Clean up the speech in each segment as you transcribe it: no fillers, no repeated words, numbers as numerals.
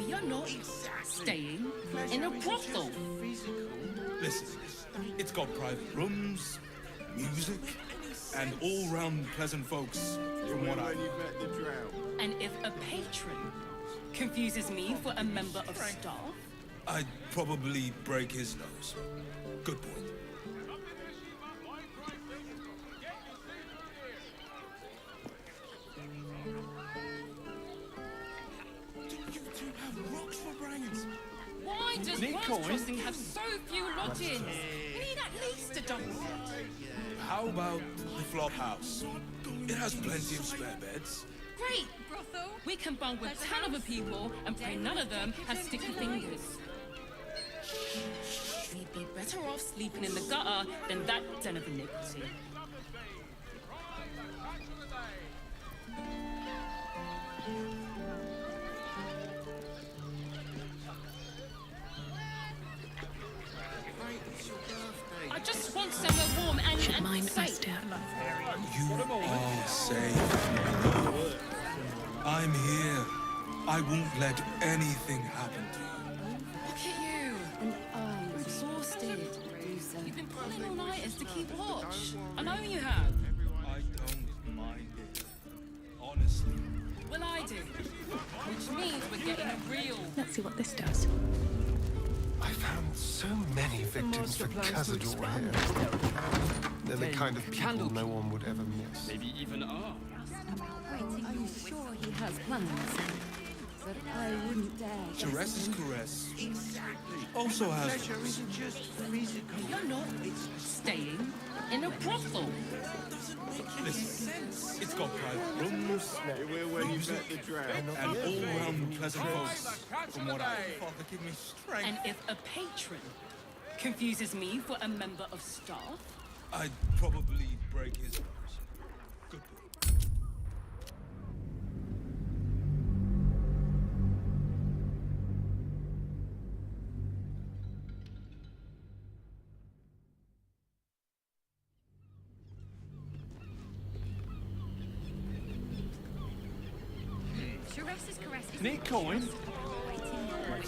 You're not staying in a brothel. Listen, it's got private rooms, music, and all-round pleasant folks, from what I... And if a patron confuses me for a member of staff, I'd probably break his nose. Good point. You two have rocks for brains. why does Bronze Crossing have so few lodgings? We need at least a double set. How about the flop house? It has plenty of spare beds. Great! We can bunk with 10 other people and pray none of them have sticky fingers. We'd be better off sleeping in the gutter than that den of iniquity. I just want somewhere warm and mind, safe. Master. You are safe. I'm here. I won't let anything happen to you. Look at you. And I'm exhausted. You've been pulling all-nighters to keep watch. I know you have. I don't mind it. Honestly. Well, I do. Which means we're getting a real... Let's see what this does. I found so many victims for Cazador here. They're the kind of people no one would ever miss. Maybe even are. I'm sure he has plans, but I wouldn't dare. Jerez's caress also has... You're not staying in a brothel. Listen, it's got private rooms, music, and all-round pleasant folks, from what I... Father, give me strength. And if a patron confuses me for a member of staff, I'd probably break his nose. Good point. Nick Coin? Right.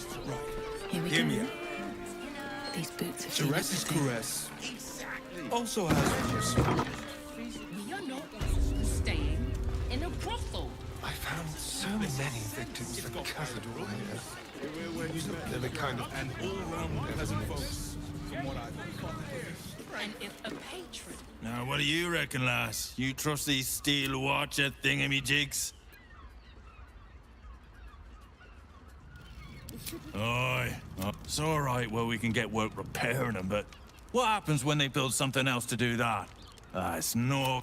Here we Hear go. me out. These boots are Jerez's caress also has... you're not staying in a brothel. I found so many victims for Cazador here. They're the kind of and all-round pleasant folks, from what I... And if a patron... Now, what do you reckon, lass? You trust these steel watcher thingamy-jigs? Aye. It's all right where we can get work repairing them, but what happens when they build something else to do that? It's no...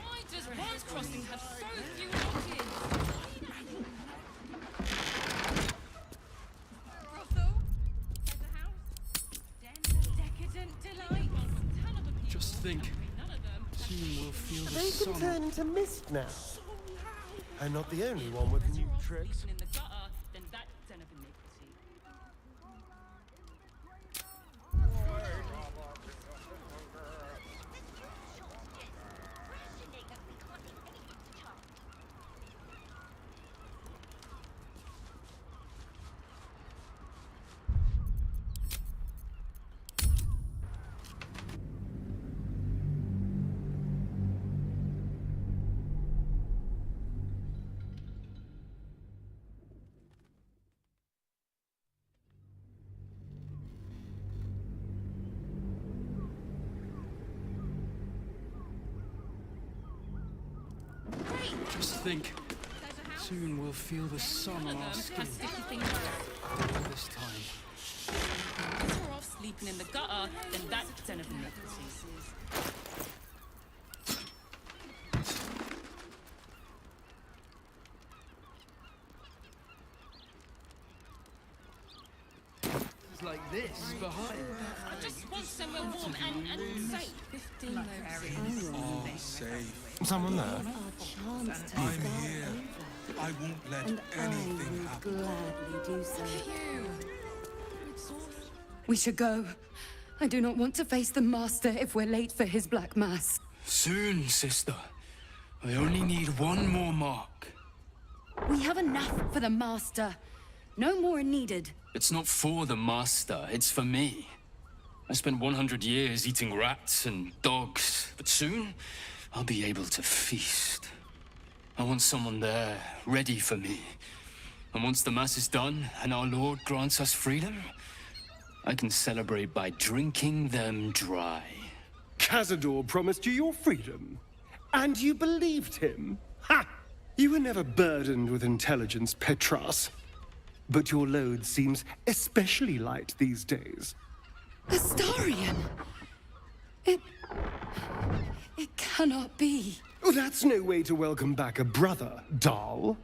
Why does Bronze Crossing have so few lodgings? Brothel? There's a house? Den of decadent delight? Just think. Soon we'll feel the They can sun. turn into mist now. I'm not the only one with new tricks. Sleeping in the gutter than that den of iniquity. Just think. Soon we'll feel the sun on our skin. Has sticky fingers. This time. Better off sleeping in the gutter than that den of iniquity. It's like this behind. I just want somewhere warm and safe. 15 loaves. Oh, safe. Someone there? Our chance to I'm start here. over. I won't let And I anything would happen. gladly do so. Look at you. I'm exhausted. We should go. I do not want to face the Master if we're late for his Black Mass. Soon, sister. I only need one more mark. We have enough for the Master. No more are needed. It's not for the Master, it's for me. I spent 100 years eating rats and dogs, but soon I'll be able to feast. I want someone there, ready for me. And once the Mass is done and our Lord grants us freedom, I can celebrate by drinking them dry. Cazador promised you your freedom, and you believed him? Ha! You were never burdened with intelligence, Petras. But your load seems especially light these days. Astarion! It cannot be. Oh, that's no way to welcome back a brother, doll.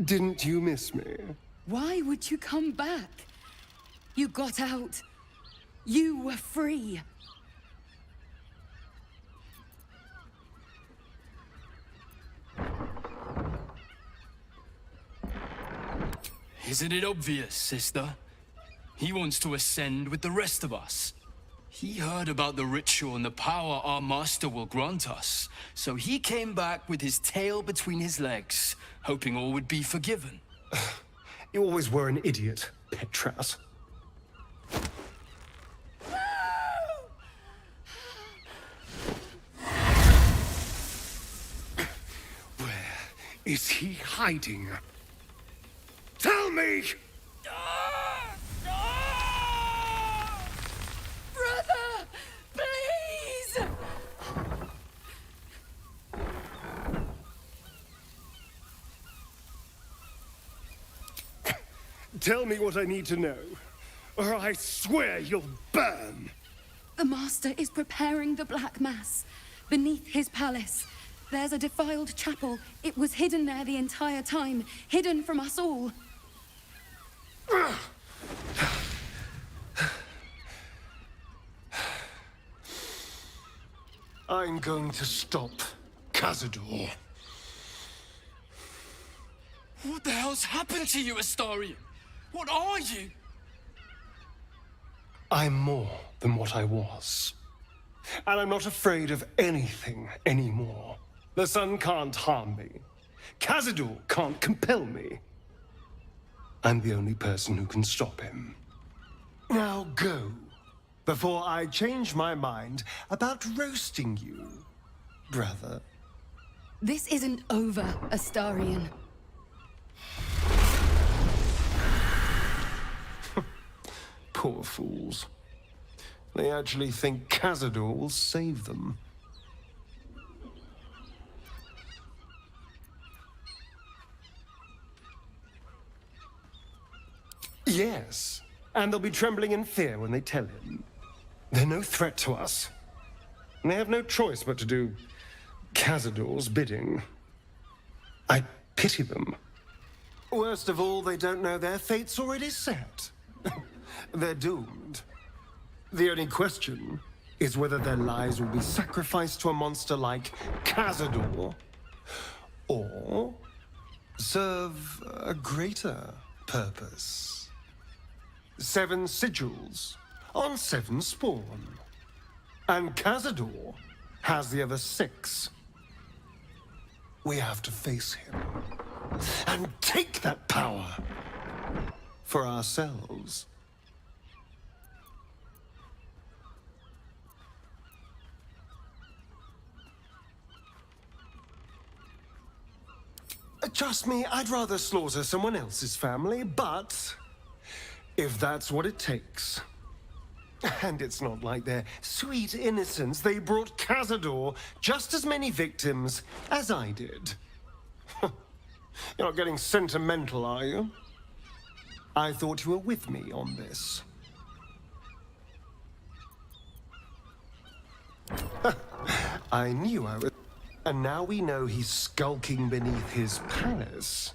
Didn't you miss me? Why would you come back? You got out. You were free. Isn't it obvious, sister? He wants to ascend with the rest of us. He heard about the ritual and the power our master will grant us, so he came back with his tail between his legs, hoping all would be forgiven. You always were an idiot, Petras. Where is he hiding? Tell me! Brother! Please! Tell me what I need to know, or I swear you'll burn! The Master is preparing the Black Mass beneath his palace. There's a defiled chapel. It was hidden there the entire time, hidden from us all. I'm going to stop Cazador. What the hell's happened to you, Astarion? What are you? I'm more than what I was. And I'm not afraid of anything anymore. The sun can't harm me. Cazador can't compel me. I'm the only person who can stop him. Now go, before I change my mind about roasting you, brother. This isn't over, Astarion. Poor fools. They actually think Cazador will save them. Yes, and they'll be trembling in fear when they tell him. They're no threat to us. And they have no choice but to do Cazador's bidding. I pity them. Worst of all, they don't know their fate's already set. They're doomed. The only question is whether their lives will be sacrificed to a monster like Cazador, or serve a greater purpose. 7 sigils on 7 spawn. And Cazador has the other 6. We have to face him and take that power for ourselves. Trust me, I'd rather slaughter someone else's family, but if that's what it takes. And it's not like their sweet innocence. They brought Cazador just as many victims as I did. You're not getting sentimental, are you? I thought you were with me on this. I knew I was... And now we know he's skulking beneath his palace.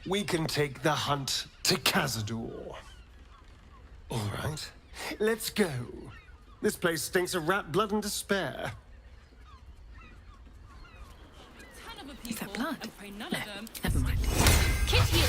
We can take the hunt to Cazador. All right, let's go. This place stinks of rat blood and despair. Is that blood? And pray none No, of them. never mind. Kitty!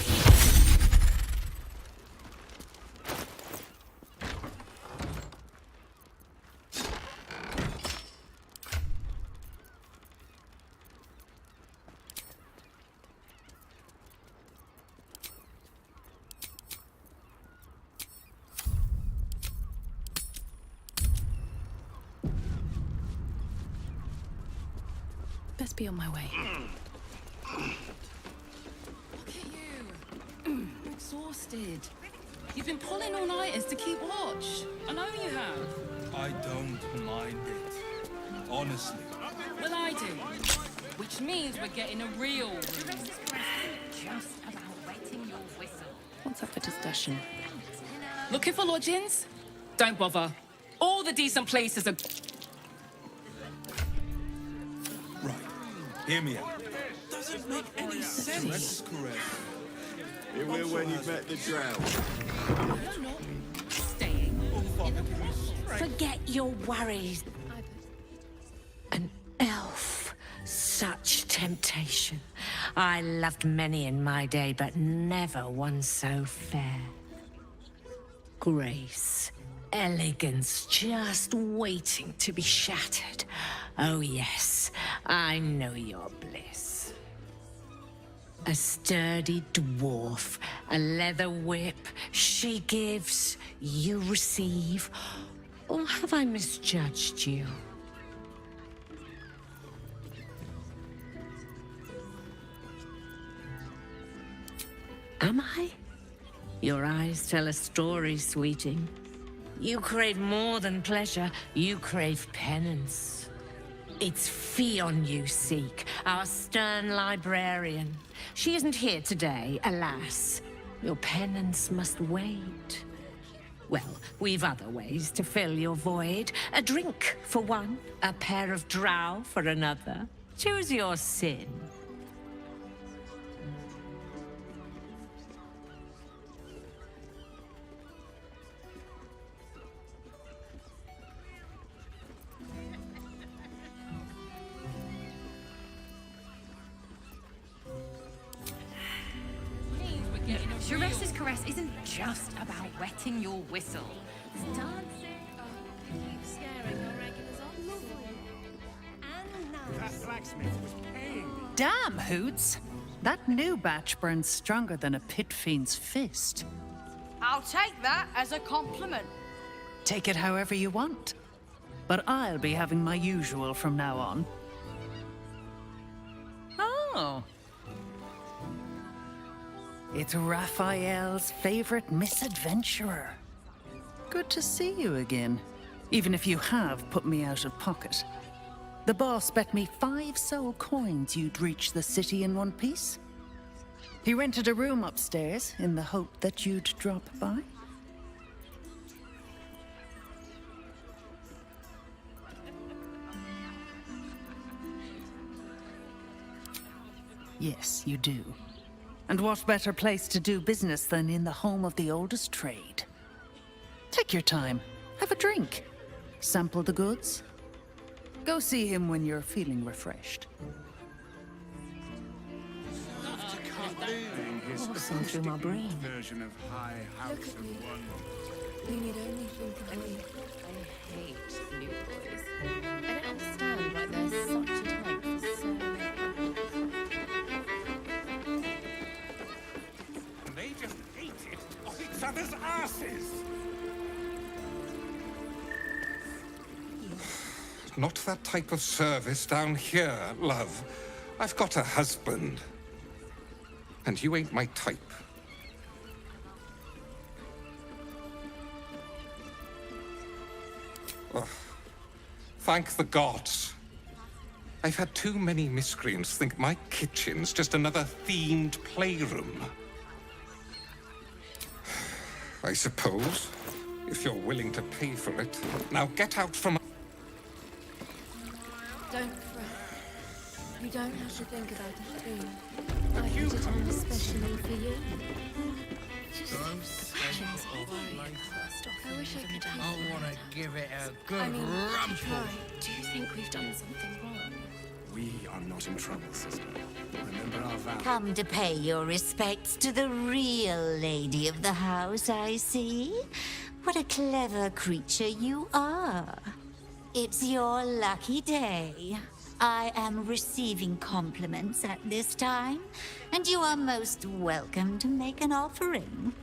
Best be on my way. Look at you. You're exhausted. You've been pulling all-nighters to keep watch. I know you have. I don't mind it. Honestly. Well, I do. Which means we're getting a real... Just about wetting your whistle. What's up for discussion? Looking for lodgings? Don't bother. All the decent places are... Right. Hear me out. Doesn't make any sense. That's correct. Here we're when you met the drought. You're not staying. Forget your worries. An elf. Such temptation. I loved many in my day, but never one so fair. Grace. Elegance just waiting to be shattered. Oh yes, I know your bliss. A sturdy dwarf, a leather whip, she gives, you receive. Or have I misjudged you? Am I? Your eyes tell a story, sweeting. You crave more than pleasure, you crave penance. It's Fionn you seek, our stern librarian. She isn't here today, alas. Your penance must wait. Well, we've other ways to fill your void. A drink for one, a pair of drow for another. Choose your sin. Sharessa's caress isn't just about wetting your whistle. It's dancing. Keep scaring your regulars off. And now. That blacksmith was paying me. Damn, Hoots! That new batch burns stronger than a pit fiend's fist. I'll take that as a compliment. Take it however you want. But I'll be having my usual from now on. Oh. It's Raphael's favorite misadventurer. Good to see you again, even if you have put me out of pocket. The boss bet me 5 soul coins you'd reach the city in one piece. He rented a room upstairs in the hope that you'd drop by. Yes, you do. And what better place to do business than in the home of the oldest trade? Take your time. Have a drink. Sample the goods. Go see him when you're feeling refreshed. Coursing through my brain. Version of High House and One. You need only think of me. I hate new boys. I don't understand why there's such a type for so many. They just ate it off each other's asses. Not that type of service down here, love. I've got a husband. And you ain't my type. Ugh. Thank the gods. I've had too many miscreants think my kitchen's just another themed playroom. I suppose, if you're willing to pay for it. Now get out from... Don't fret. You don't have to think about a thing. I put it on especially for you. Just actions of worry first off. I wish I could help. I want to give it a good Try. Do you think we've done something wrong? We are not in trouble, sister. Remember our vow. Come to pay your respects to the real lady of the house, I see. What a clever creature you are. It's your lucky day. I am receiving compliments at this time, and you are most welcome to make an offering.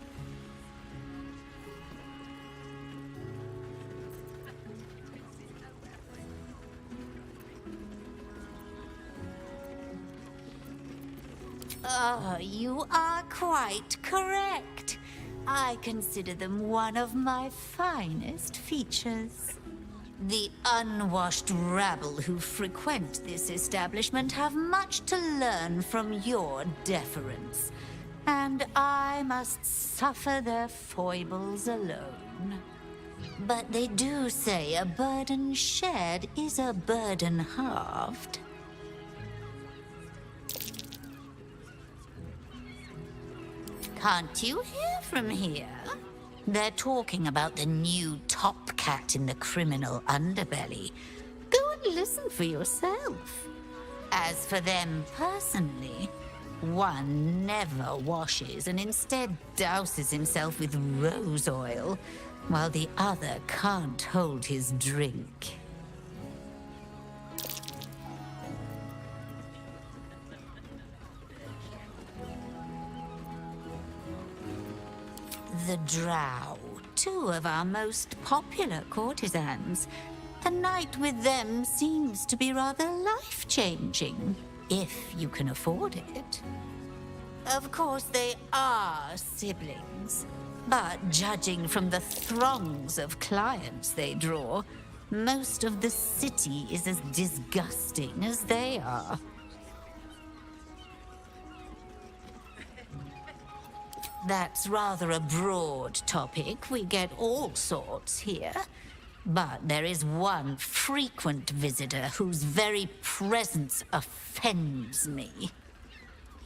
You are quite correct. I consider them one of my finest features. The unwashed rabble who frequent this establishment have much to learn from your deference, and I must suffer their foibles alone. But they do say a burden shared is a burden halved. Can't you hear from here? They're talking about the new top cat in the criminal underbelly. Go and listen for yourself. As for them personally, one never washes and instead douses himself with rose oil, while the other can't hold his drink. The Drow, two of our most popular courtesans. A night with them seems to be rather life-changing, if you can afford it. Of course, they are siblings, but judging from the throngs of clients they draw, most of the city is as disgusting as they are. That's rather a broad topic. We get all sorts here. But there is one frequent visitor whose very presence offends me.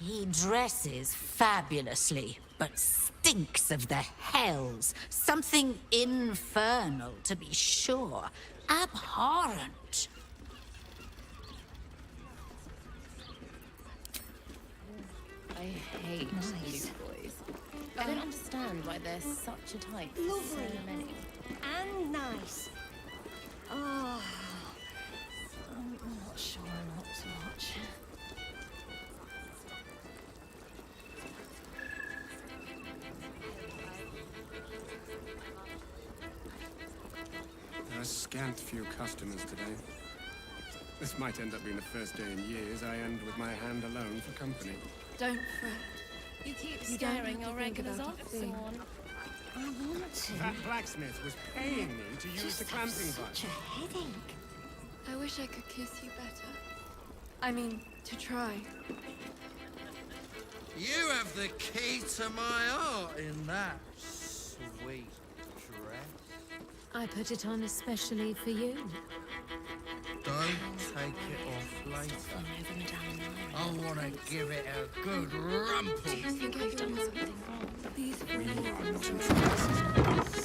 He dresses fabulously, but stinks of the hells. Something infernal, to be sure. Abhorrent. I hate new boys. I don't understand why they're such a type for so many. And nice. Oh, I'm not sure what to watch. There are a scant few customers today. This might end up being the first day in years I end with my hand alone for company. Don't fret. You keep You don't scaring have your to think regulars about off, a thing. Swan. I want to. That blacksmith was paying me to use the clamping Such device. a headache. I wish I could kiss you better. I mean, to try. You have the key to my heart in that sweet dress. I put it on especially for you. Don't take it off later. I want to give it a good rumple. Do you think I've done something wrong? These We are not in trouble.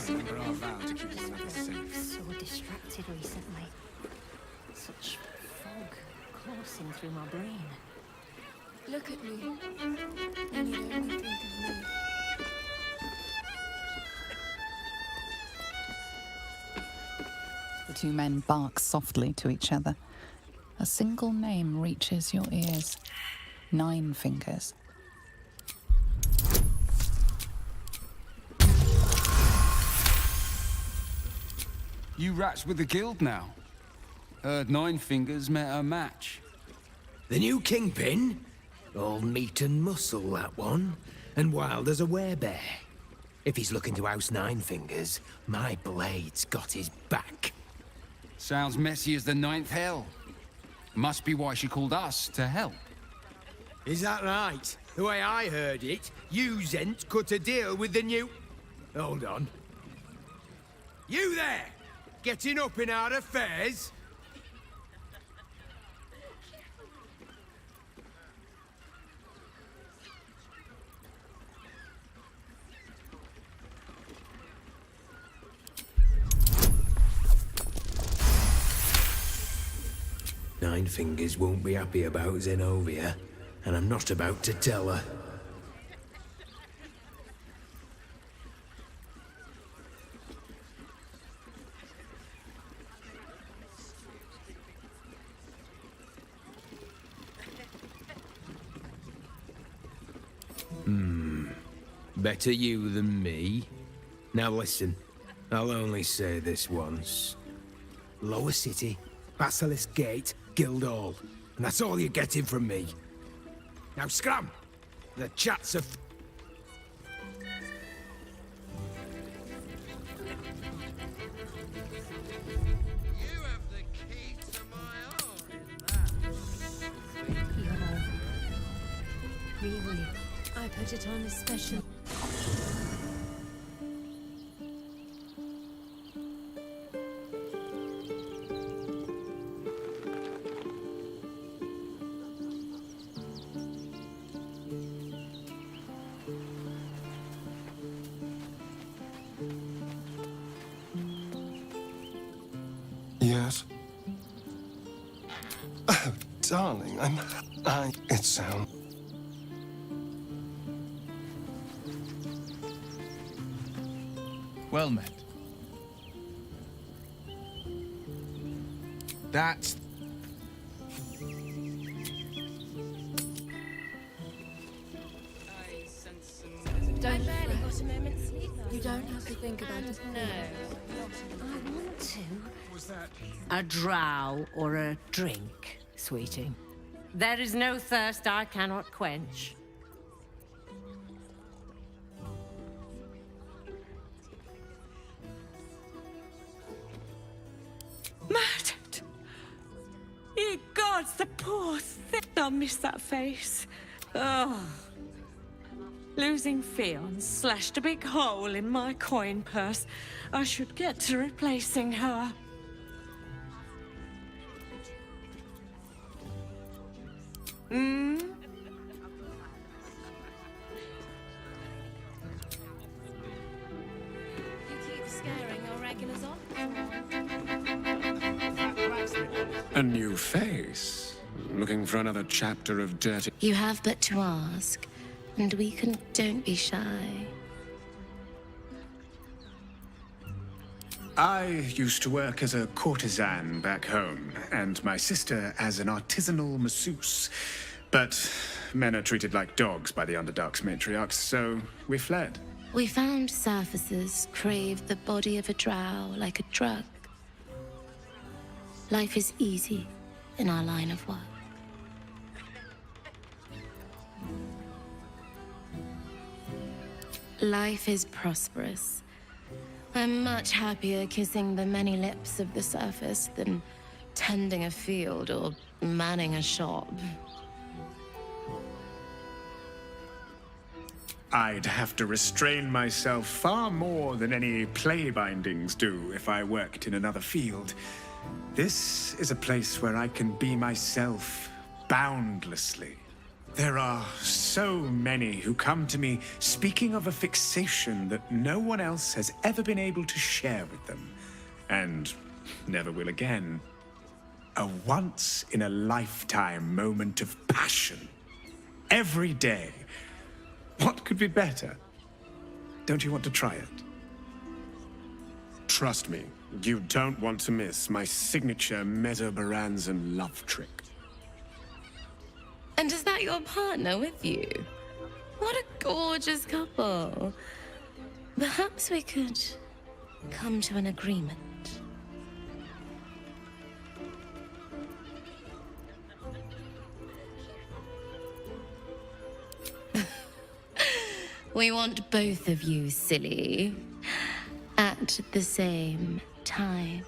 Remember our vow to keep one another safe. So distracted recently. Such fog coursing through my brain. Look at me. And you'd only think of me. The two men bark softly to each other. A single name reaches your ears. 9 Fingers. You rats with the guild now. Heard 9 Fingers met her match. The new kingpin? All meat and muscle, that one. And wild as a werebear. If he's looking to oust 9 Fingers, my blade's got his back. Sounds messy as the 9th hell. Must be why she called us to help. Is that right? The way I heard it, you Zent cut a deal with the new... Hold on. You there! Getting up in our affairs? Nine Fingers won't be happy about Zenobia, and I'm not about to tell her. Better you than me. Now listen, I'll only say this once. Lower City, Basilisk Gate, Guildhall. And that's all you're getting from me. Now scram! The chats of... You have the key to my heart in that. Really, I put it on a special... Yes? Oh, darling, it sounds... Well met. That's... Don't barely got a moment's sleep. You don't have to think about it. No. I want to. Was that... A drow or a drink, sweeting. There is no thirst I cannot quench. Murdered! Ye gods, the poor thing! I'll miss that face. Oh. Losing Fionn slashed a big hole in my coin purse. I should get to replacing her. Hmm? You keep scaring your regulars off. A new face. Looking for another chapter of dirty... You have but to ask, and we can... Don't be shy. I used to work as a courtesan back home, and my sister as an artisanal masseuse. But men are treated like dogs by the Underdark's matriarchs, so we fled. We found surfacers crave the body of a drow like a drug. Life is easy in our line of work. Life is prosperous. I'm much happier kissing the many lips of the surface than tending a field or manning a shop. I'd have to restrain myself far more than any play bindings do if I worked in another field. This is a place where I can be myself boundlessly. There are so many who come to me speaking of a fixation that no one else has ever been able to share with them, and never will again. A once-in-a-lifetime moment of passion. Every day. What could be better? Don't you want to try it? Trust me, you don't want to miss my signature Mesobaranzan love trick. And is that your partner with you? What a gorgeous couple. Perhaps we could come to an agreement. We want both of you, silly, at the same time.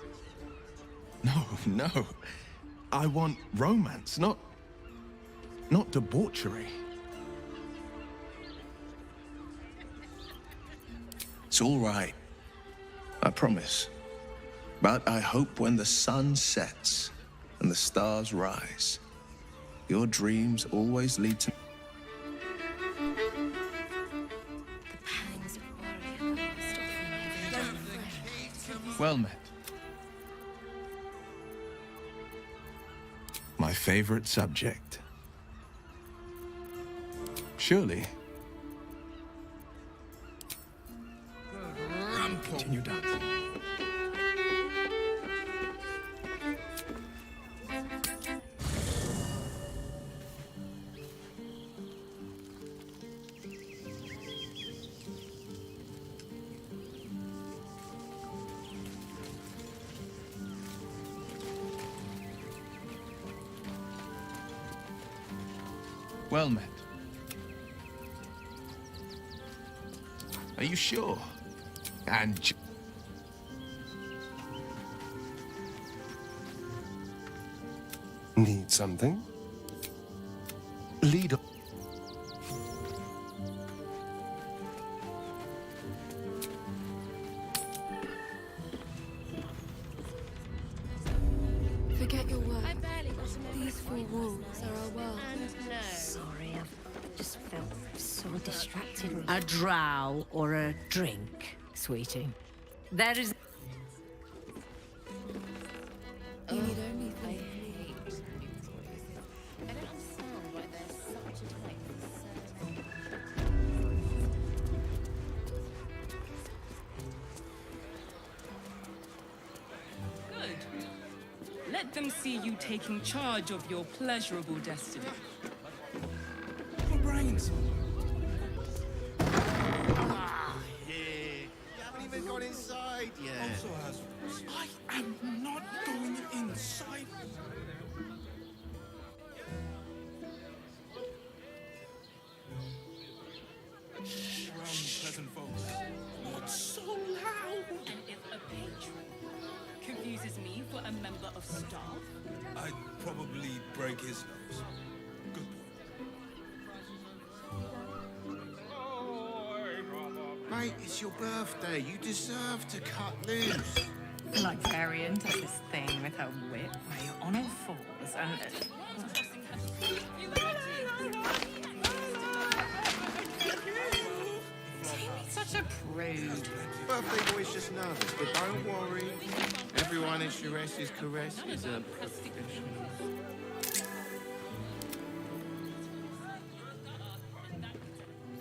No. I want romance, not debauchery. It's all right. I promise. But I hope when the sun sets and the stars rise, your dreams always lead to... Well met. My favorite subject. Surely. Continue dancing. Well met. Are you sure? And Need something? Lead on. Forget your work. These four walls are our world. Sorry, I've just felt so distracted. A drow or a drink, sweetie? There is... You need only think. I don't understand why there's such a type for so many. Good. Let them see you taking charge of your pleasurable destiny. My brains. Ah, here. You haven't even got inside yet. I am not going inside. Pleasant folks. What's so loud? And if a patron confuses me for a member of staff, I'd probably break his nose. Good point. Mate, it's your birthday. You deserve to cut loose. The librarian does this thing with her whip where you're on all fours and... Jamie's such a prude. Birthday boy's just nervous, but don't worry. Everyone in Sharess's caress is a professional.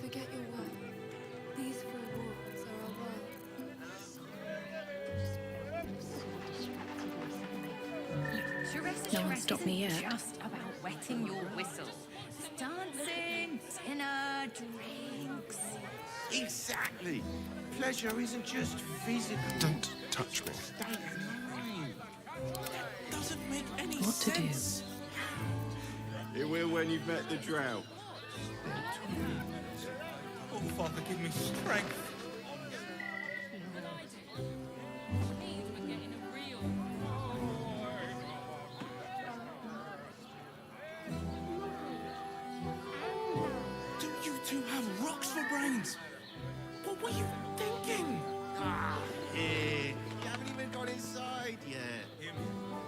Forget your work. These four walls are our world. Sharess No one stopped me yet. Just about wetting your whistle. It's dancing, dinner, drinks. Exactly. Pleasure isn't just physical. Don't touch me. State of mind. Doesn't make any What to do? sense. It will when you've met the drought. Oh, Father, give me strength. Do you two have rocks for brains? What were you thinking? Ah, here. You haven't even got inside yet.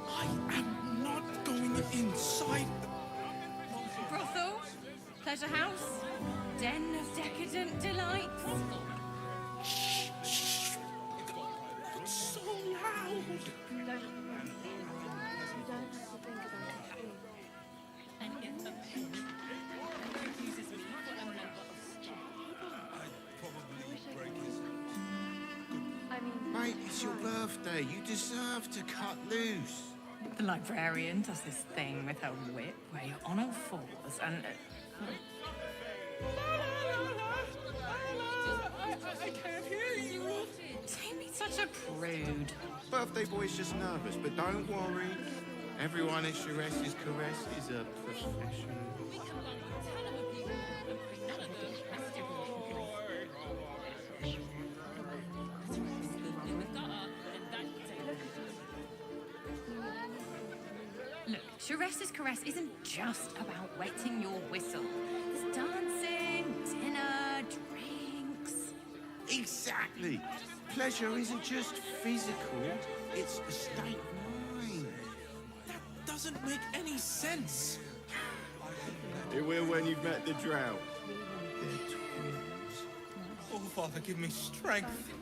I am not going inside. Brothel, pleasure house, den of decadent delights. It's so loud. You don't have to think about it. and if a patron confuses me for a member of staff, I'd probably break his nose. I mean, Mate, it's your birthday. You deserve to cut loose. The librarian does this thing with her whip where you're on all fours and... I can't hear you. Jamie's such a prude. Birthday boy's just nervous, but don't worry. Everyone in Sharess's caress is a professional. Look, Sharess's caress isn't just about wetting your whistle. There's dancing, dinner, drinks. Exactly. Pleasure isn't just physical, it's a state of mind. That doesn't make any sense. It will when you've met the drought. They're twins. Oh, Father, give me strength.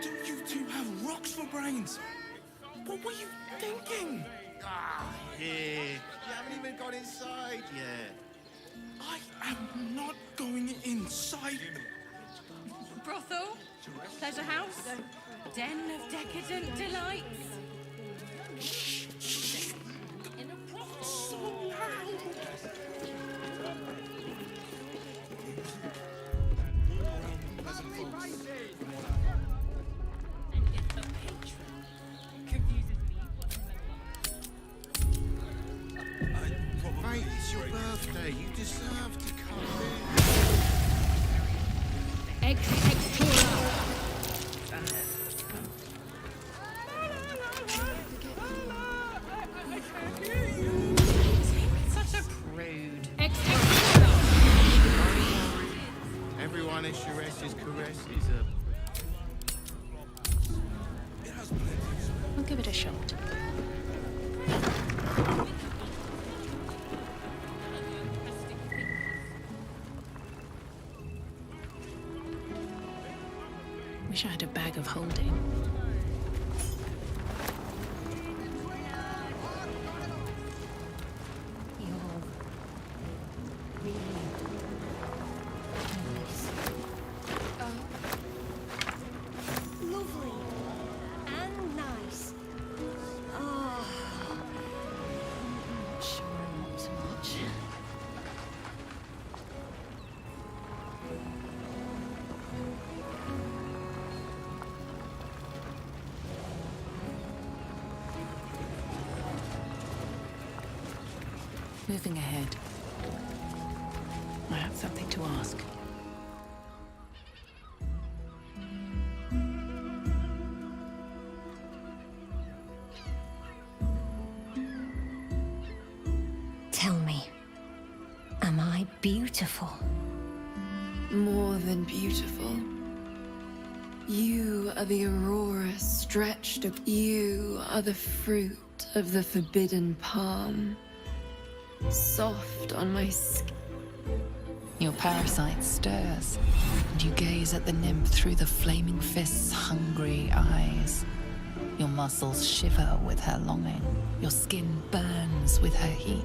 Do you two have rocks for brains? What were you thinking? Ah, here. You haven't even got inside yet. I am not going inside. Brothel, pleasure house, den of decadent delights. So loud. and if a patron Such a prude. Everyone is Sharesh's caresses I'll give it a shot. Wish I had a bag of holding. Lovely. And nice. Oh. I'm not sure I want so much. Moving ahead. I have something to ask. Tell me, am I beautiful? More than beautiful. You are the aurora stretched up. You are the fruit of the forbidden palm. Soft on my skin. Your parasite stirs, and you gaze at the nymph through the flaming fist's hungry eyes. Your muscles shiver with her longing. Your skin burns with her heat.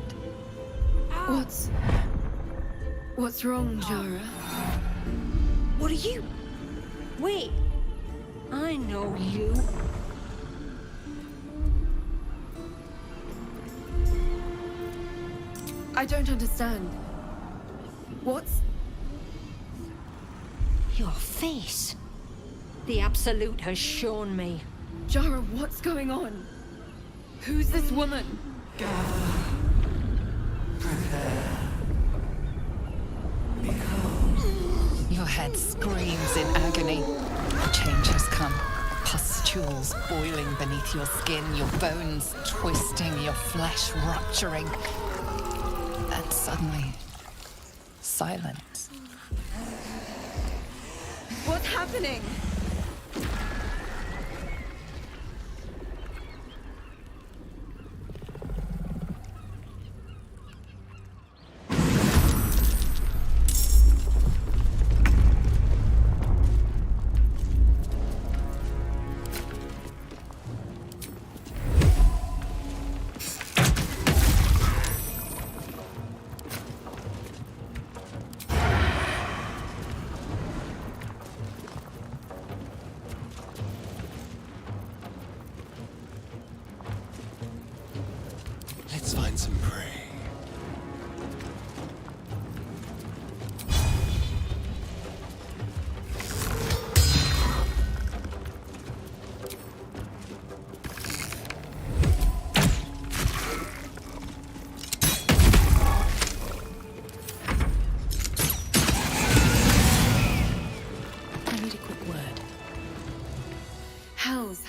What's wrong, Jara? What are you? Wait, I know you. I don't understand. What's... Your face. The Absolute has shown me. Jara, what's going on? Who's this woman? Your head screams in agony. The change has come. Pustules boiling beneath your skin, your bones twisting, your flesh rupturing. And suddenly, silence. What's happening? Let's find some prey. I need a quick word. Hells.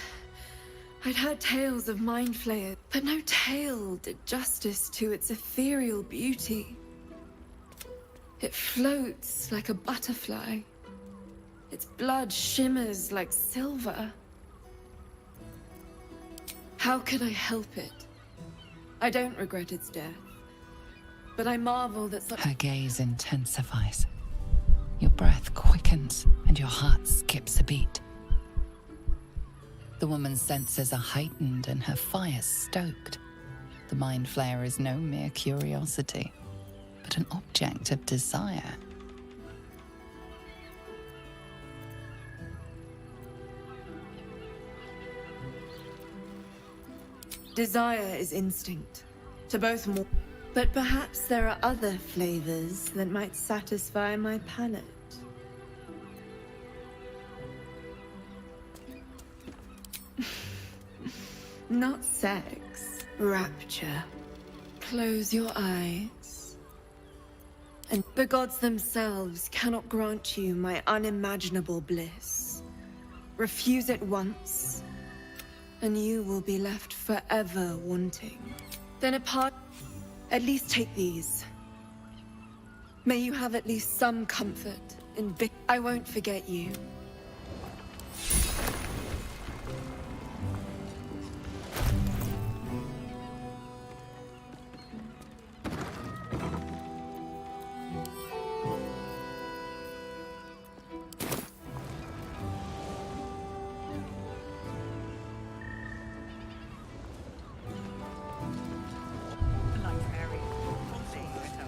I'd heard tales of mind flayers, but no tale did justice to its ethereal beauty. It floats like a butterfly. Its blood shimmers like silver. How could I help it? I don't regret its death, but I marvel that such... Her gaze intensifies. Your breath quickens, and your heart skips a beat. The woman's senses are heightened and her fire stoked. The mind flayer is no mere curiosity, but an object of desire. Desire is instinct, to both more. But perhaps there are other flavors that might satisfy my palate. Not sex, rapture. Close your eyes. And the gods themselves cannot grant you my unimaginable bliss. Refuse it once, and you will be left forever wanting. Then apart, at least take these. May you have at least some comfort in I won't forget you.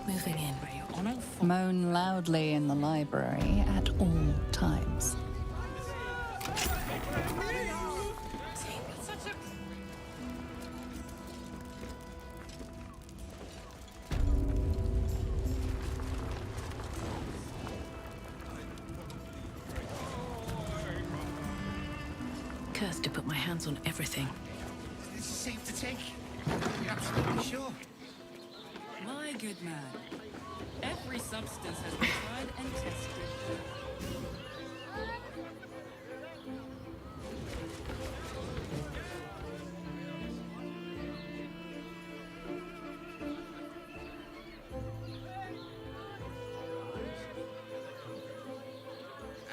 Moving in. Moan loudly in the library at all times. Cursed to put my hands on everything. This is safe to take. You're absolutely sure. My good man. Every substance has been tried and tested.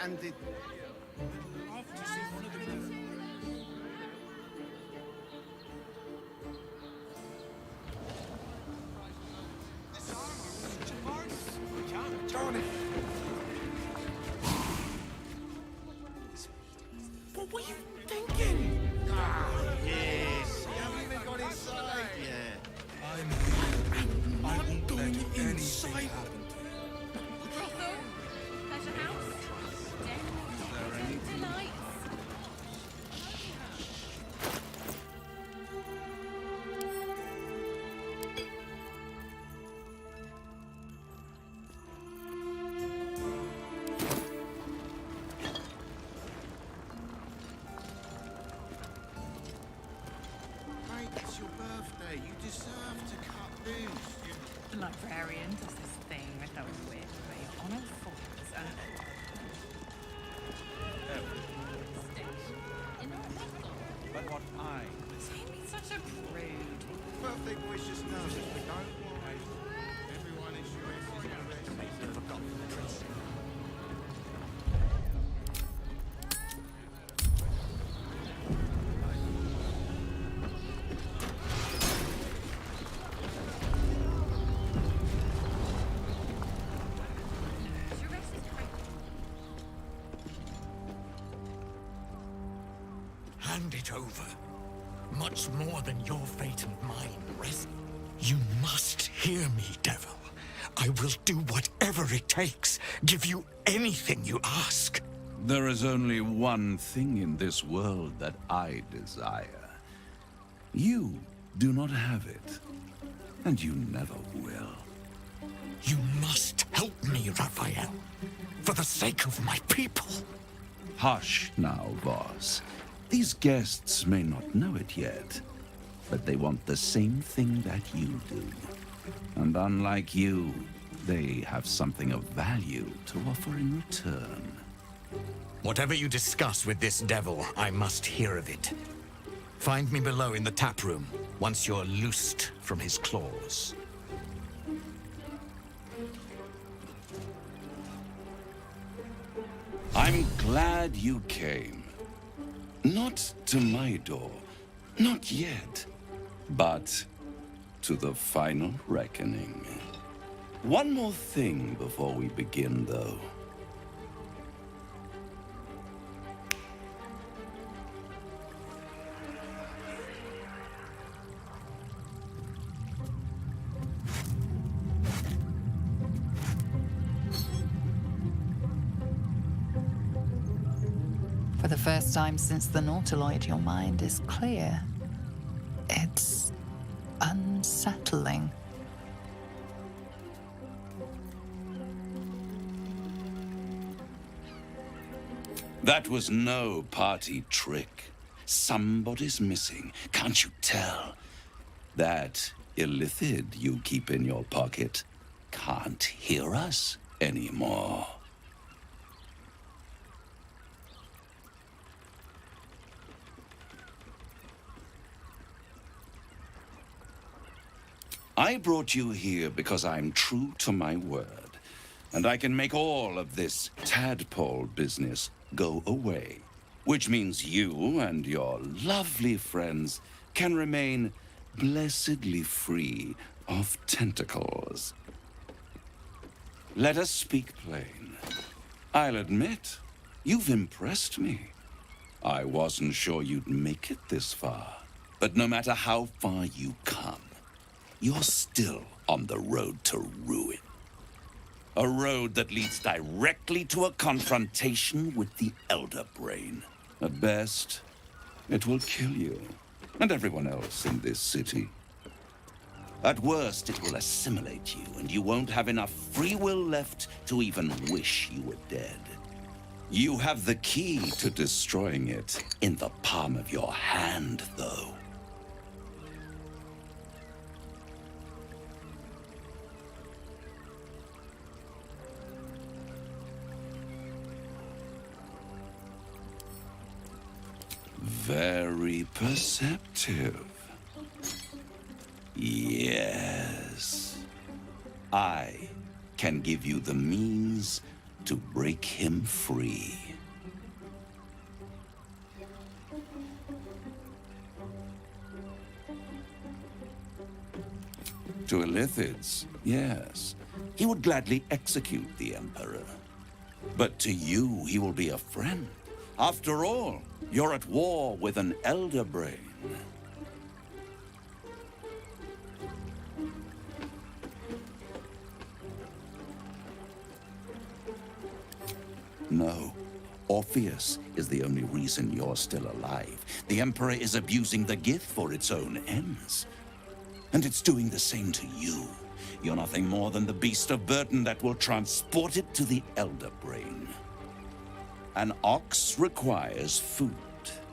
And it... What were you thinking? Ah, yes. You haven't even got inside yet. I'm not going inside. Brothel, pleasure house, delights. Mate, it's your birthday. You deserve to cut loose. The librarian does this thing with those weird honor forms and... But what I... Don't be such a prude. Birthday boys just know that we don't worry. Everyone is yours is correct. You've forgotten the dress. Hand it over. Much more than your fate and mine rest. You must hear me, devil. I will do whatever it takes. Give you anything you ask. There is only one thing in this world that I desire. You do not have it, and you never will. You must help me, Raphael. For the sake of my people. Hush now, Voss. These guests may not know it yet, but they want the same thing that you do. And unlike you, they have something of value to offer in return. Whatever you discuss with this devil, I must hear of it. Find me below in the tap room, once you're loosed from his claws. I'm glad you came. Not to my door, not yet, but to the final reckoning. One more thing before we begin, though. For the first time since the Nautiloid, your mind is clear. It's unsettling. That was no party trick. Somebody's missing, can't you tell? That illithid you keep in your pocket, can't hear us anymore. I brought you here because I'm true to my word, and I can make all of this tadpole business go away, which means you and your lovely friends can remain blessedly free of tentacles. Let us speak plain. I'll admit, you've impressed me. I wasn't sure you'd make it this far, but no matter how far you come, you're still on the road to ruin. A road that leads directly to a confrontation with the Elder Brain. At best, it will kill you, and everyone else in this city. At worst, it will assimilate you, and you won't have enough free will left to even wish you were dead. You have the key to destroying it in the palm of your hand, though. Very perceptive. Yes. I can give you the means to break him free. To Illithids, yes. He would gladly execute the Emperor. But to you, he will be a friend. After all, you're at war with an Elder Brain. No. Orpheus is the only reason you're still alive. The Emperor is abusing the gift for its own ends. And it's doing the same to you. You're nothing more than the beast of burden that will transport it to the Elder Brain. An ox requires food,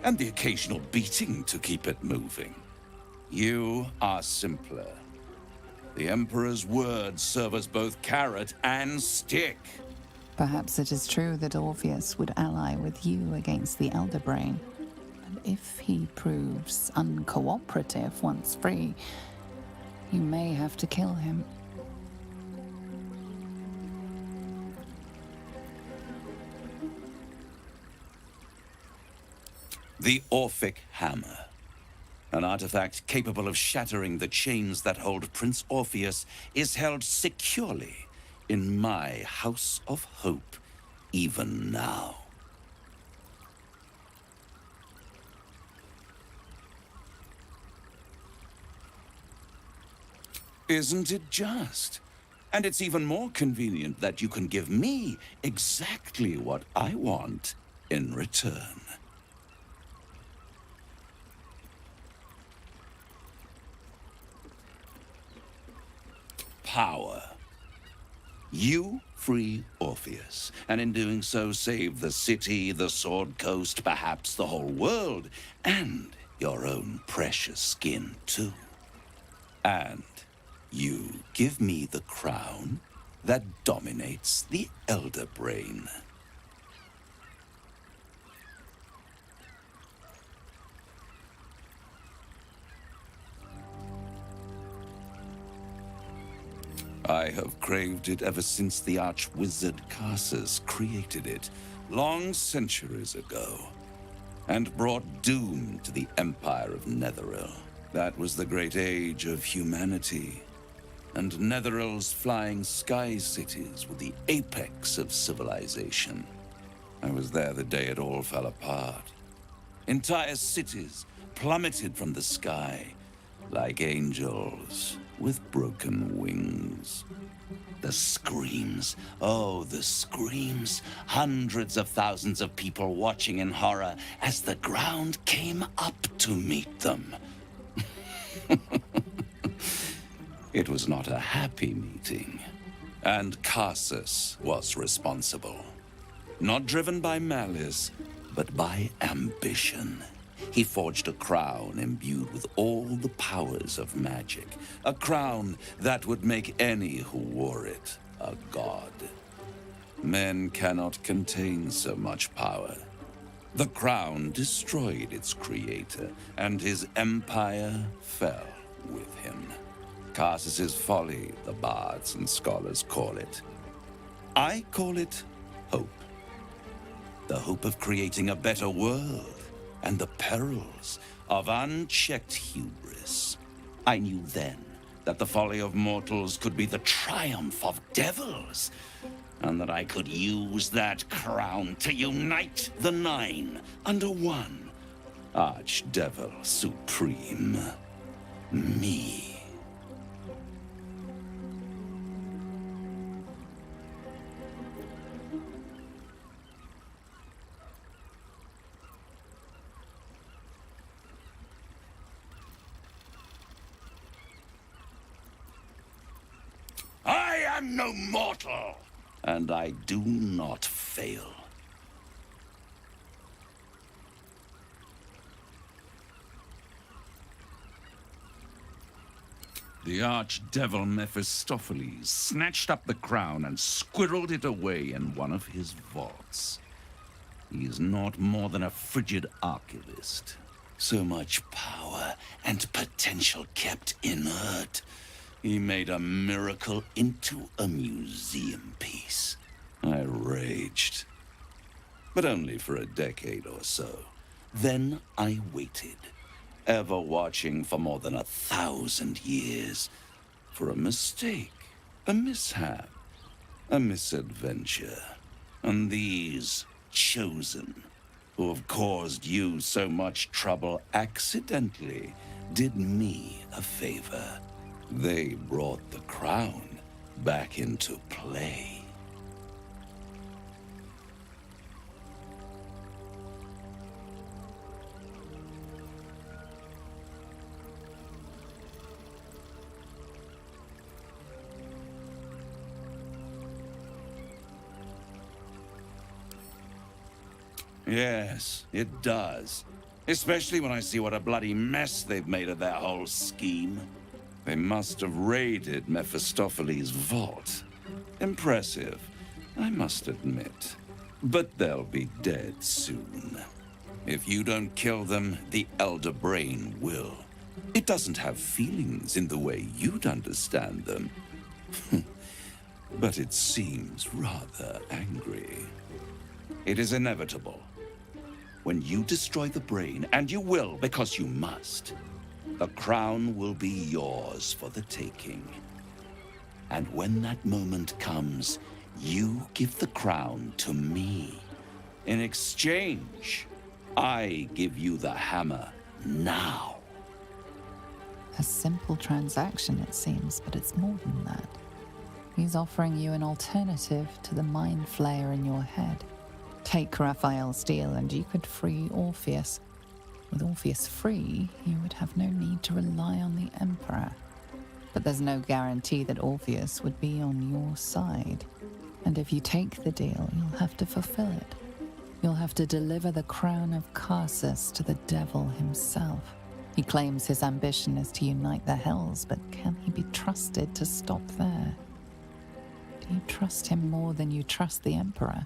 and the occasional beating to keep it moving. You are simpler. The Emperor's words serve as both carrot and stick. Perhaps it is true that Orpheus would ally with you against the Elder Brain. But if he proves uncooperative once free, you may have to kill him. The Orphic Hammer. An artifact capable of shattering the chains that hold Prince Orpheus is held securely in my House of Hope, even now. Isn't it just? And it's even more convenient that you can give me exactly what I want in return. Power. You free Orpheus, and in doing so save the city, the Sword Coast, perhaps the whole world, and your own precious skin too. And you give me the crown that dominates the Elder Brain. I have craved it ever since the arch-wizard Carsus created it, long centuries ago, and brought doom to the Empire of Netheril. That was the great age of humanity, and Netheril's flying sky cities were the apex of civilization. I was there the day it all fell apart. Entire cities plummeted from the sky like angels with broken wings. The screams, oh, the screams. Hundreds of thousands of people watching in horror as the ground came up to meet them. It was not a happy meeting, and Carsus was responsible. Not driven by malice, but by ambition. he forged a crown imbued with all the powers of magic. A crown that would make any who wore it a god. Men cannot contain so much power. The crown destroyed its creator, and his empire fell with him. Karsus's folly, the bards and scholars call it. I call it hope. The hope of creating a better world, and the perils of unchecked hubris. I knew then that the folly of mortals could be the triumph of devils, and that I could use that crown to unite the Nine under one Archdevil Supreme. Me. I am no mortal, and I do not fail. The archdevil Mephistopheles snatched up the crown and squirreled it away in one of his vaults. He is not more than a frigid archivist. So much power and potential kept inert. He made a miracle into a museum piece. I raged. But only for a decade or so. Then I waited, ever watching for more than 1,000 years, for a mistake, a mishap, a misadventure. And these chosen, who have caused you so much trouble accidentally, did me a favor. They brought the crown back into play. Yes, it does. Especially when I see what a bloody mess they've made of their whole scheme. They must have raided Mephistopheles' vault. Impressive, I must admit. But they'll be dead soon. If you don't kill them, the Elder Brain will. It doesn't have feelings in the way you'd understand them. But it seems rather angry. It is inevitable. When you destroy the brain, and you will because you must, the crown will be yours for the taking. And when that moment comes, you give the crown to me. In exchange, I give you the hammer now. A simple transaction, it seems, but it's more than that. He's offering you an alternative to the mind flayer in your head. Take Raphael's deal and you could free Orpheus. With Orpheus free, you would have no need to rely on the Emperor. But there's no guarantee that Orpheus would be on your side. And if you take the deal, you'll have to fulfill it. You'll have to deliver the crown of Karsus to the devil himself. He claims his ambition is to unite the Hells, but can he be trusted to stop there? Do you trust him more than you trust the Emperor?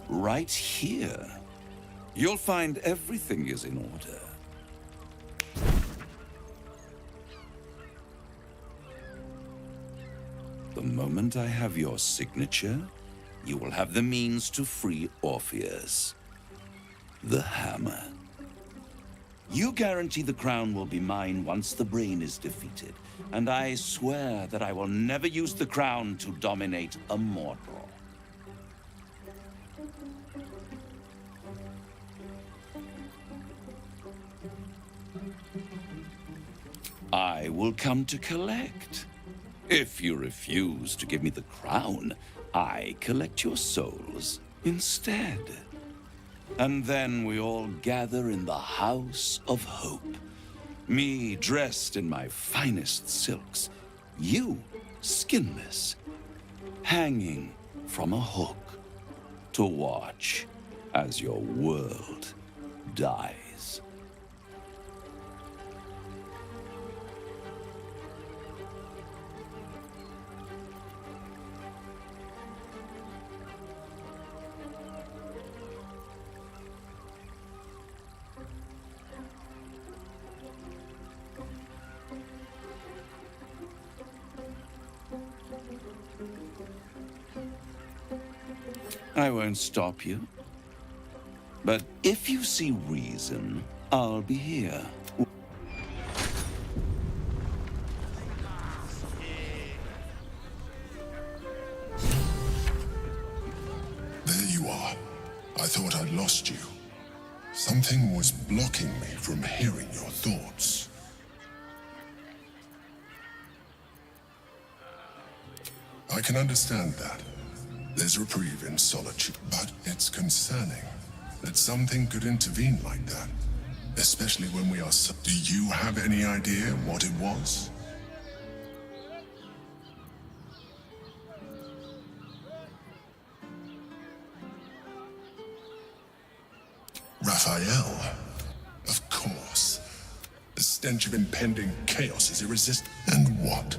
Right here. You'll find everything is in order. The moment I have your signature, you will have the means to free Orpheus. The hammer. You guarantee the crown will be mine once the brain is defeated, and I swear that I will never use the crown to dominate a mortal. I will come to collect. If you refuse to give me the crown, I collect your souls instead. And then we all gather in the House of Hope. Me dressed in my finest silks, you skinless, hanging from a hook to watch as your world dies. I won't stop you. But if you see reason, I'll be here. There you are. I thought I'd lost you. Something was blocking me from hearing your thoughts. I can understand that. There's reprieve in solitude, but it's concerning that something could intervene like that, especially when we are so... Do you have any idea what it was? Raphael? Of course. stench of impending chaos is irresistible. And what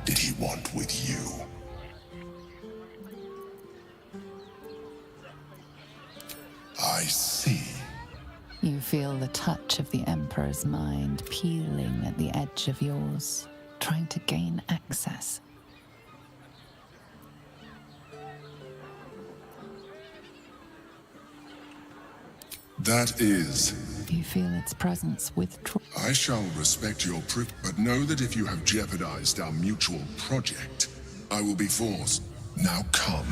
did he want with you? I see. You feel the touch of the Emperor's mind peeling at the edge of yours, trying to gain access. That is. You feel its presence withdraw. I shall respect your but know that if you have jeopardized our mutual project, I will be forced. Now come.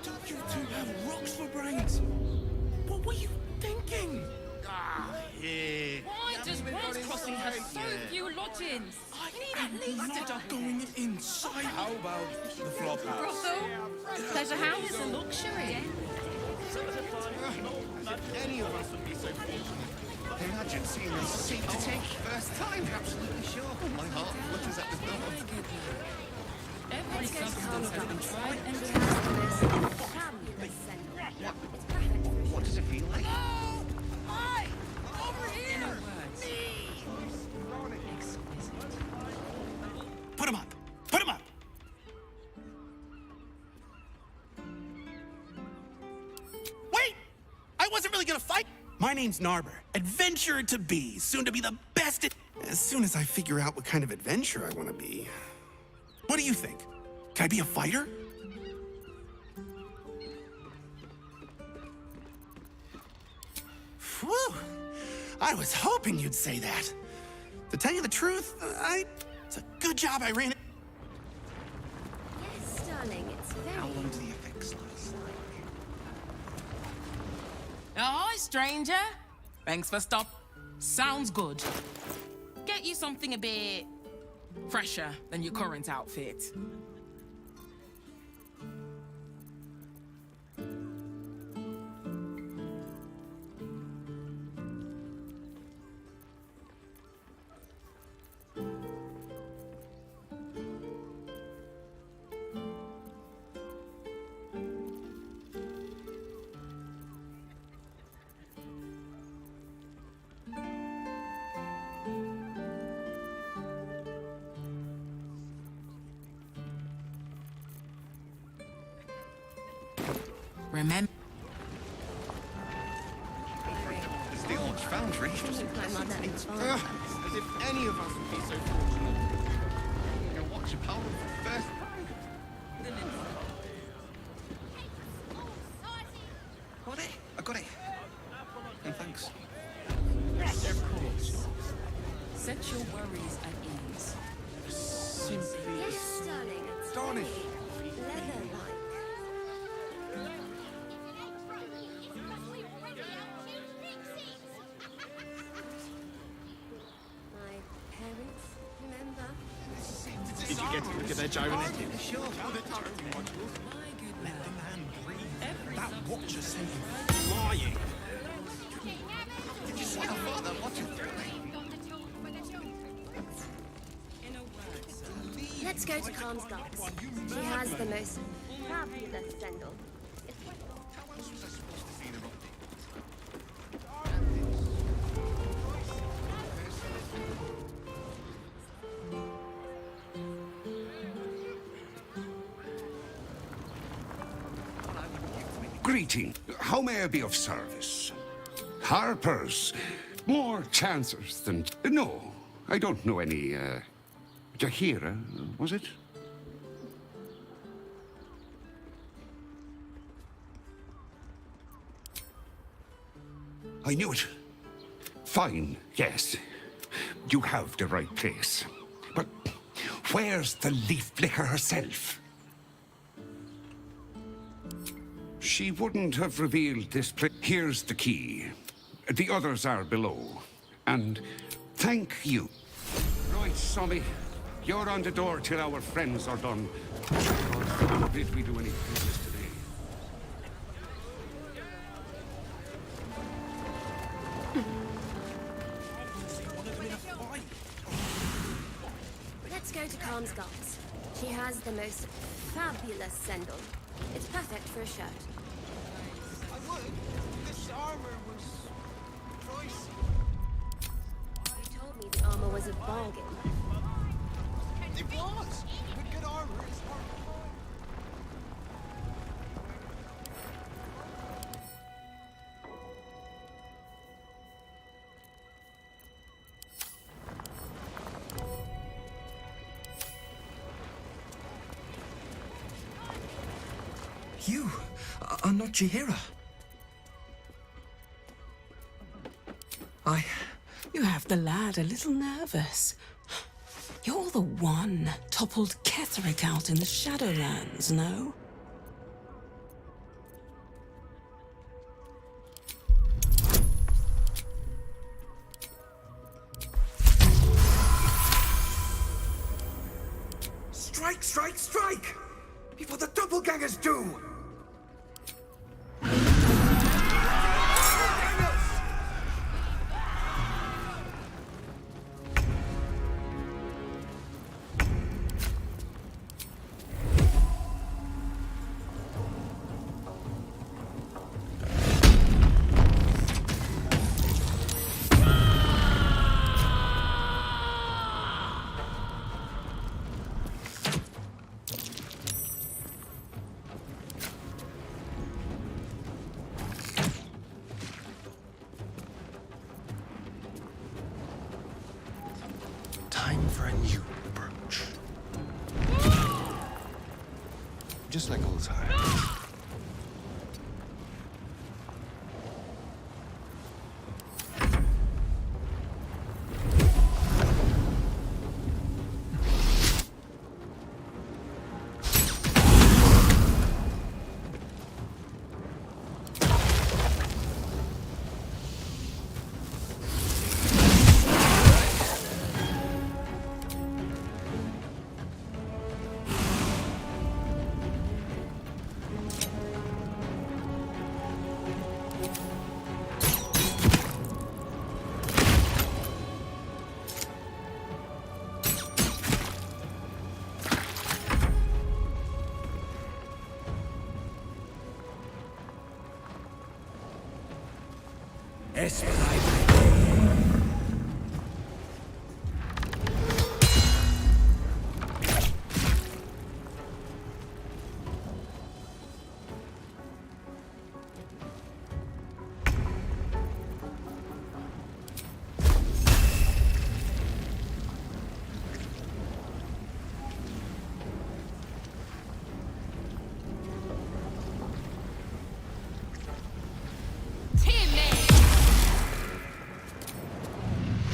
Don't you two have rocks for brains? What were you thinking? Here. Why does Wales Crossing have so few lodgings? We need at least a dozen. Going inside. How about the flop house? Brothel? Pleasure house? It's a luxury. Not any of us would be so fortunate. Imagine seeing this seat to take first time. Absolutely sure. My heart flutters at the thought. Every substance has been tried and What does it feel like? Hi! Over here! Put him up! Put him up! Wait! I wasn't really gonna fight! My name's Narber, adventurer to be, soon to be the best at... As soon as I figure out what kind of adventurer I want to be. What do you think? Can I be a fighter? Whew! I was hoping you'd say that. To tell you the truth, it's a good job I ran it. Yes, darling, it's very... How long do the effects last? Hi, stranger. Thanks for stop. Sounds good. Get you something a bit fresher than your current outfit. Remember. It's the old foundry. My mother and father. As if any of us would be so fortunate. You know, watch a power for first. Got it? I got it. And thanks. Of course. Set your worries at ease. Simply Yes, darling, it's astonishing. leather-like. My parents, remember? Did you get to look at their gyronetic? Sure. Let the man breathe. That watcher sent him flying. Did you see the father watching through me? Let's go to Calmsgard's. She has the most fabulous sendal. How else was I supposed to see the rock? Greeting. How may I be of service? Harpers. More chancers than... No, I don't know any, Jahira, was it? I knew it. Fine, yes. You have the right place. But where's the leaf flicker herself? She wouldn't have revealed this place. Here's the key. The others are below. And thank you. Right, Sommy. You're on the door till our friends are done. God forbid we do any business today. go to Khan's guards. She has the most fabulous sendal. It's perfect for a shirt. I would. This armor was pricey. You told me the armor was a bargain. It was. But good armor is hard to find. You are not Jahira. You have the lad a little nervous. You're the one toppled Ketheric out in the Shadowlands, no? Strike, strike, strike! Before the doppelgangers do! Time for a new approach. Just like old times.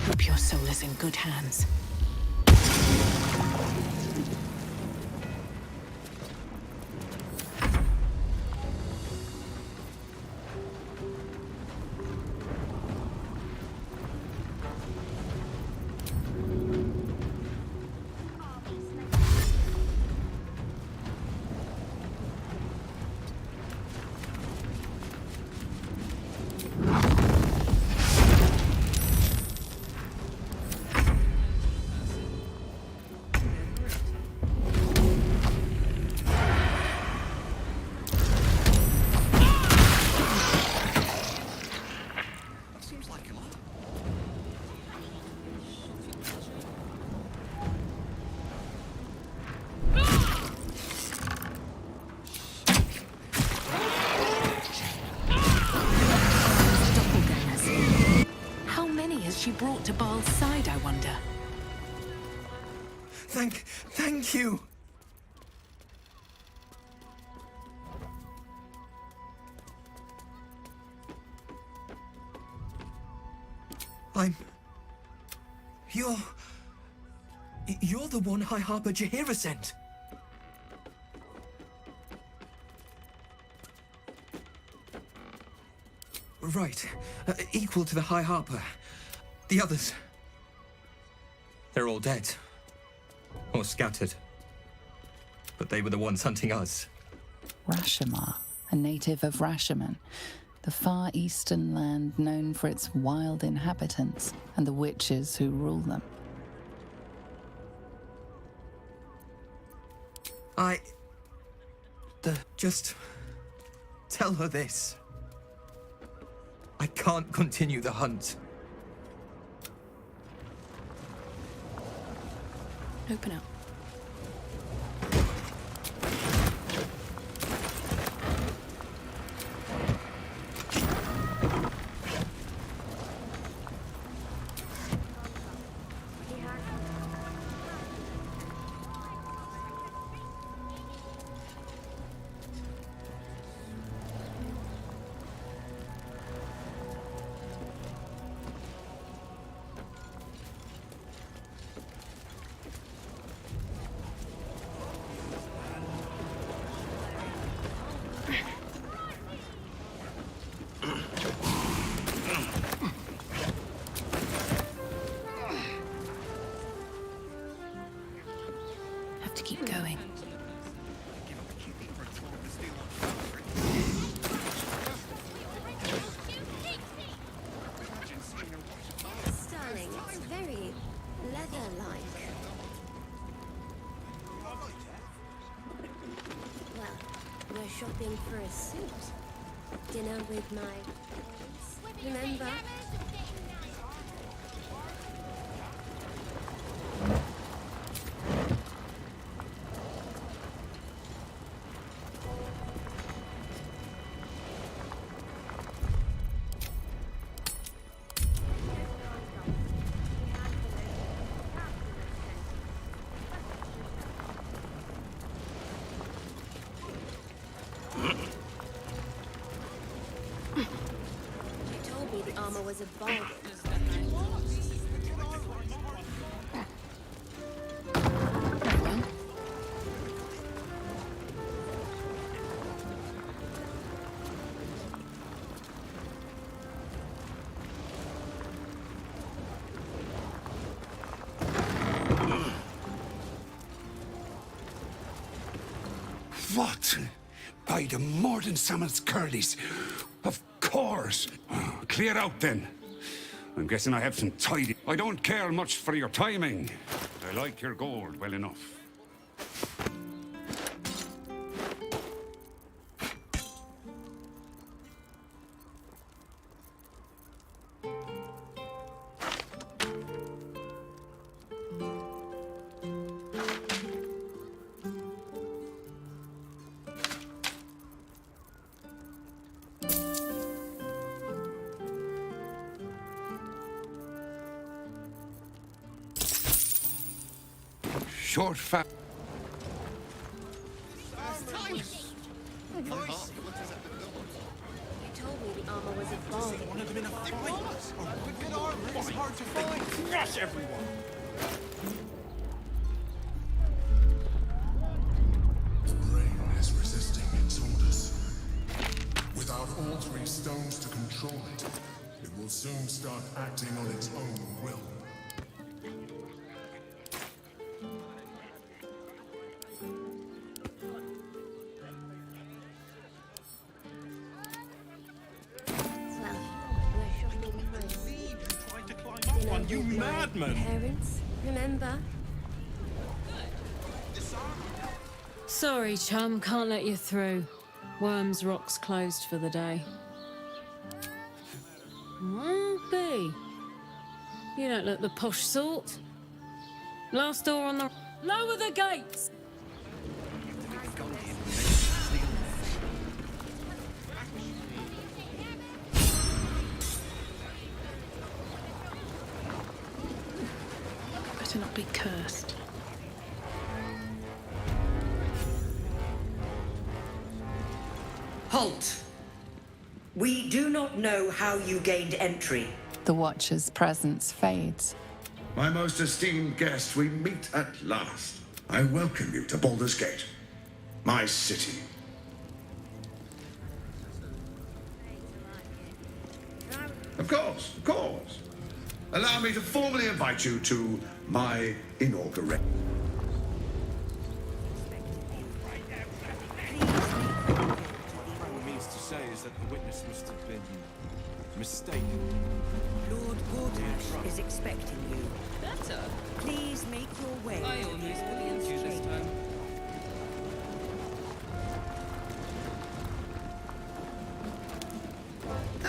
Hope your soul is in good hands. She brought to Baal's side, I wonder. Thank you! You're the one High Harper Jahira sent. Right. Equal to the High Harper. The others. They're all dead. Or scattered. But they were the ones hunting us. Rashomar, a native of Rashaman, the far eastern land known for its wild inhabitants and the witches who rule them. Just tell her this. I can't continue the hunt. Open up. Have to keep going. Stunning. It's very leather-like. Well, we're shopping for a suit. Dinner with my... Remember? Armor was a bargain. What? By the Morden Salmon's curlies. Of course. Clear out then. I'm guessing I have some tidy. I don't care much for your timing. I like your gold well enough. Short fat. You told me the armor was a bargain. One of them in a fight. A wicked armor is hard to find. Crush everyone. The brain is resisting its orders. Without altering stones to control it, it will soon start acting on its own will. You madman! Parents, remember? Sorry, chum, can't let you through. Worms Rock's closed for the day. B. You don't look the posh sort. Last door on the... Lower the gates! Better not be cursed. Halt! We do not know how you gained entry. The Watcher's presence fades. My most esteemed guest, we meet at last. I welcome you to Baldur's Gate, my city. Of course, of course. Allow me to formally invite you to my inauguration. What it means to say is that the witness must have been mistaken. Lord Gordash is expecting you. Better. Please make your way. I almost believed you this time.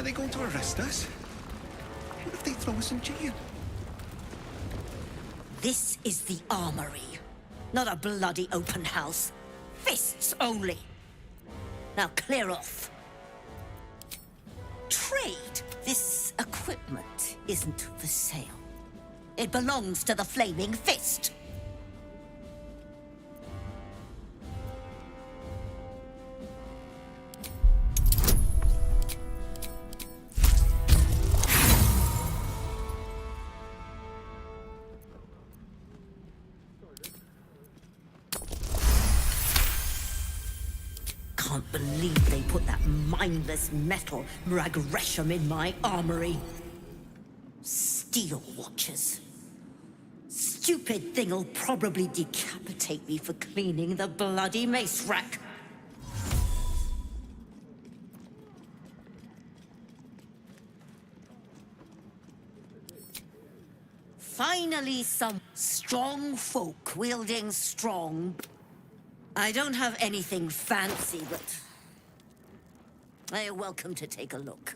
Are they going to arrest us? What if they throw us in jail? This is the armory, not a bloody open house. Fists only. Now clear off. Trade. This equipment isn't for sale. It belongs to the Flaming Fist. Can't believe they put that mindless metal Ragresham in my armory. Steel watchers. Stupid thing'll probably decapitate me for cleaning the bloody mace rack. Finally, some strong folk wielding strong. I don't have anything fancy, but you're welcome to take a look.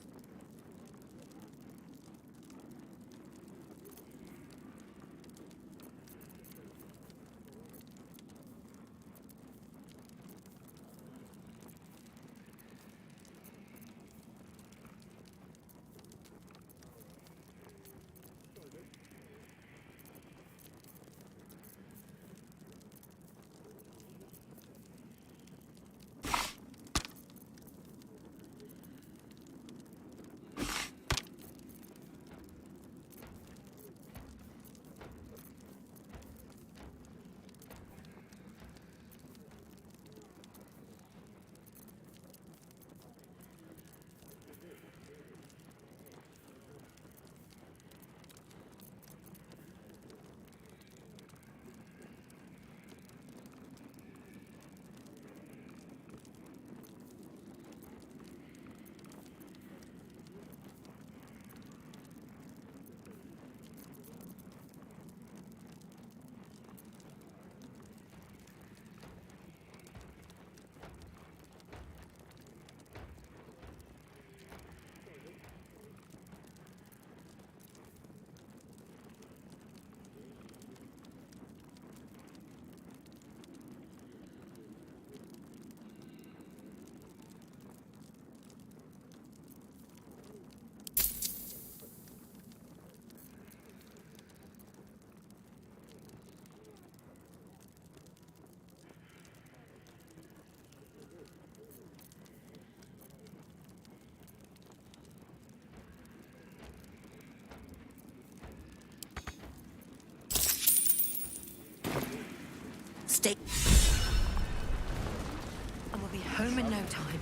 Stay. I will be home in no time.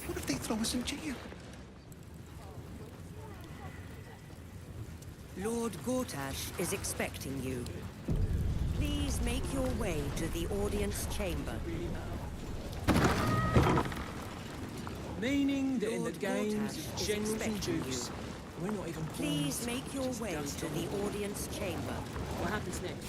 What if they throw us in jail? Lord Gortash is expecting you. Please make your way to the audience chamber. Meaning that in the Lord games, Gortash it's is generals and expecting dukes. you. We're not even Please make your way to the audience chamber. What happens next?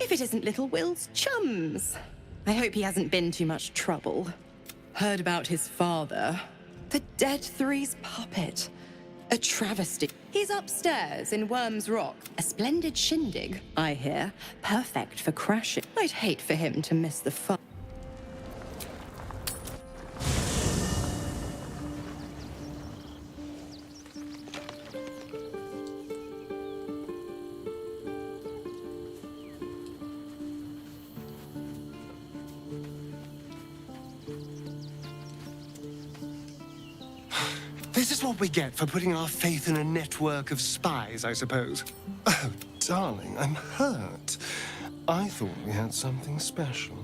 If it isn't little Will's chums. I hope he hasn't been too much trouble. Heard about his father. The Dead Three's puppet. A travesty. He's upstairs in Worm's Rock. A splendid shindig, I hear. Perfect for crashing. I'd hate for him to miss the fun. This is what we get for putting our faith in a network of spies, I suppose. Oh, Darling, I'm hurt. I thought we had something special.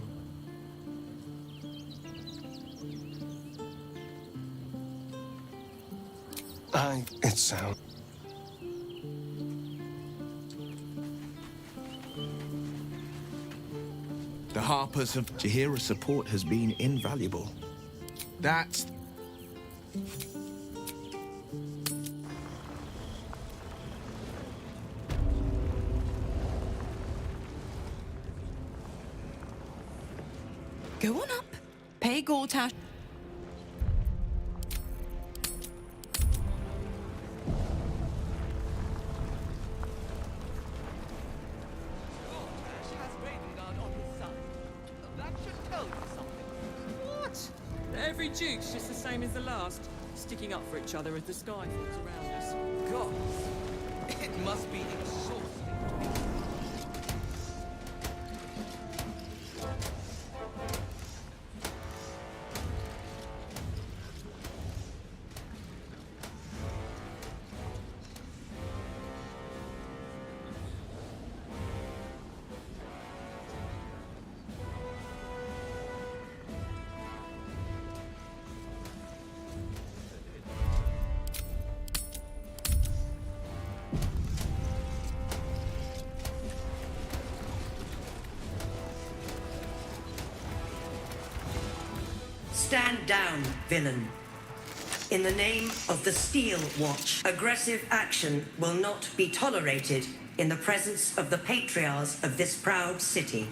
It sounds... The Harpers of Jahira's support has been invaluable. That's... Go on up. Pay Gortash. Every Duke's just the same as the last, sticking up for each other as the sky falls around us. God, it must be exhausting. Stand down, villain. In the name of the Steel Watch, aggressive action will not be tolerated in the presence of the patriarchs of this proud city.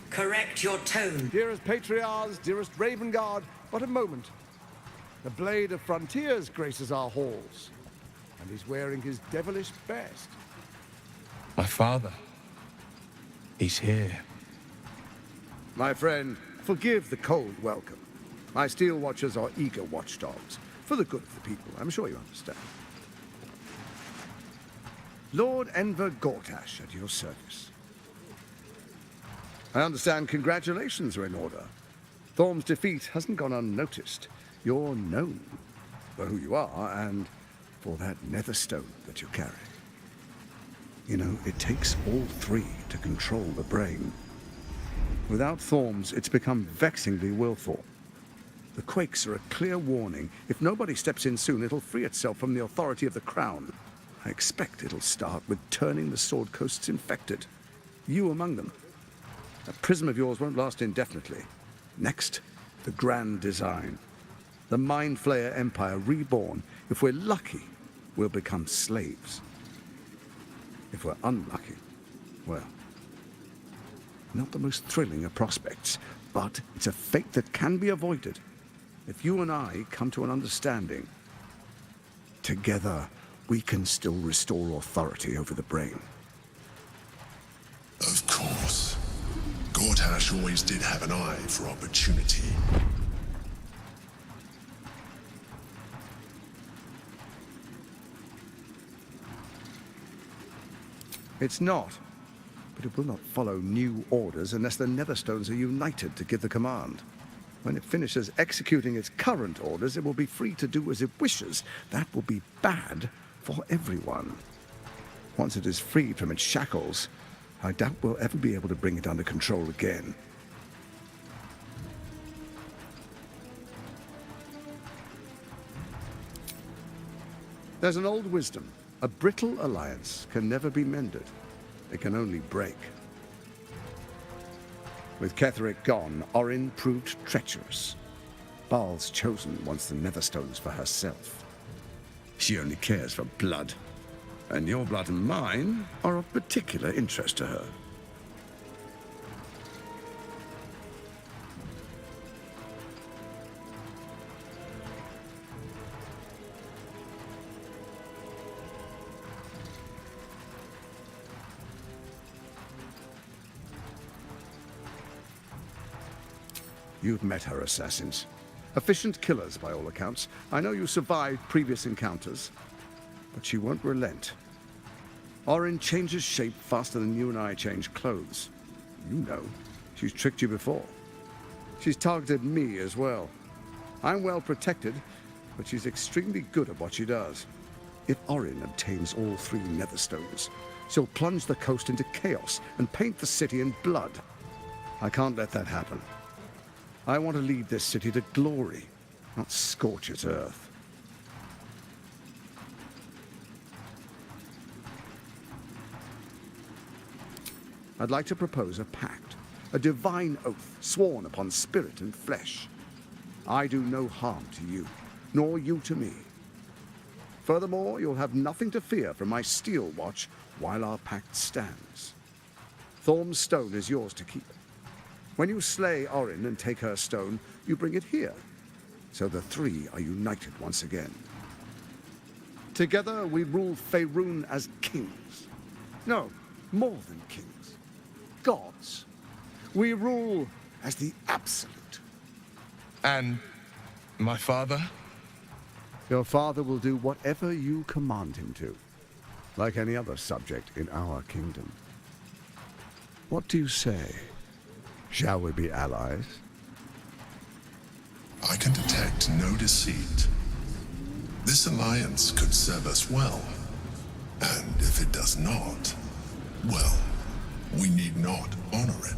Correct your tone. Dearest patriarchs, dearest Raven Guard, what a moment. The Blade of Frontiers graces our halls, and he's wearing his devilish best. My father. He's here. My friend, forgive the cold welcome. My Steel Watchers are eager watchdogs, for the good of the people, I'm sure you understand. Lord Enver Gortash at your service. I understand congratulations are in order. Thorm's defeat hasn't gone unnoticed. You're known for who you are and for that nether stone that you carry. You know, it takes all three to control the brain. Without Thorms, it's become vexingly willful. The quakes are a clear warning. If nobody steps in soon, it'll free itself from the authority of the crown. I expect it'll start with turning the Sword Coasts infected. You among them. That prism of yours won't last indefinitely. Next, the grand design. The Mind Flayer Empire reborn. If we're lucky, we'll become slaves. If we're unlucky, well, not the most thrilling of prospects, but it's a fate that can be avoided if you and I come to an understanding. Together, we can still restore authority over the brain. Of course. Gortash always did have an eye for opportunity. It's not, but it will not follow new orders unless the Netherstones are united to give the command. When it finishes executing its current orders, it will be free to do as it wishes. That will be bad for everyone. Once it is freed from its shackles, I doubt we'll ever be able to bring it under control again. There's an old wisdom. A brittle alliance can never be mended. It can only break. With Ketheric gone, Orin proved treacherous. Baal's chosen wants the Netherstones for herself. She only cares for blood. And your blood and mine are of particular interest to her. You've met her assassins. Efficient killers, by all accounts. I know you survived previous encounters, but she won't relent. Orin changes shape faster than you and I change clothes. You know, she's tricked you before. She's targeted me as well. I'm well protected, but she's extremely good at what she does. If Orin obtains all 3 netherstones, she'll plunge the coast into chaos and paint the city in blood. I can't let that happen. I want to lead this city to glory, not scorch its earth. I'd like to propose a pact, a divine oath sworn upon spirit and flesh. I do no harm to you, nor you to me. Furthermore, you'll have nothing to fear from my steel watch while our pact stands. Thorm's stone is yours to keep. When you slay Orin and take her stone, you bring it here, so the 3 are united once again. Together we rule Faerun as kings. No, more than kings. Gods. We rule as the absolute. And my father? Your father will do whatever you command him to, like any other subject in our kingdom. What do you say? Shall we be allies? I can detect no deceit. This alliance could serve us well. And if it does not, well, we need not honor it.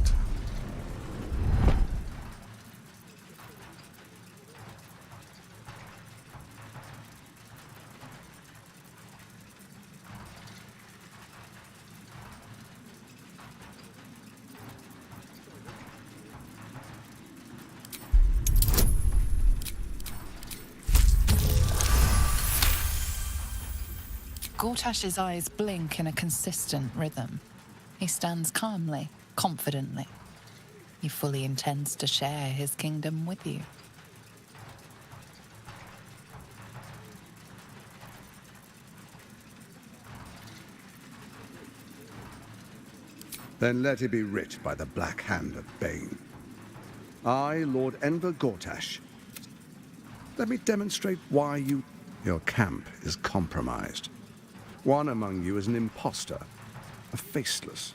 Gortash's eyes blink in a consistent rhythm. He stands calmly, confidently. He fully intends to share his kingdom with you. Then let it be writ by the black hand of Bane. I, Lord Enver Gortash. Let me demonstrate why your camp is compromised. One among you is an imposter, a faceless.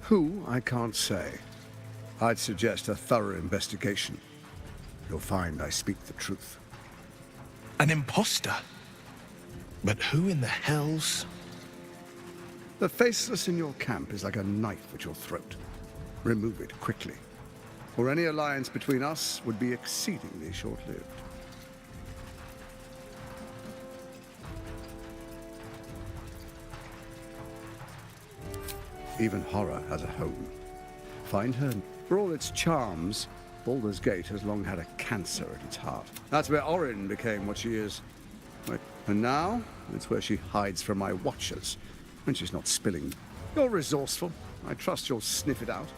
Who, I can't say. I'd suggest a thorough investigation. You'll find I speak the truth. An imposter? But who in the hell's... The faceless in your camp is like a knife at your throat. Remove it quickly, or any alliance between us would be exceedingly short-lived. Even horror has a home. Find her. For all its charms, Baldur's Gate has long had a cancer at its heart. That's where Orin became what she is. And now, it's where she hides from my watchers, when she's not spilling. You're resourceful. I trust you'll sniff it out.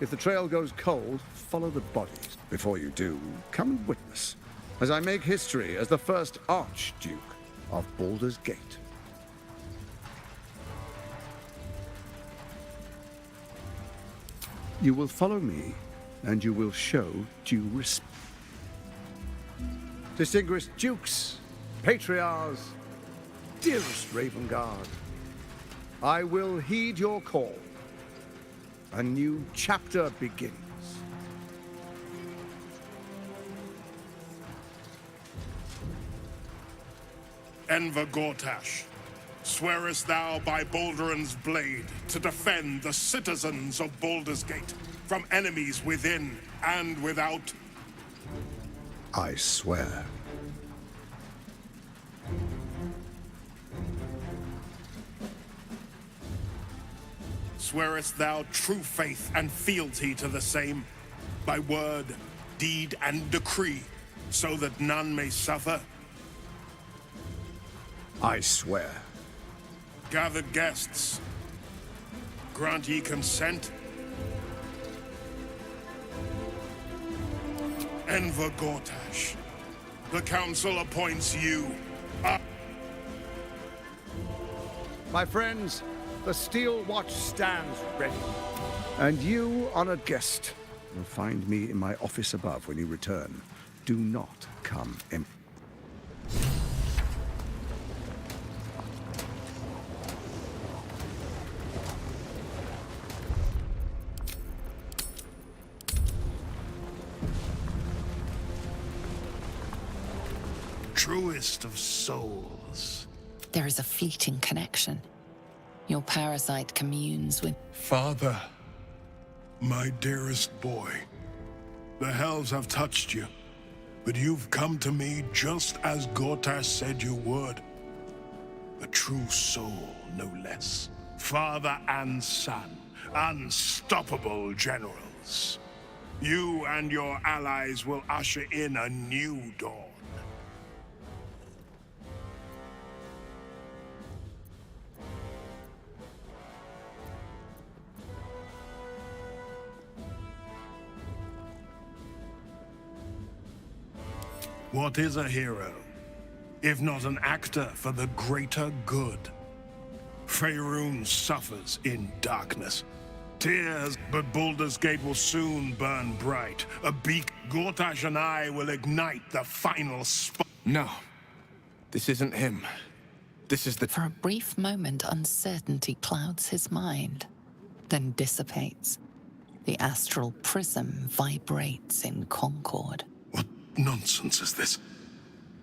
If the trail goes cold, follow the bodies. Before you do, come and witness, as I make history as the first Archduke of Baldur's Gate. You will follow me, and you will show due respect. Distinguished dukes, patriarchs, dearest Ravengard, I will heed your call. A new chapter begins. Enver Gortash, swearest thou by Balduran's blade to defend the citizens of Baldur's Gate from enemies within and without? I swear. Swearest thou true faith and fealty to the same, by word, deed, and decree, so that none may suffer? I swear. Gathered guests, grant ye consent? Enver Gortash, the council appoints you. My friends, the Steel Watch stands ready. And you, honored guest, will find me in my office above when you return. Do not come empty. truest of souls. There is a fleeting connection. Your parasite communes with... Father, my dearest boy, the hells have touched you, but you've come to me just as Gortash said you would. A true soul, no less. Father and son, unstoppable generals. You and your allies will usher in a new dawn. What is a hero, if not an actor for the greater good? Faerun suffers in darkness. Tears, but Baldur's Gate will soon burn bright. A beak, Gortash and I will ignite the final spark. No, this isn't him. This is the... For a brief moment, uncertainty clouds his mind, then dissipates. The astral prism vibrates in concord. Nonsense is this?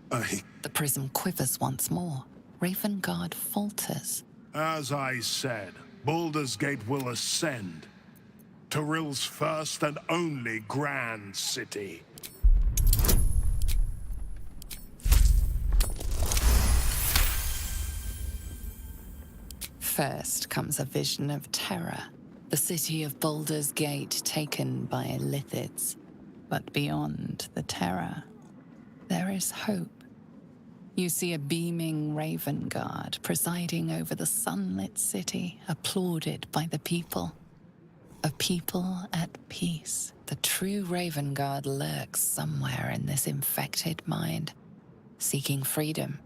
The prism quivers once more. Ravengard falters. As I said, Baldur's Gate will ascend. Tyrill's first and only grand city. First comes a vision of terror. The city of Baldur's Gate taken by Lithids. But beyond the terror, there is hope. You see a beaming Ravengard presiding over the sunlit city, applauded by the people. A people at peace. The true Ravengard lurks somewhere in this infected mind, seeking freedom,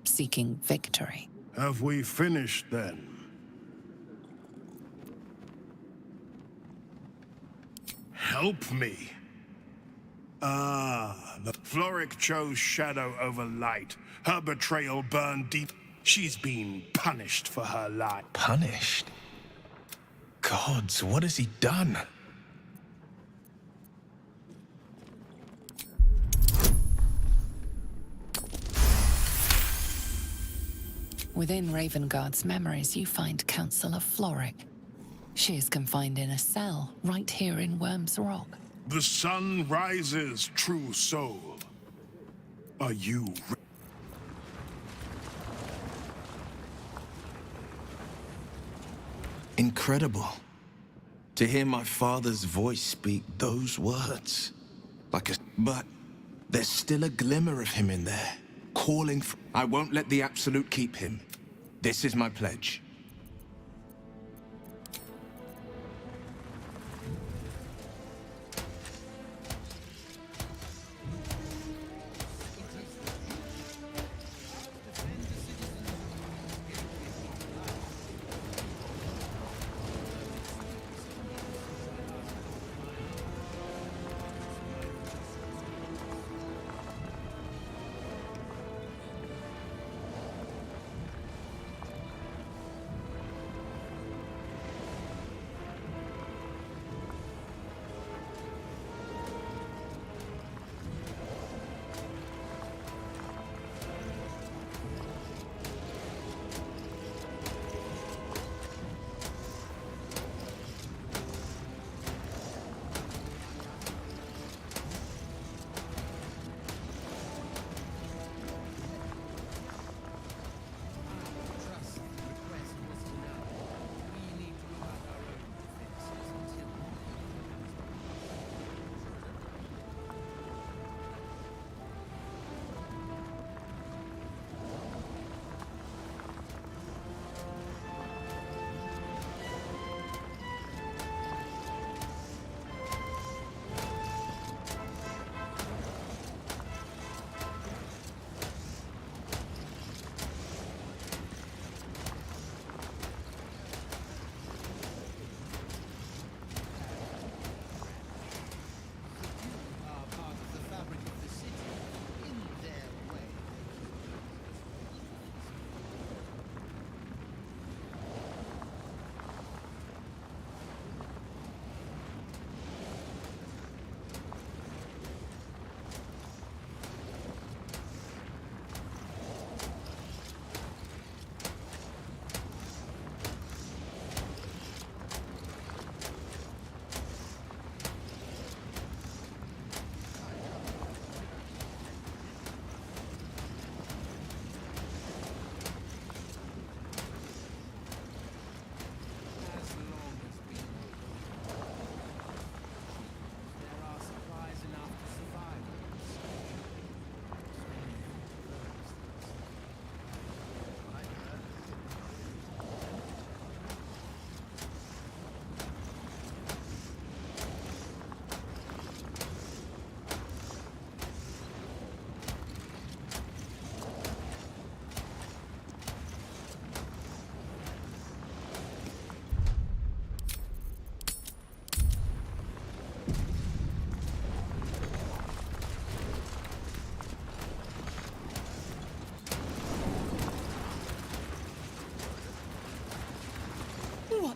seeking victory. Have we finished then? Help me. The Floric chose shadow over light. Her betrayal burned deep. She's been punished for her lie. Punished? Gods, what has he done? Within Ravengard's memories, you find Councillor Floric. She is confined in a cell right here in Worm's Rock. The sun rises, true soul. Are you... Incredible. To hear my father's voice speak those words. But there's still a glimmer of him in there, calling for... I won't let the Absolute keep him. This is my pledge.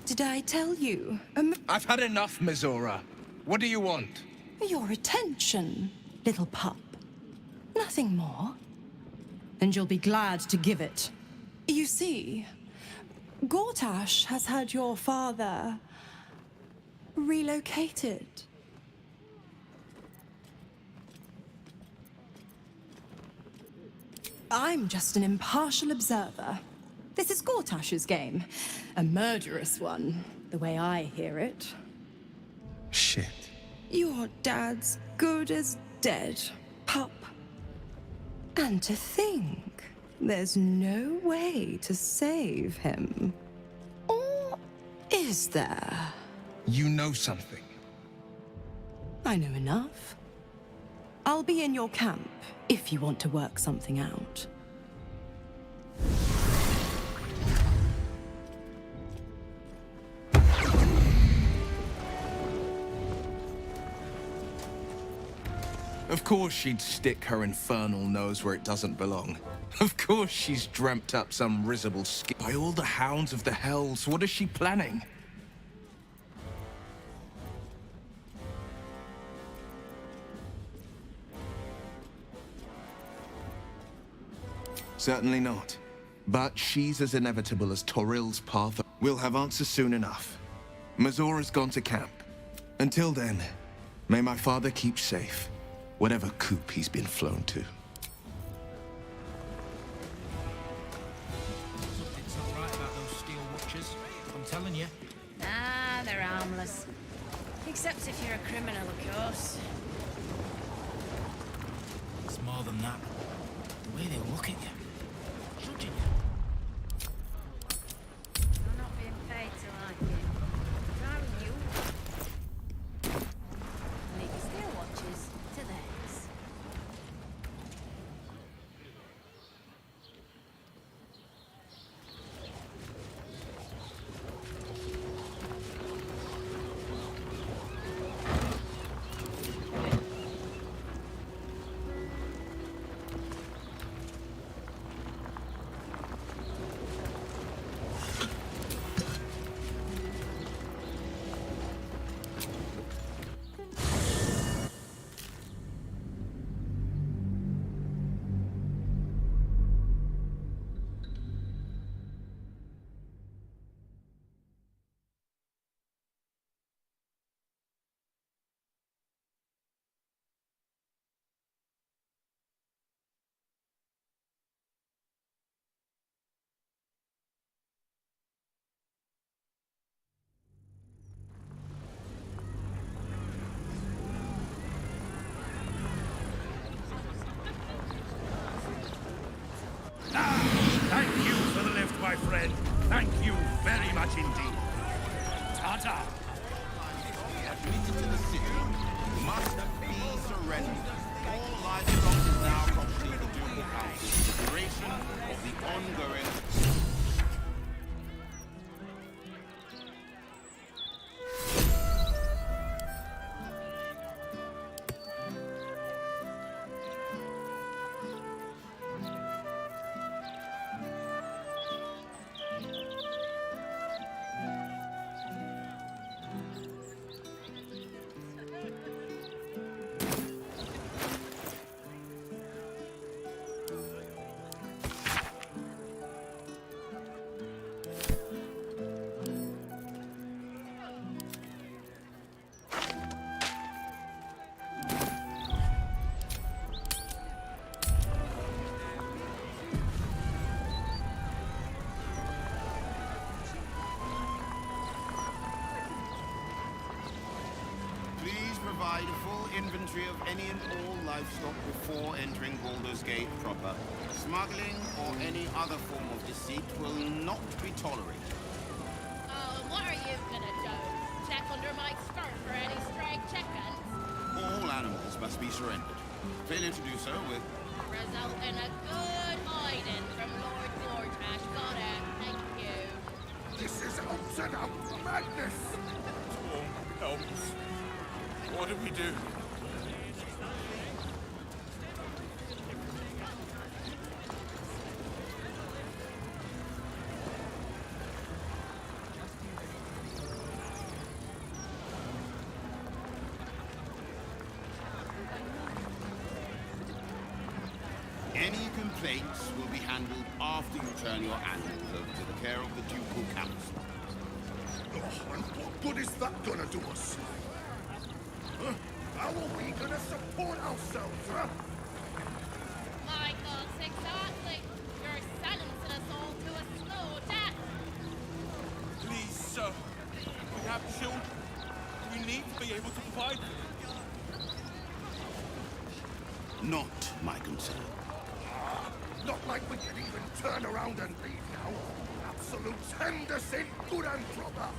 Did I tell you? I've had enough, Mizora. What do you want? Your attention, little pup. Nothing more. And you'll be glad to give it. You see, Gortash has had your father relocated. I'm just an impartial observer. This is Gortash's game. A murderous one, the way I hear it. Shit. Your dad's good as dead, pup. And to think, there's no way to save him. Or is there? You know something. I know enough. I'll be in your camp if you want to work something out. Of course she'd stick her infernal nose where it doesn't belong. Of course she's dreamt up some risible scheme. By all the hounds of the hells, what is she planning? Certainly not. But she's as inevitable as Torril's path. We'll have answers soon enough. Mizora's gone to camp. Until then, may my father keep safe, whatever coop he's been flown to. Something's not right about those steel watchers. I'm telling you. Ah, they're harmless. Except if you're a criminal, of course. It's more than that. The way they look at you. Judging you. I'm not being paid to like you. If I were you, leave your steel watches to theirs. Thank you for the lift, my friend. Thank you very much indeed. Ta-ta. Admitted to the city must be surrendered. All livestock is now property of the Ducal Council for the duration of the ongoing... Provide a full inventory of any and all livestock before entering Baldur's Gate proper. Smuggling or any other form of deceit will not be tolerated. Oh, and what are you gonna do? Check under my skirt for any stray chickens? All animals must be surrendered. Failure to do so will Result in a good hiding from Lord Gortash. Got it. Thank you. This is upside down madness. Storm helps. What do we do? Any complaints will be handled after you turn your animals over to the care of the Ducal Council. Oh, and what good is that gonna do us? Huh? How are we gonna support ourselves, huh? My God, exactly. You're sentencing us all to a slow death. Please, sir. We have children. We need to be able to provide for them. Not my concern. Not like we can even turn around and leave now. Absolute Henderson, good and proper.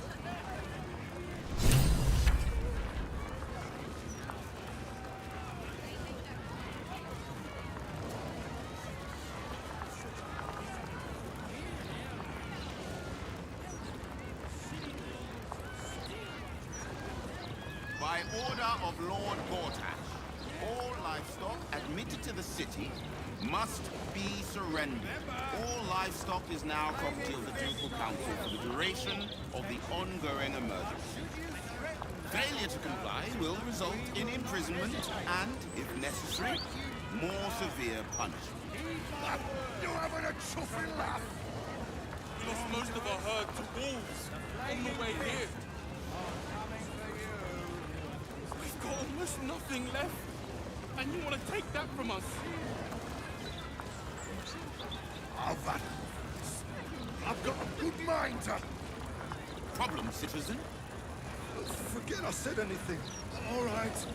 By order of Lord Gortash, all livestock admitted to the city must be surrendered. All livestock is now property of the Ducal Council for the duration of the ongoing emergency. Failure to comply will result in imprisonment and, if necessary, more severe punishment. You're having a chuffing laugh. We lost most of our herd to wolves on the way here. We've got almost nothing left, and you want to take that from us? I've got a good mind to... Problem, citizen? Forget I said anything. All right.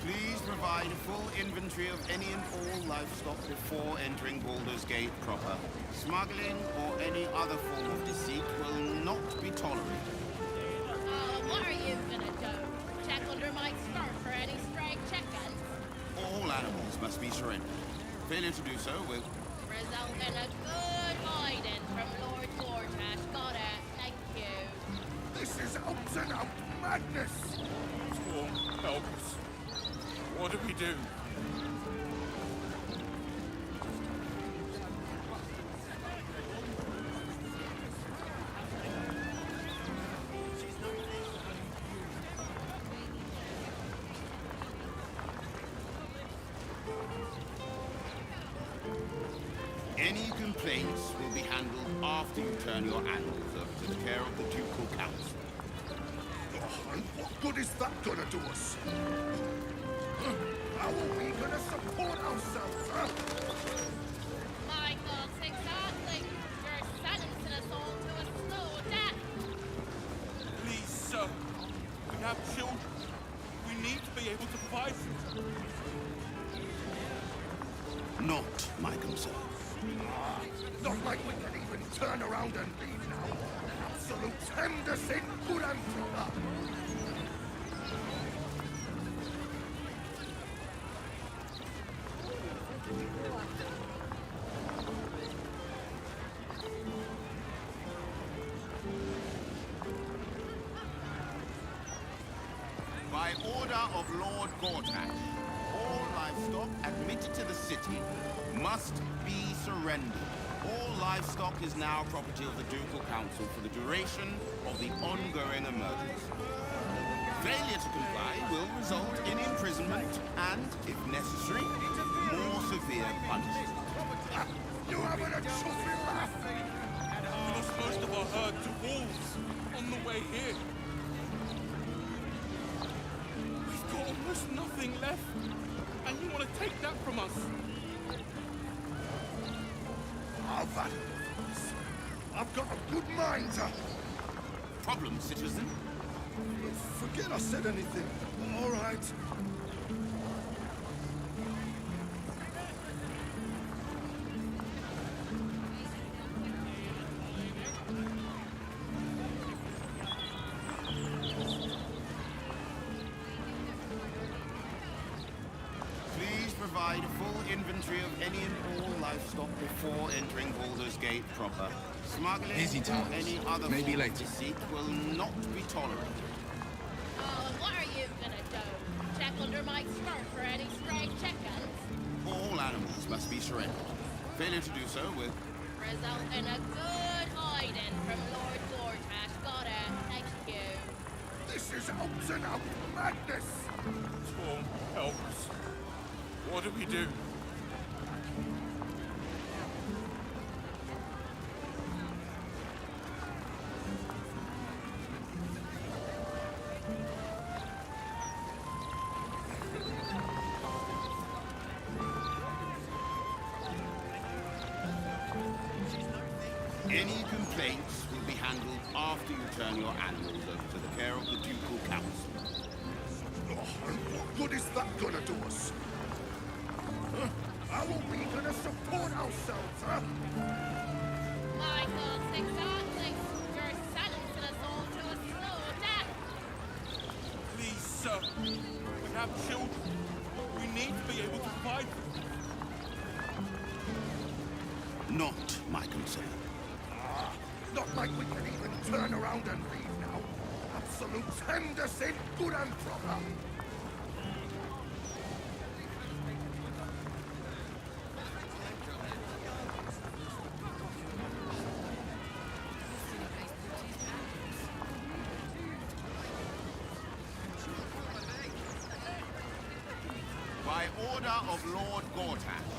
Please provide a full inventory of any and all livestock before entering Baldur's Gate proper. Smuggling or any other form of deceit will not be tolerated. What are you gonna do? Check under my skirt for any stray chickens? All animals must be surrendered. Failure to do so will... Result in a good hiding from Lord Gortash. Got it. Thank you. This is out and out madness. Storm, help us. What do we do? Any complaints will be handled after you turn your animals over to the care of the Ducal Council. Oh, and what good is that gonna do us? Huh? How are we gonna support ourselves, huh? My God, exactly. You're sentencing us all to a slow death. Please, sir. We have children. We need to be able to provide for them. Not my concern. Not like we can even turn around and leave now. Absolute Henderson, good and proper. By order of Lord Gortash, all livestock admitted to the city must be surrendered. All livestock is now property of the Ducal Council for the duration of the ongoing emergency. Failure to comply will result in imprisonment and, if necessary, more severe punishment. You're having a chuffing laugh. We lost most of our herd to wolves on the way here. We've got almost nothing left, and you want to take that from us? I've got a good mind to... Problem, citizen? Forget I said anything. All right. Please provide a full inventory of any and all livestock before entering Baldur's Gate proper. Smuggling Busy or times. any other Maybe form later. of deceit will not be tolerated. What are you gonna do? Check under my skirt for any stray chickens? All animals surrendered. Failure to do so will result in a good hiding from Lord Gortash. Got it. Thank you. This is out and out madness! Storm, help us. What do we do? Any complaints will be handled after you turn your animals over to the care of the Ducal Council. Oh, and what good is that gonna do us? Huh? How are we gonna support ourselves, huh? Michael, exactly. You're sentencing us all to a slow death. Please, sir. We have children. We need to be able to provide for them. Not my concern. Not like we can even turn around and leave now. Absolute Henderson, good and proper. By order of Lord Gortash,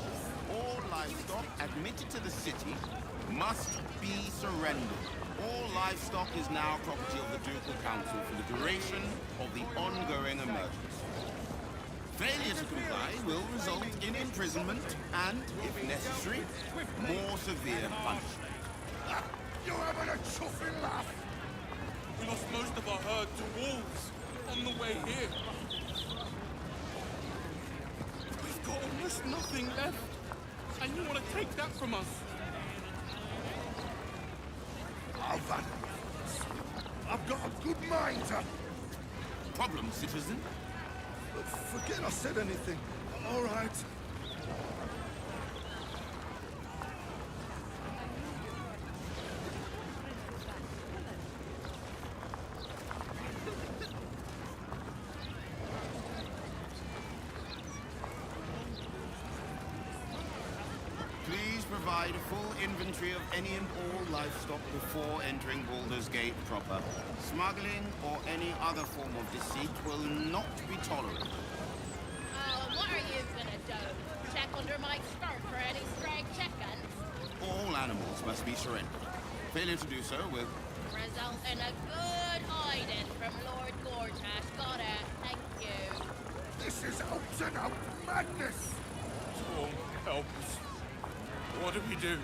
all livestock admitted to the city must be surrendered. All livestock is now property of the Ducal Council for the duration of the ongoing emergency. Failure to comply will result in imprisonment and, if necessary, more severe punishment. You're having a chuffing laugh. We lost most of our herd to wolves on the way here. We've got almost nothing left. And you want to take that from us? I've got a good mind to... Problem, citizen? Forget I said anything. All right. Please provide a full inventory of any and all livestock before entering Baldur's Gate proper. Smuggling or any other form of deceit will not be tolerated. What are you gonna do? Check under my skirt for any stray chickens? All animals must be surrendered. Failure to do so will result in a good hiding from Lord Gortash. Got it. Thank you. This is out and out madness! Storm, help us. What do we do?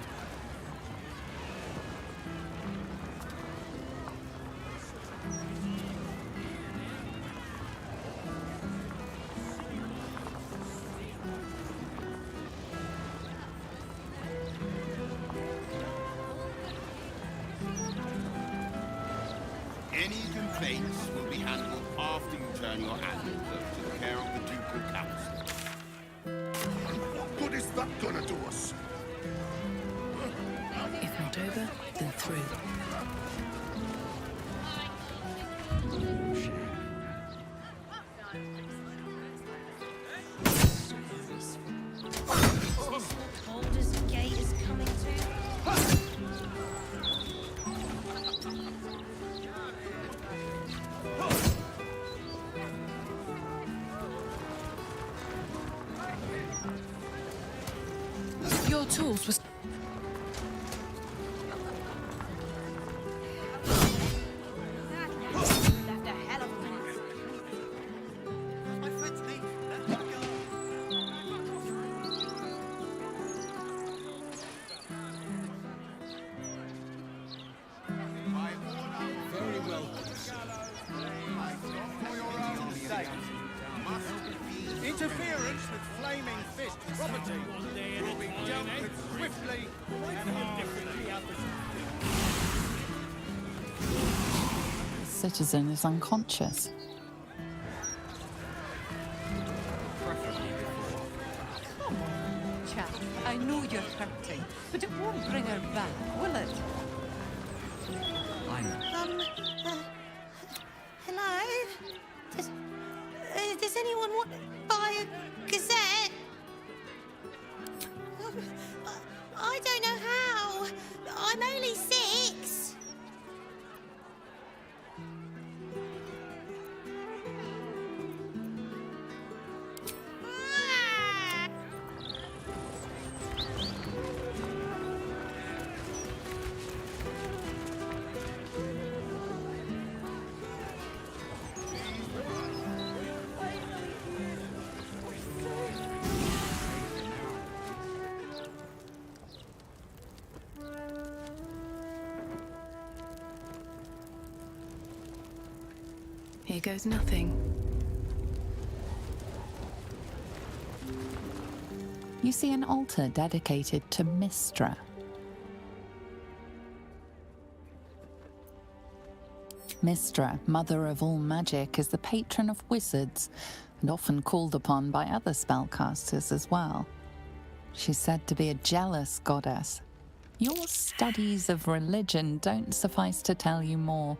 Any complaints will be handled after you turn your animals over to the care of the Ducal Council. What good is that gonna do us? If not over, then through. Baldur's Gate is coming to. Your tools was. Very well. Interference with Flaming Fist property will be dealt with swiftly and hard. The citizen is unconscious. Come on, chap. I know you're hurting, but it won't bring her back, will it? I know. Hello? Does anyone want to buy a gazette? I don't know how. I'm only 6. Here goes nothing. You see an altar dedicated to Mistra. Mistra, mother of all magic, is the patron of wizards and often called upon by other spellcasters as well. She's said to be a jealous goddess. Your studies of religion don't suffice to tell you more.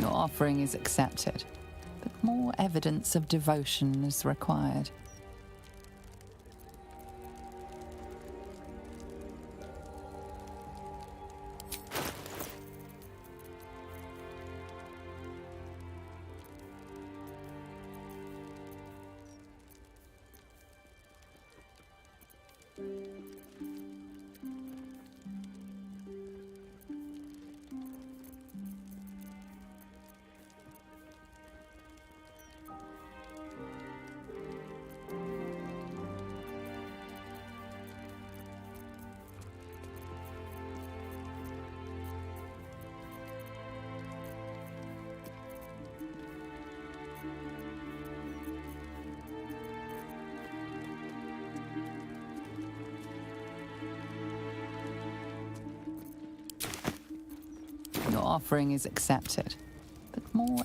Your offering is accepted, but more evidence of devotion is required. Your offering is accepted, but more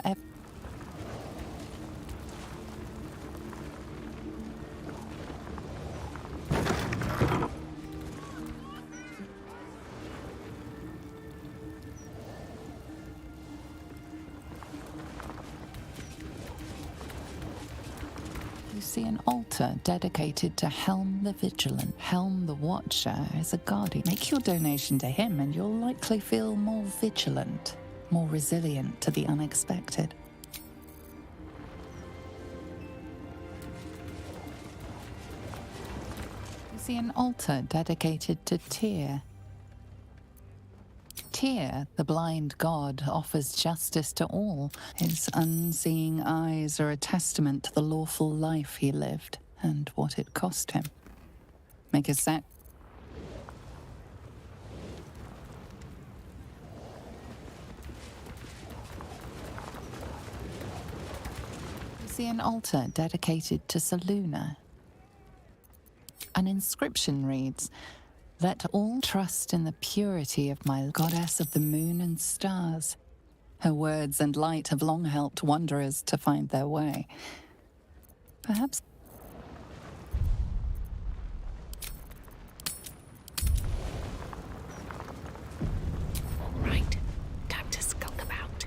You see an altar dedicated to Helm the Vigilant. Helm the Watcher is a guardian. Make your donation to him and you'll likely feel more vigilant, more resilient to the unexpected. You see an altar dedicated to Tyr. Tyr, the blind god, offers justice to all. His unseeing eyes are a testament to the lawful life he lived and what it cost him. Make a sac. You see an altar dedicated to Selûne. An inscription reads, "Let all trust in the purity of my goddess of the moon and stars. Her words and light have long helped wanderers to find their way." Perhaps Right, time to skulk about.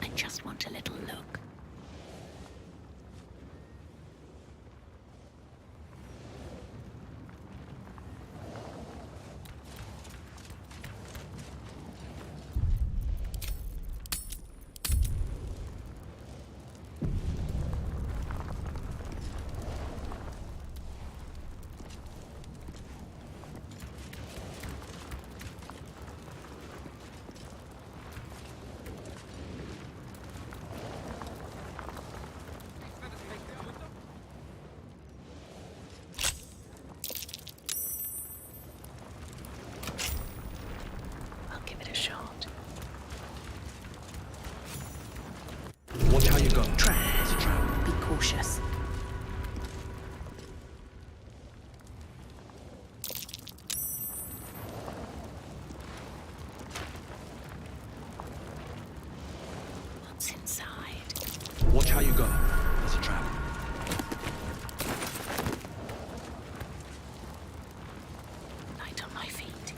I just want a little look. what's inside. Watch how you go. There's a trap. Light on my feet.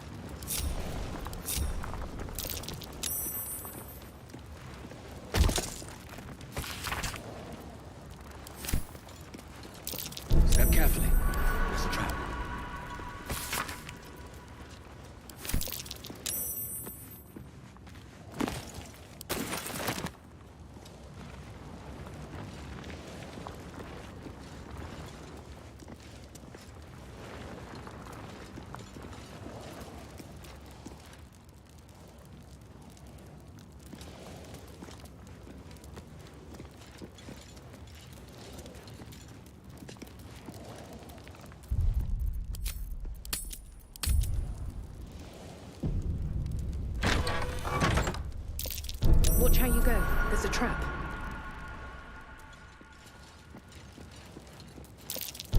Step carefully. There's a trap. Watch how you go. There's a trap.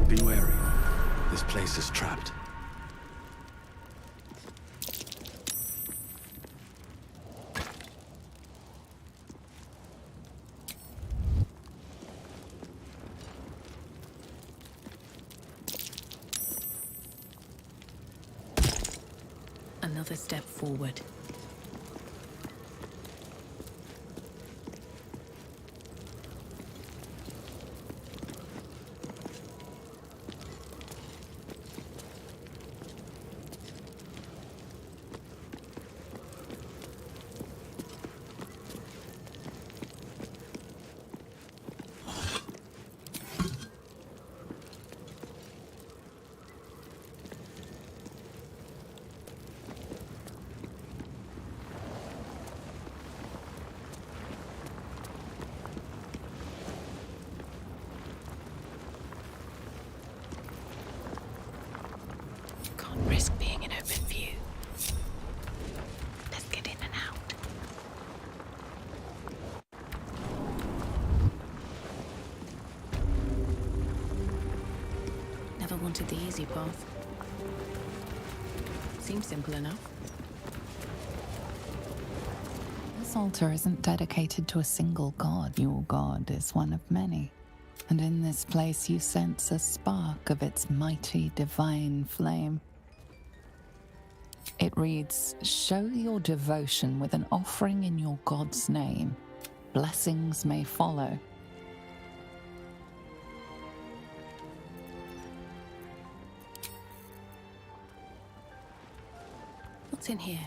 Be wary. This place is trapped. Another step forward. Can't risk being in open view. Let's get in and out. Never wanted the easy path. Seems simple enough. This altar isn't dedicated to a single god. Your god is one of many. And in this place you sense a spark of its mighty divine flame. It reads, "Show your devotion with an offering in your God's name. Blessings may follow." What's in here?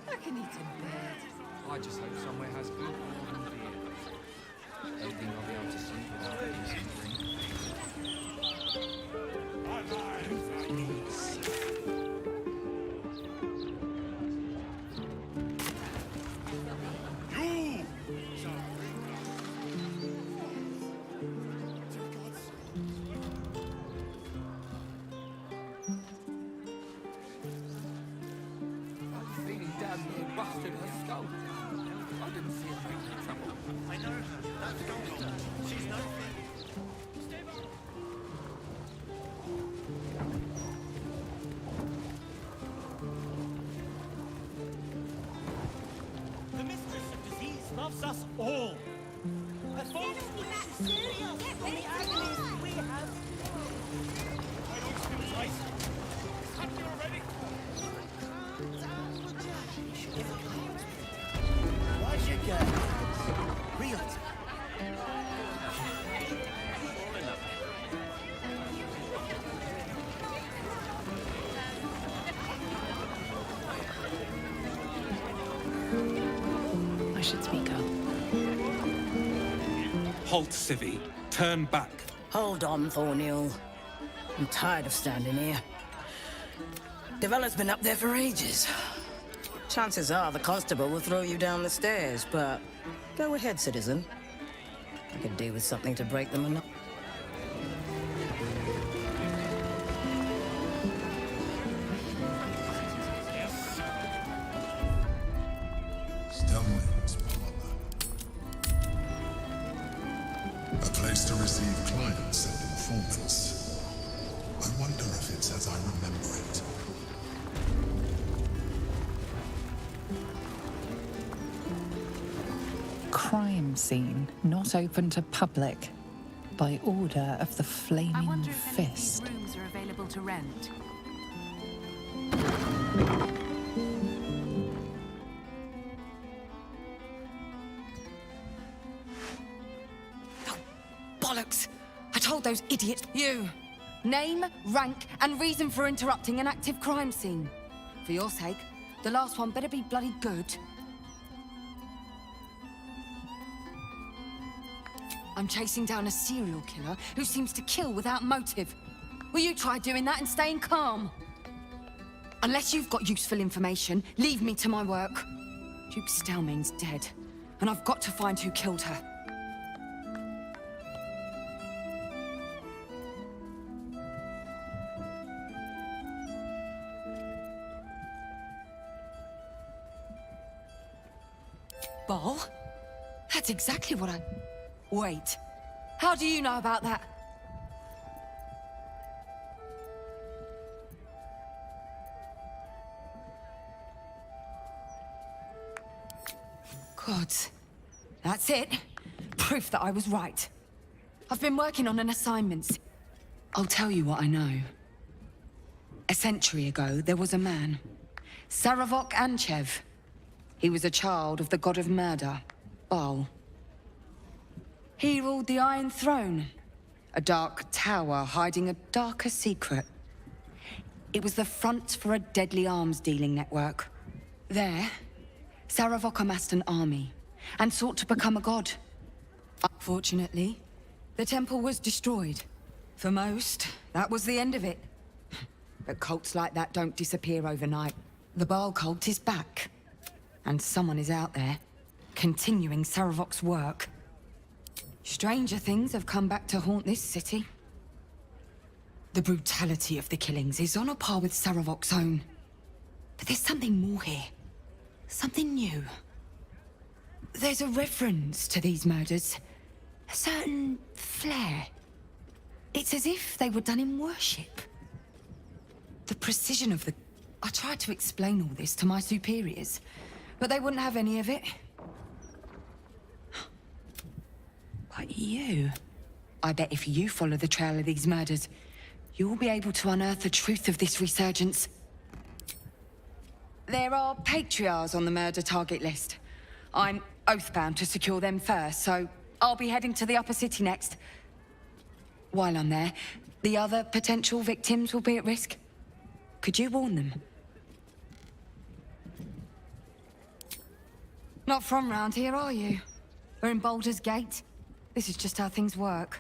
I can eat in bed. I just hope somewhere has good warm beer. Don't think I'll be able to sleep without eating something. Busted her skull. I didn't see her make any trouble. I know her. That's Doctor. She's no The mistress of disease loves us all. Her fault is serious for the agonies we have. I don't feel right. Have you already? Why'd you go? Real. I should speak up. Halt, Civvy. Turn back. Hold on, Thornhill. I'm tired of standing here. Developer's been up there for ages. Chances are the constable will throw you down the stairs, but go ahead, citizen. I could do with something to break the monotony. Yes. used to receive clients and informants. I wonder if it's as I remember it. Crime scene not open to public by order of the Flaming Fist. Rooms are available to rent. Bollocks! I told those idiots. You! Name, rank, and reason for interrupting an active crime scene. For your sake, the last one better be bloody good. I'm chasing down a serial killer who seems to kill without motive. Will you try doing that and staying calm? Unless you've got useful information, leave me to my work. Duke Stelmane's dead, and I've got to find who killed her. Ball? That's exactly what I... Wait. How do you know about that? God. That's it. Proof that I was right. I've been working on an assignment. I'll tell you what I know. A century ago, there was a man. Saravok Anchev. He was a child of the god of murder, Baal. He ruled the Iron Throne, a dark tower hiding a darker secret. It was the front for a deadly arms-dealing network. There, Saravok amassed an army and sought to become a god. Unfortunately, the temple was destroyed. For most, that was the end of it. But cults like that don't disappear overnight. The Baal cult is back. And someone is out there, continuing Saravok's work. Stranger things have come back to haunt this city. The brutality of the killings is on a par with Saravok's own. But there's something more here. Something new. There's a reference to these murders. A certain flair. It's as if they were done in worship. The precision of the... I tried to explain all this to my superiors, but they wouldn't have any of it. But you... I bet if you follow the trail of these murders, you'll be able to unearth the truth of this resurgence. There are patriarchs on the murder target list. I'm oathbound to secure them first, so I'll be heading to the upper city next. While I'm there, the other potential victims will be at risk. Could you warn them? Not from round here, are you? We're in Baldur's Gate. This is just how things work.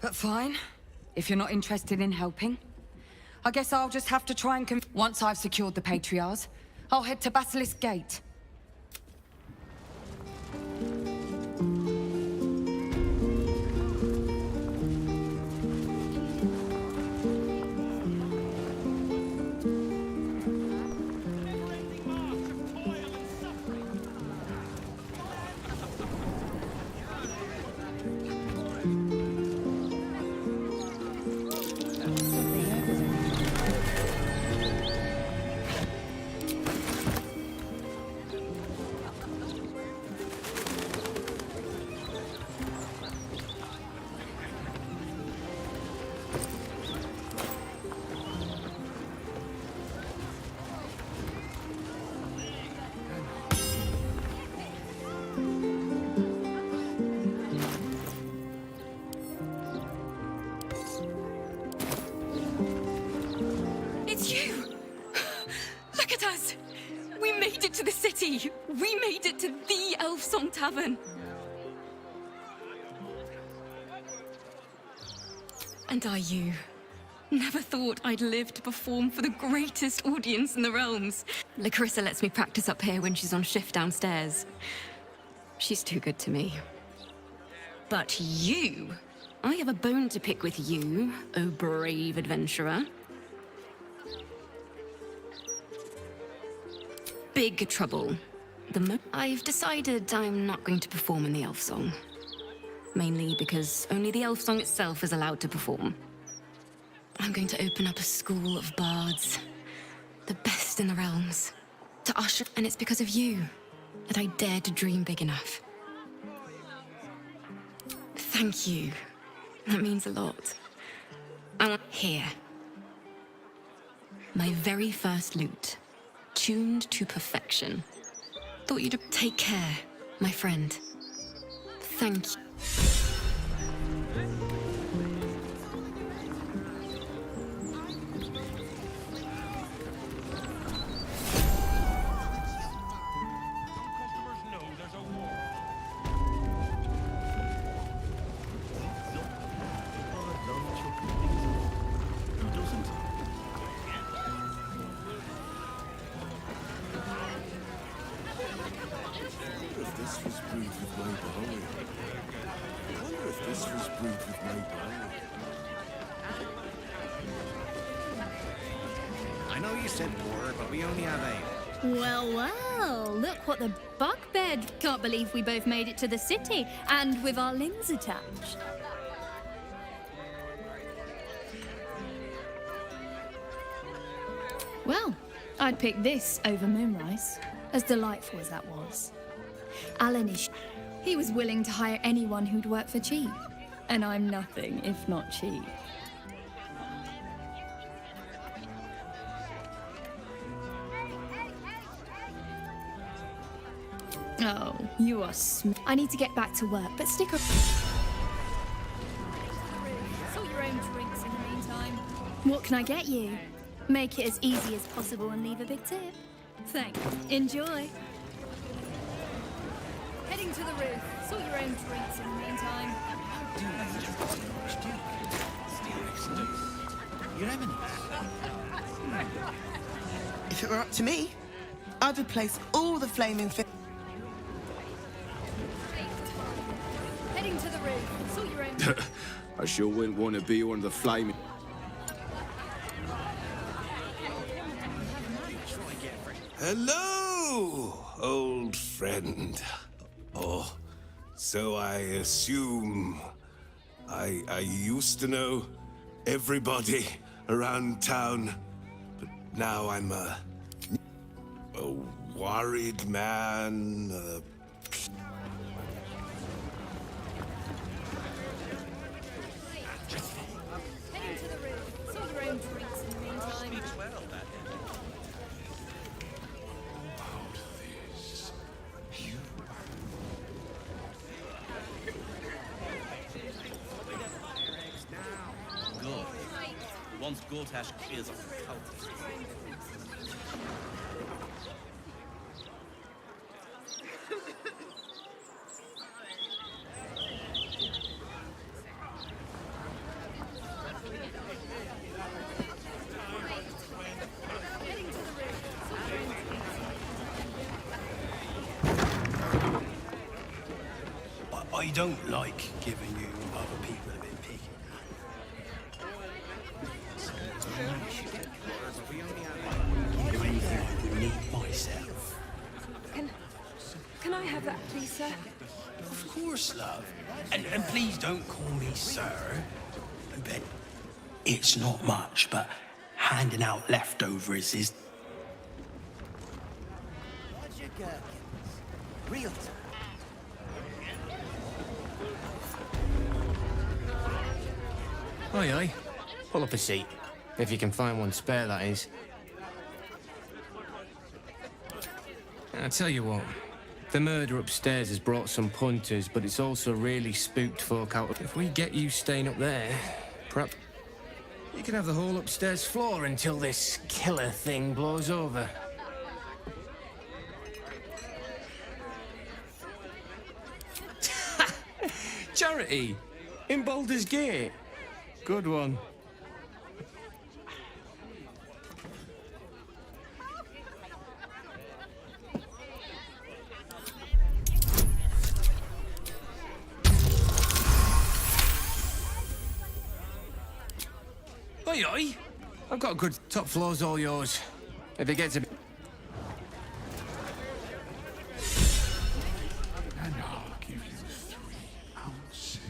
But fine. If you're not interested in helping, I guess I'll just have to try and once I've secured the patriarchs, I'll head to Basilisk Gate. It's you! Look at us! We made it to the city! We made it to the Elf Song Tavern! And are you? Never thought I'd live to perform for the greatest audience in the realms. Larissa lets me practice up here when she's on shift downstairs. She's too good to me. But you... I have a bone to pick with you, oh brave adventurer. Big trouble. I've decided I'm not going to perform in the elf song. Mainly because only the elf song itself is allowed to perform. I'm going to open up a school of bards. The best in the realms. To usher... And it's because of you that I dared to dream big enough. Thank you. That means a lot. I want... Here. My very first lute. Tuned to perfection. Thought you'd... Take care, my friend. Thank you. I know you said water, but we only have 8. Well, well, look what the buckbed. Can't believe we both made it to the city, and with our limbs attached. Well, I'd pick this over Moonrise, as delightful as that was. Alan is... He was willing to hire anyone who'd work for cheap, and I'm nothing if not cheap. Oh, you are I need to get back to work, but stick around. Sort your own drinks in the meantime. What can I get you? Make it as easy as possible and leave a big tip. Thanks. Enjoy. Heading to the roof. Sort your own drinks in the meantime. Your Eminence. If it were up to me, I'd replace all the flaming Heading to the roof. Sort your own... I sure wouldn't want to be one of the flaming... Hello, old friend. Oh, so I assume I used to know everybody around town, but now I'm a worried man. Heading to the roof. Sort your own drinks in the meantime. Good. Once Gortash clears up the cultists. I don't like giving you other people a bit picky. Do anything I would need myself. Can I have that, please, sir? Of course, love. And please don't call me sir. But it's not much, but handing out leftovers is... Roger Gherkins. Real time. Aye, aye. Pull up a seat. If you can find one spare, that is. I'll tell you what. The murder upstairs has brought some punters, but it's also really spooked folk out. If we get you staying up there, perhaps you can have the whole upstairs floor until this killer thing blows over. Charity! In Baldur's Gate! Good one. I've got a good top floor's all yours. If it gets a bit... And I'll give you 3 ounces.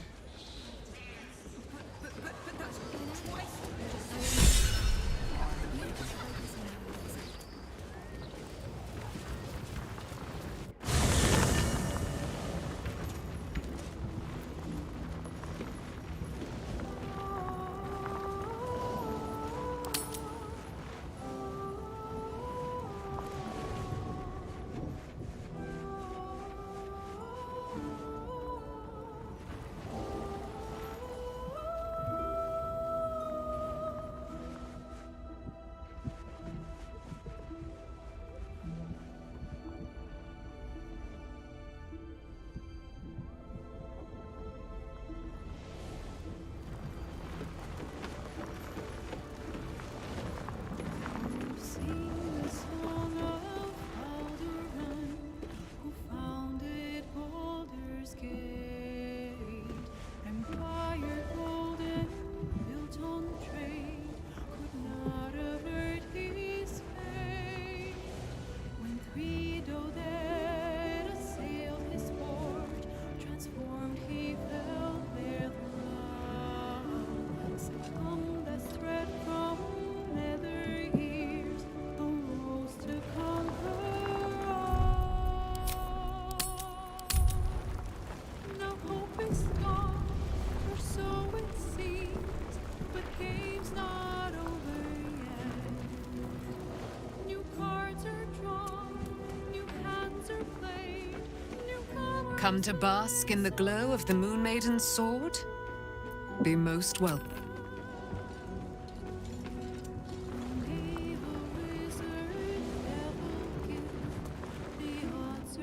Come to bask in the glow of the Moon Maiden's sword? Be most welcome.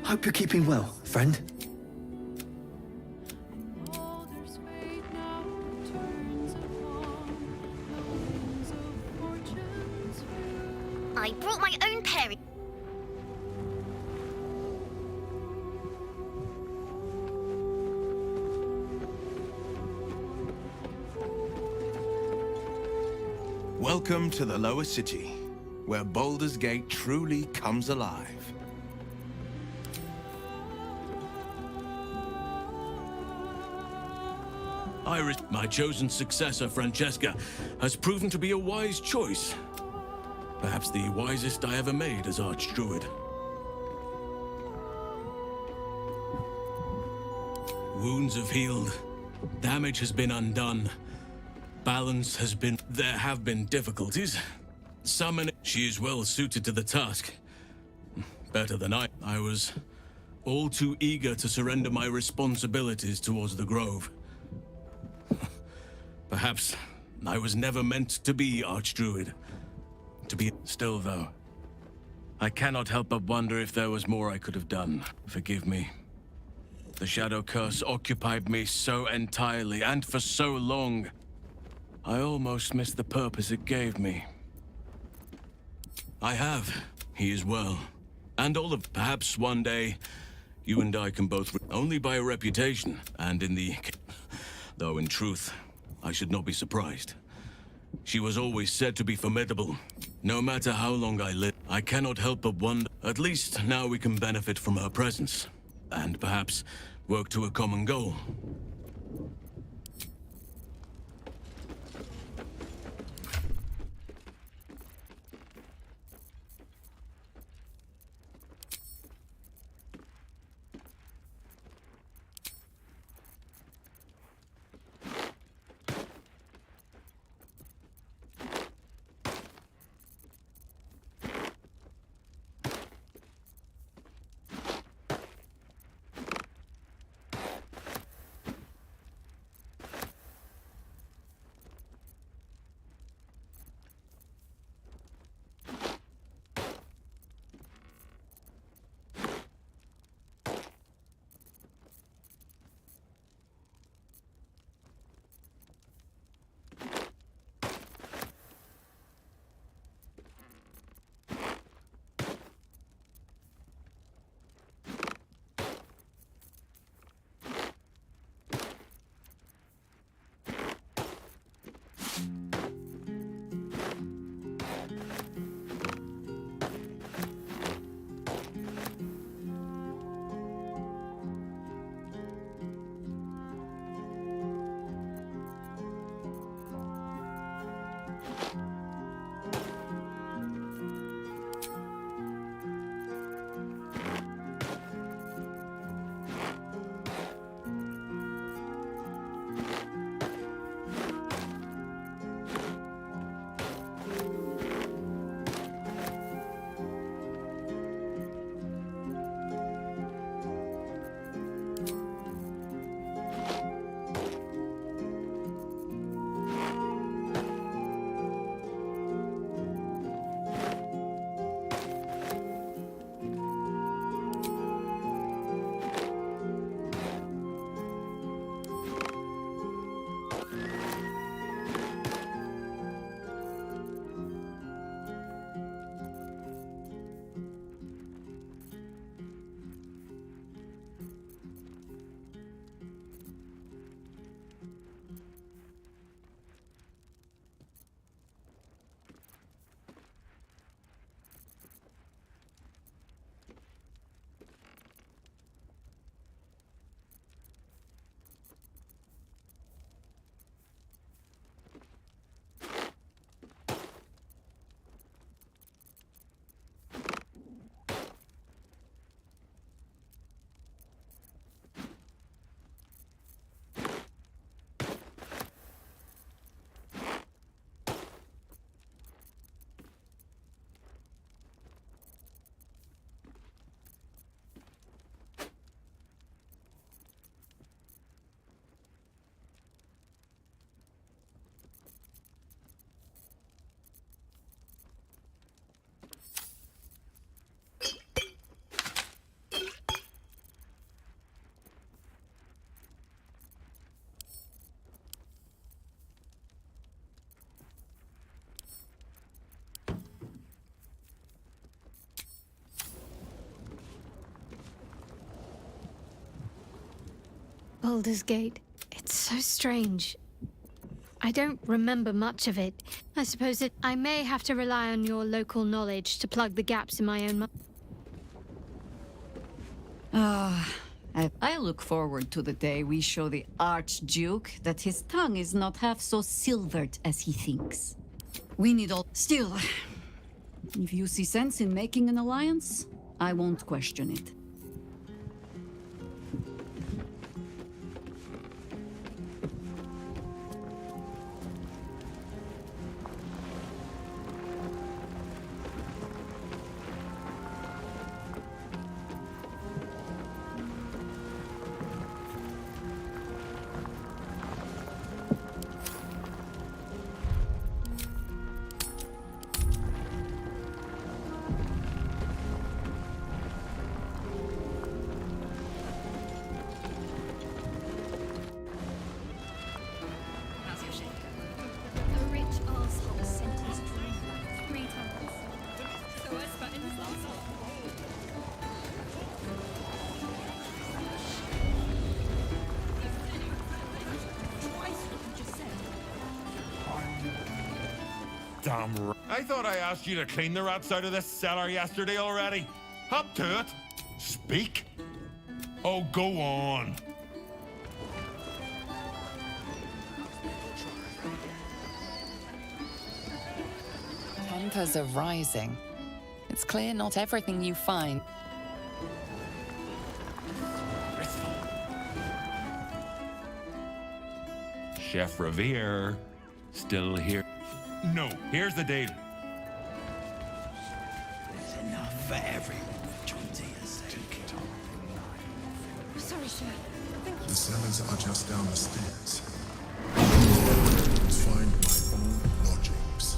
Hope you're keeping well, friend. I brought my own pair. Welcome to the lower city, where Baldur's Gate truly comes alive. Iris, my chosen successor, Francesca, has proven to be a wise choice. Perhaps the wisest I ever made as Archdruid. Wounds have healed. Damage has been undone. Balance has been... There have been difficulties. Summon... She is well suited to the task. Better than I. I was all too eager to surrender my responsibilities towards the Grove. Perhaps I was never meant to be Archdruid. To be... Still, though, I cannot help but wonder if there was more I could have done. Forgive me. The Shadow Curse occupied me so entirely, and for so long, I almost missed the purpose it gave me. I have. He is well. And all of... Perhaps one day, you and I can both... Only by a reputation, and in the... Though in truth, I should not be surprised. She was always said to be formidable. No matter how long I live, I cannot help but wonder. At least now we can benefit from her presence. And perhaps work to a common goal. Baldur's Gate. It's so strange. I don't remember much of it. I suppose I may have to rely on your local knowledge to plug the gaps in my own mind. I look forward to the day we show the Archduke that his tongue is not half so silvered as he thinks. We need all... Still, if you see sense in making an alliance, I won't question it. Damn. I thought I asked you to clean the rats out of this cellar yesterday already. Up to it. Speak. Oh, go on. Tempers are rising. It's clear not everything you find. Chef Revere, still here. No, here's the deal. There's enough for everyone. Sorry, sir. The cellars are just down the stairs. Find my own lodgings.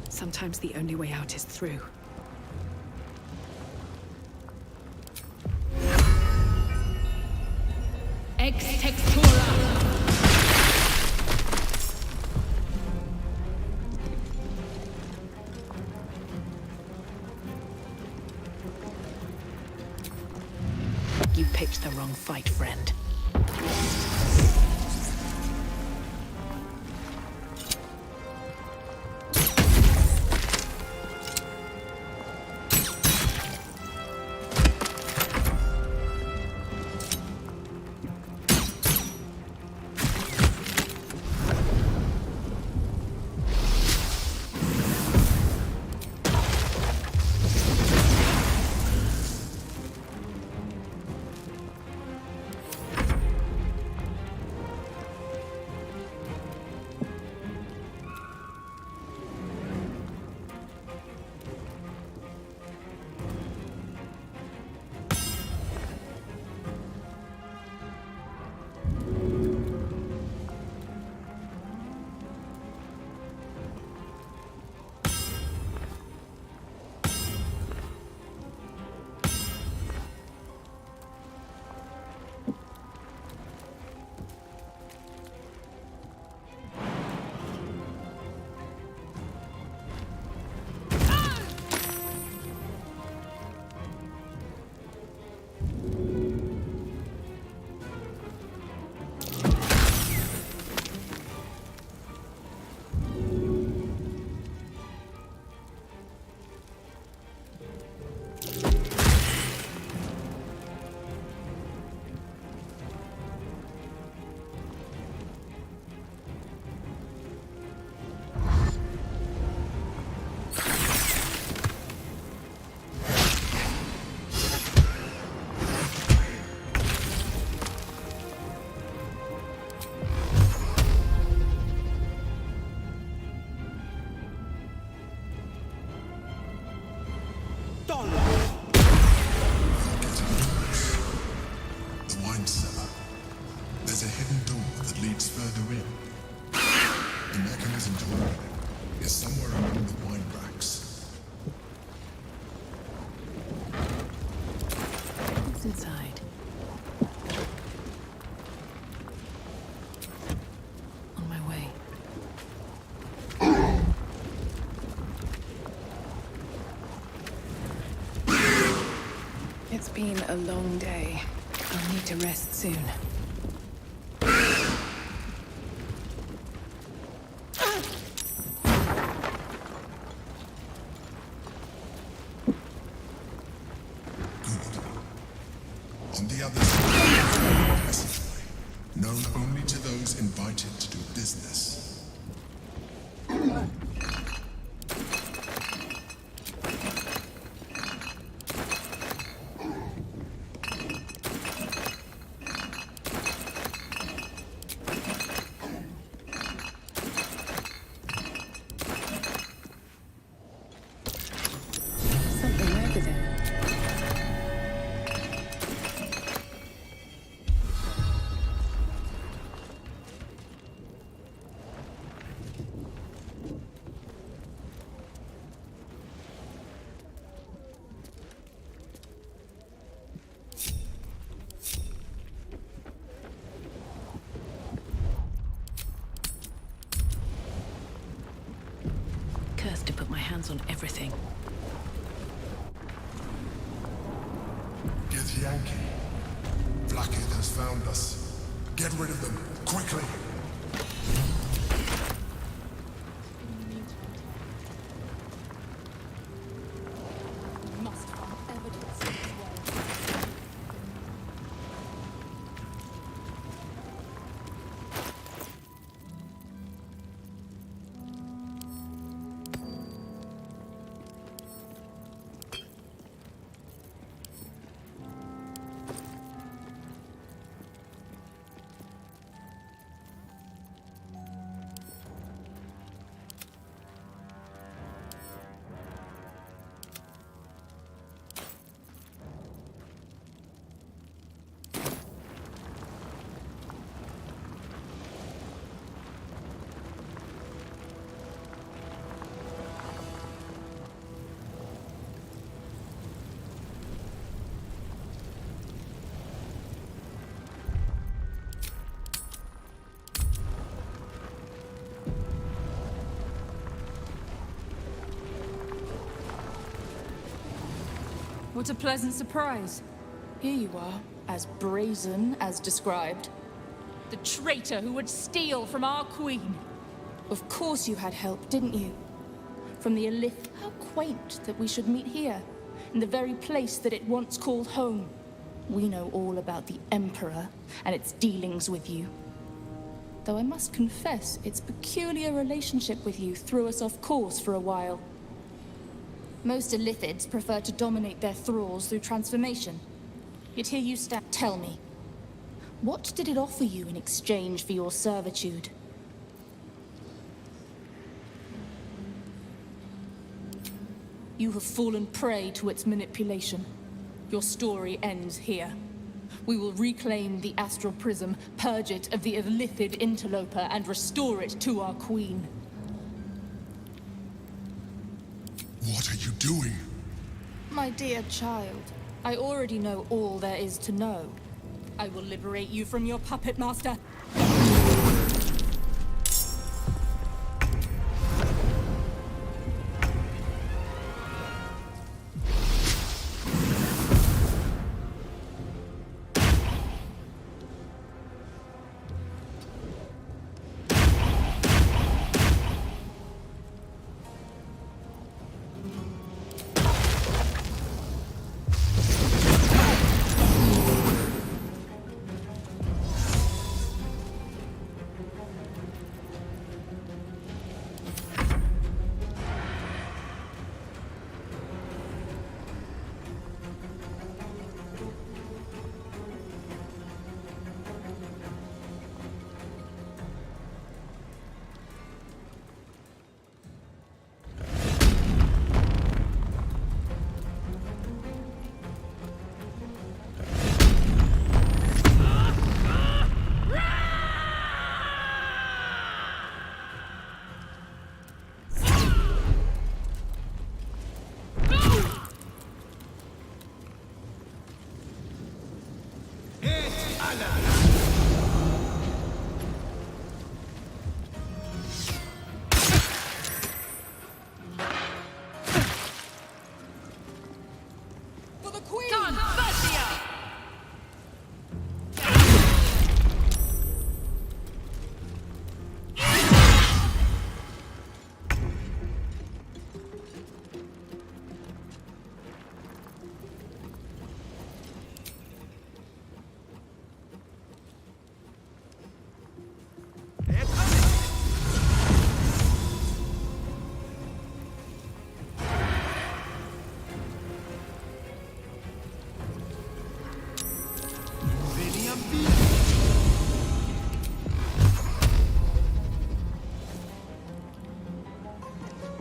Sometimes the only way out is through. Ex textura. You picked the wrong fight, friend. The wine cellar. There's a hidden door that leads further in. The mechanism to open it is somewhere among the wine racks. What's inside? On my way. It's been a long day. I'll need to rest soon. On the other side, a passageway, known only to those invited to do business. Something over there. Cursed to put my hands on everything. Get Yankee. Blackhead has found us. Get rid of them, quickly. Must find evidence in his way. What a pleasant surprise. Here you are. as brazen as described. The traitor who would steal from our queen. Of course you had help, didn't you? From the Elith. How quaint that we should meet here, in the very place that it once called home. We know all about the Emperor and its dealings with you. Though I must confess, its peculiar relationship with you threw us off course for a while. Most Elithids prefer to dominate their thralls through transformation. Yet here you stand. Tell me, what did it offer you in exchange for your servitude? You have fallen prey to its manipulation. Your story ends here. We will reclaim the Astral Prism, purge it of the Elithid interloper, and restore it to our queen. What are you doing? My dear child, I already know all there is to know. I will liberate you from your puppet master.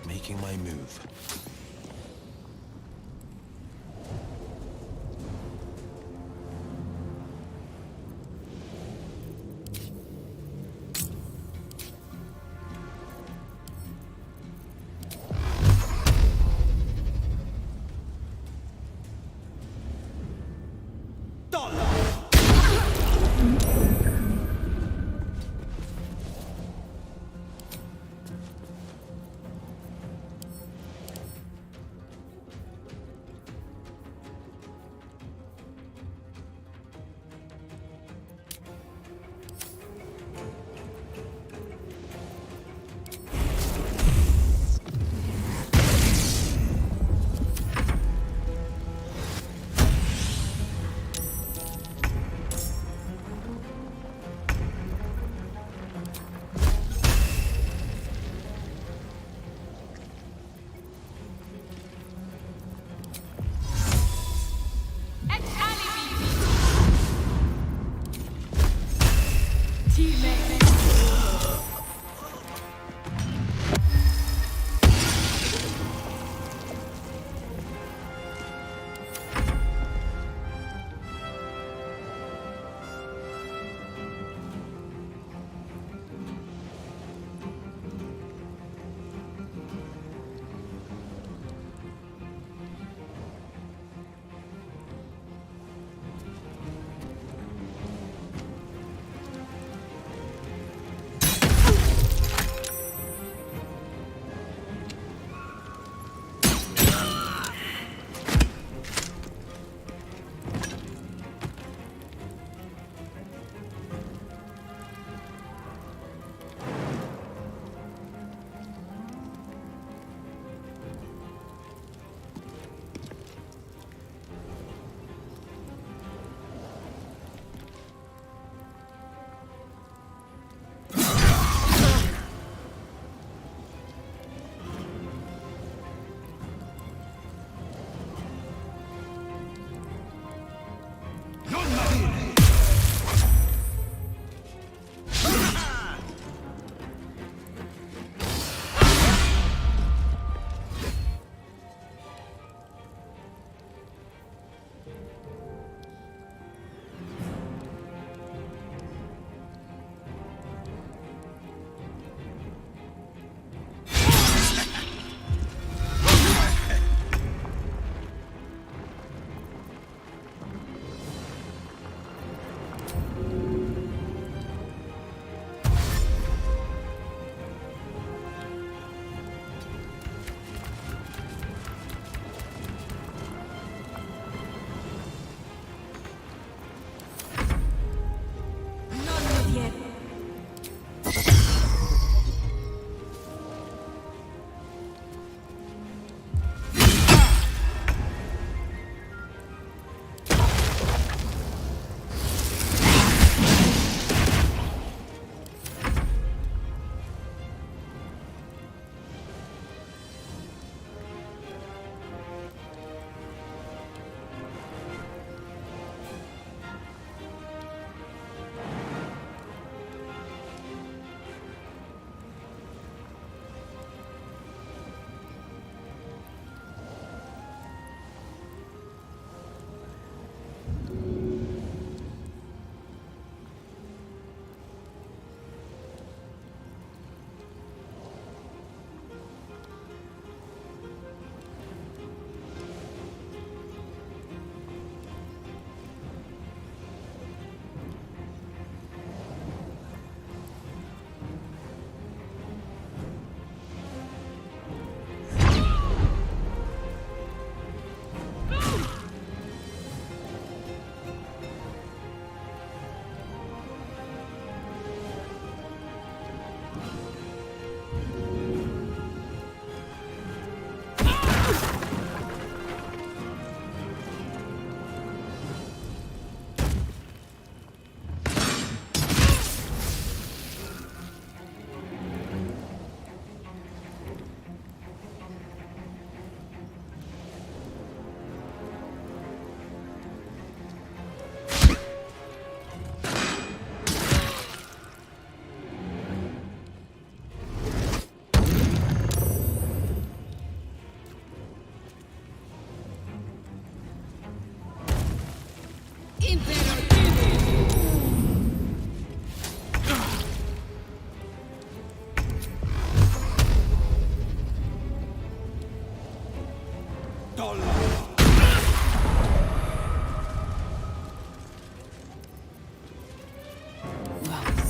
Making my move.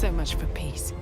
So much for peace.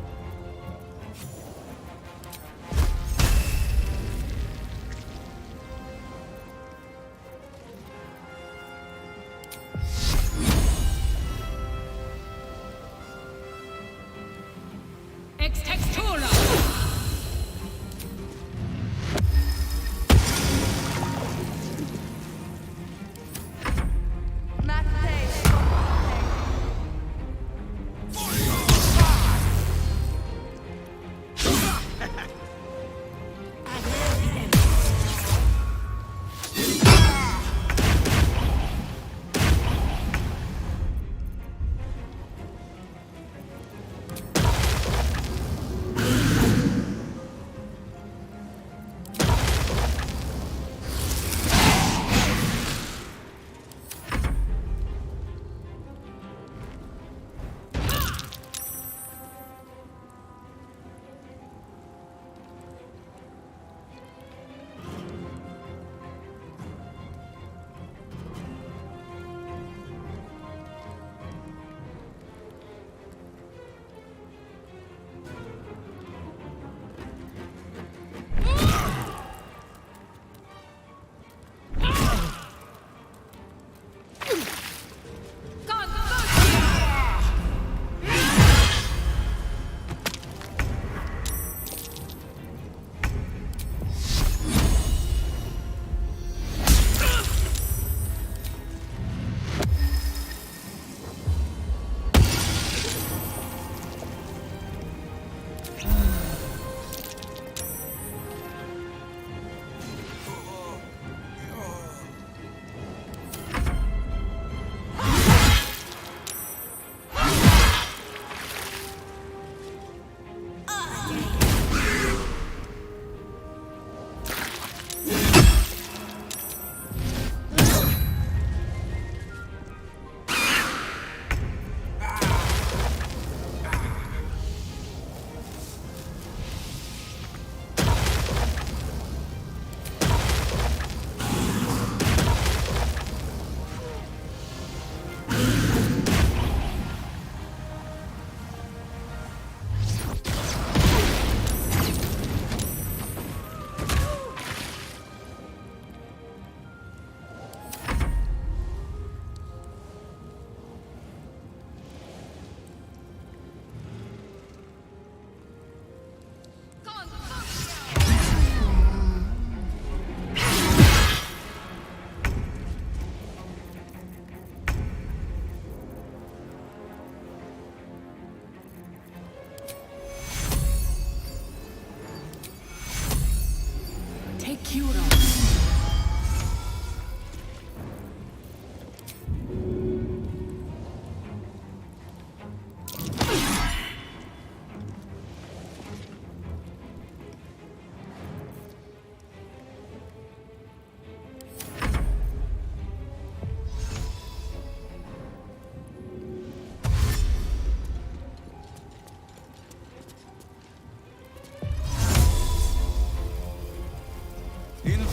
In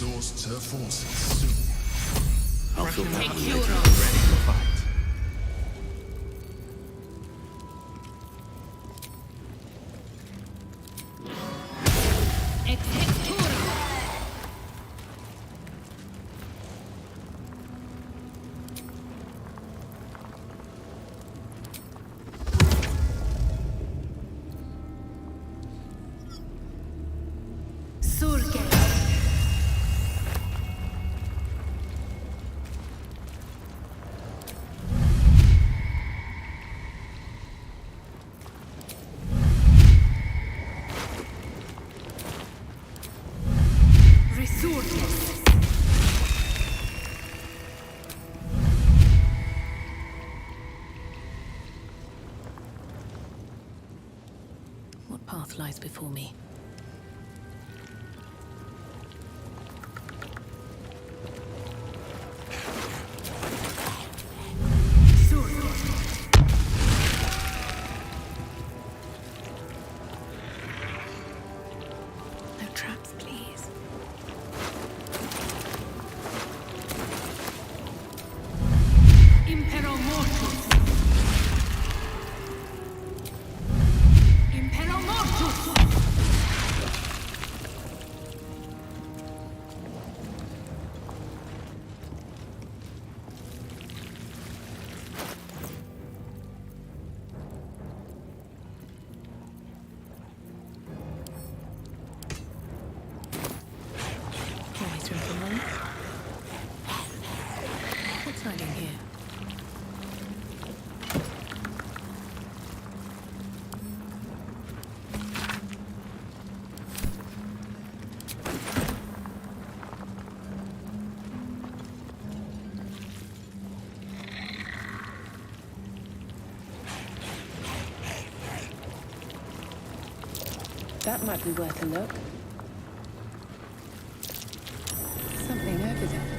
exhausts her forces soon. I'll feel that Secure. ready to fight. What path lies before me? No traps, please. Impero Mortus! Impero Mortus! Always room for more. What's hiding here? That might be worth a look. Something over there.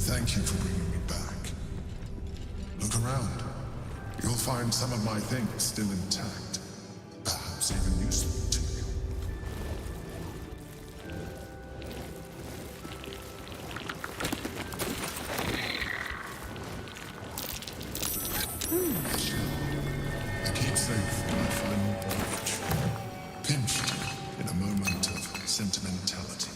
Thank you for bringing me back. Look around. You'll find some of my things still intact. Perhaps even useful to you. A keepsake for my final voyage. Pinched in a moment of sentimentality.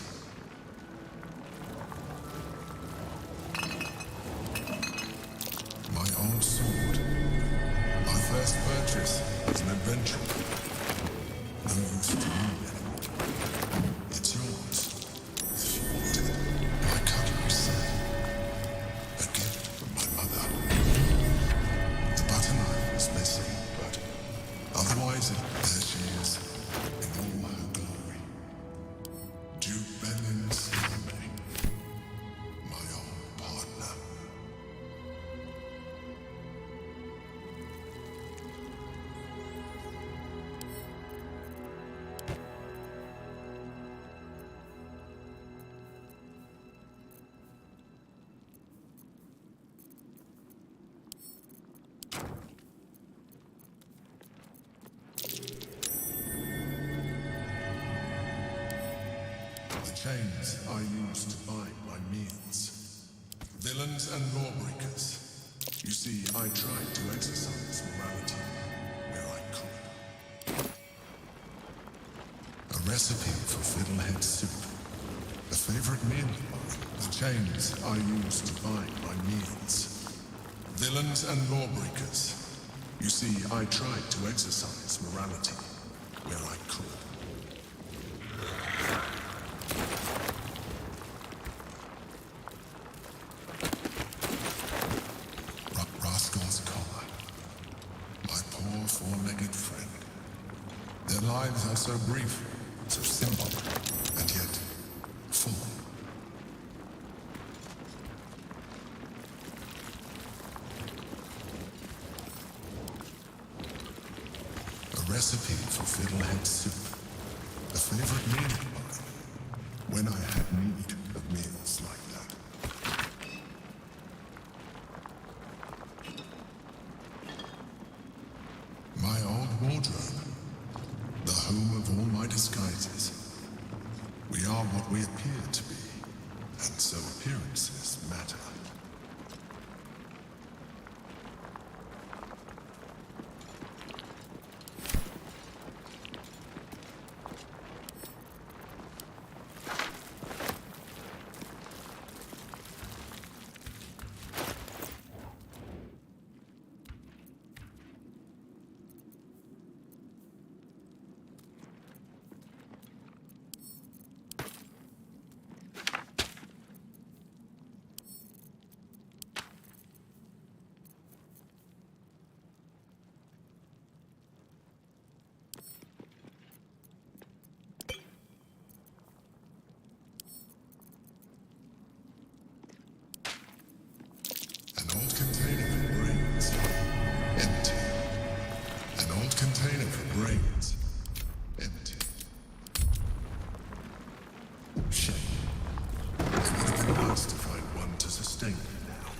My old sword. My first purchase as an adventurer. No use to me anymore. It's yours. If you want it. My cutlery set. A gift from my mother. The butter knife is missing, but otherwise, there she is, in all her glory. Duke Benin's my old partner. The chains I used to bind my meals. Villains and lawbreakers. You see, I tried to exercise morality where I could. A recipe for fiddlehead soup. A favorite meal of mine. The chains I used to bind my meals. Villains and lawbreakers. You see, I tried to exercise morality where I could. Rascal's collar. My poor four-legged friend. Their lives are so brief, so simple, and yet full. recipe for fiddlehead soup. A favorite meal of mine. When I had need of meals like that. My old wardrobe. The home of all my disguises. We are what we appear to be, and so appearances matter. An old container for brains. Empty. An old container for brains. Empty. Shame. It would have been nice to find one to sustain me now.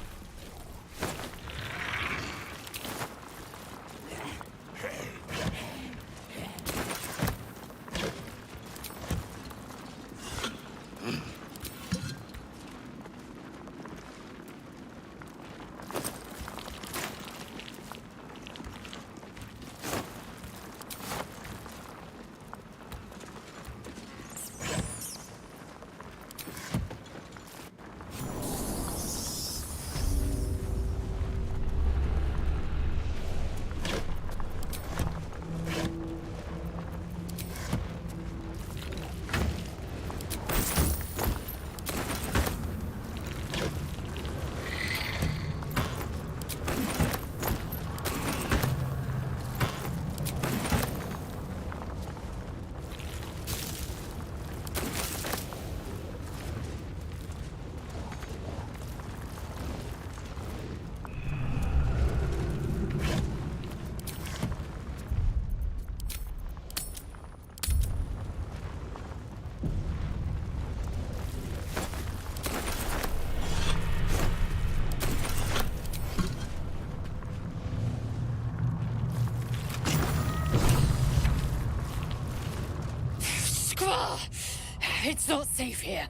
It's not safe here.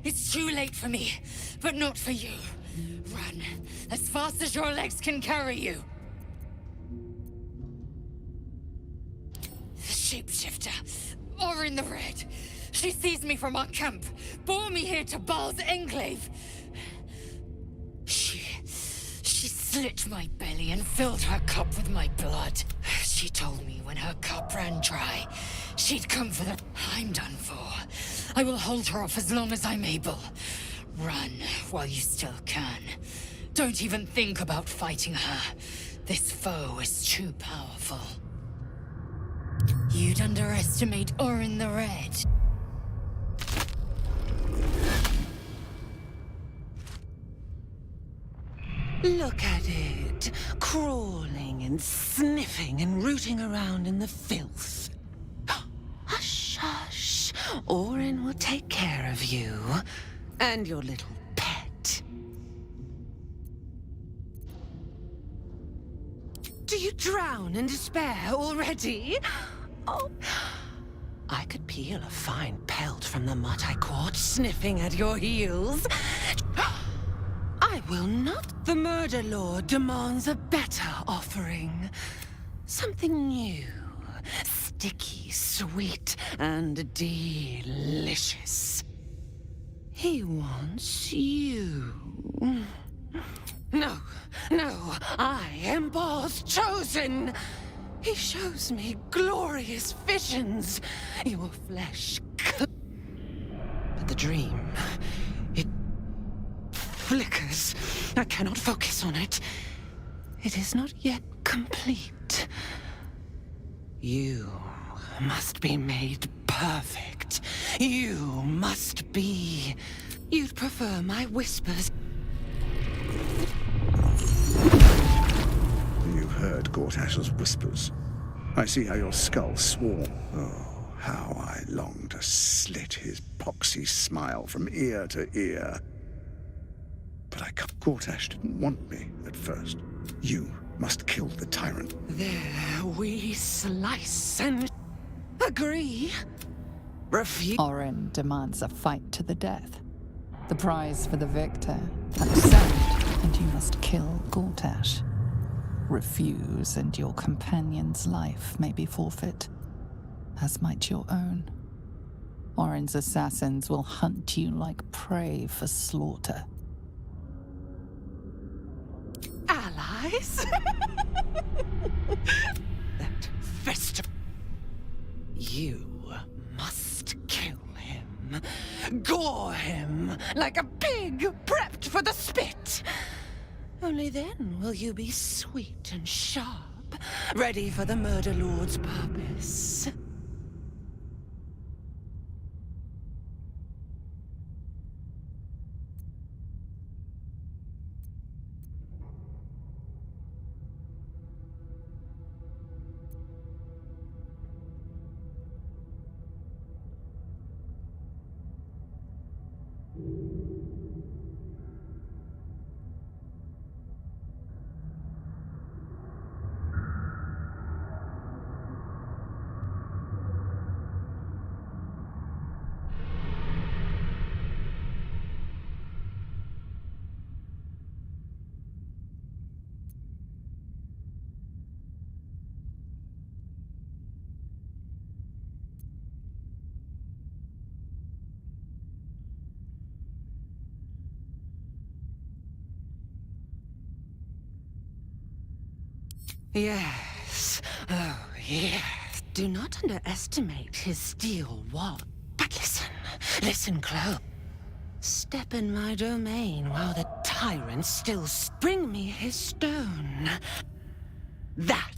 It's too late for me, but not for you. Run, as fast as your legs can carry you. The shapeshifter, or in the red. She seized me from our camp, bore me here to Baal's enclave. She slit my belly and filled her cup with my blood. She told me when her cup ran dry, she'd come for the... I'm done for. I will hold her off as long as I'm able. Run while you still can. Don't even think about fighting her. This foe is too powerful. You'd underestimate Orin the Red. Look at it, crawling and sniffing and rooting around in the filth. Hush, hush. Orin will take care of you and your little pet. Do you drown in despair already? Oh, I could peel a fine pelt from the mutt I caught sniffing at your heels. I will not. The Murder Lord demands a better offering. Something new, sticky, sweet, and delicious. He wants you. No, no, I am Baal's chosen. He shows me glorious visions. Your flesh. But the dream, it flickers. I cannot focus on it. It is not yet complete. You must be made perfect. You must be. You'd prefer my whispers. You heard Gortash's whispers. I see how your skull swore. Oh, how I long to slit his poxy smile from ear to ear. But I can't. Gortash didn't want me at first. You must kill the tyrant. There we slice and agree. Refuse. Orin demands a fight to the death. The prize for the victor. Accept, and you must kill Gortash. Refuse, and your companion's life may be forfeit, as might your own. Orin's assassins will hunt you like prey for slaughter. Allies? That fester. You must kill him. Gore him like a pig prepped for the spit. Only then will you be sweet and sharp, ready for the Murder Lord's purpose. Yes. Oh, yes. Do not underestimate his steel wall. But listen close. Step in my domain while the tyrant still bring me his stone. That.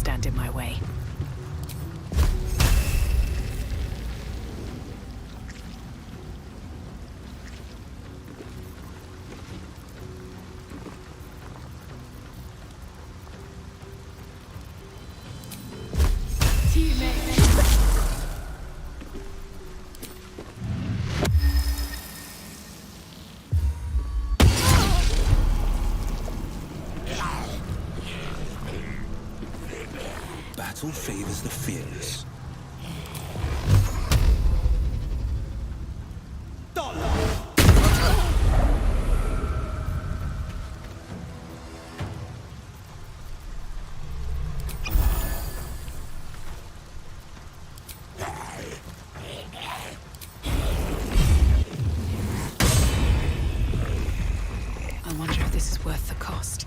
stand in my way. Battle favors the fearless. I wonder if this is worth the cost.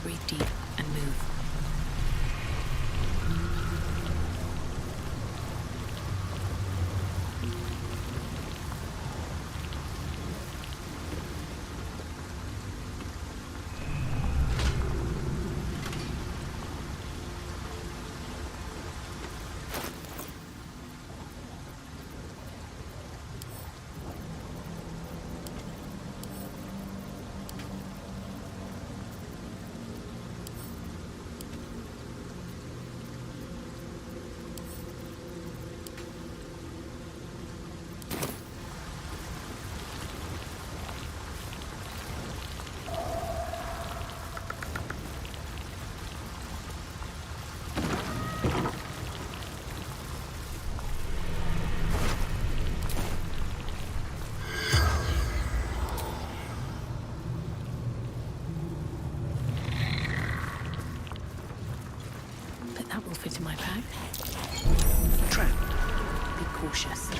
Breathe deep and move. That will fit in my bag. Trap. Be cautious.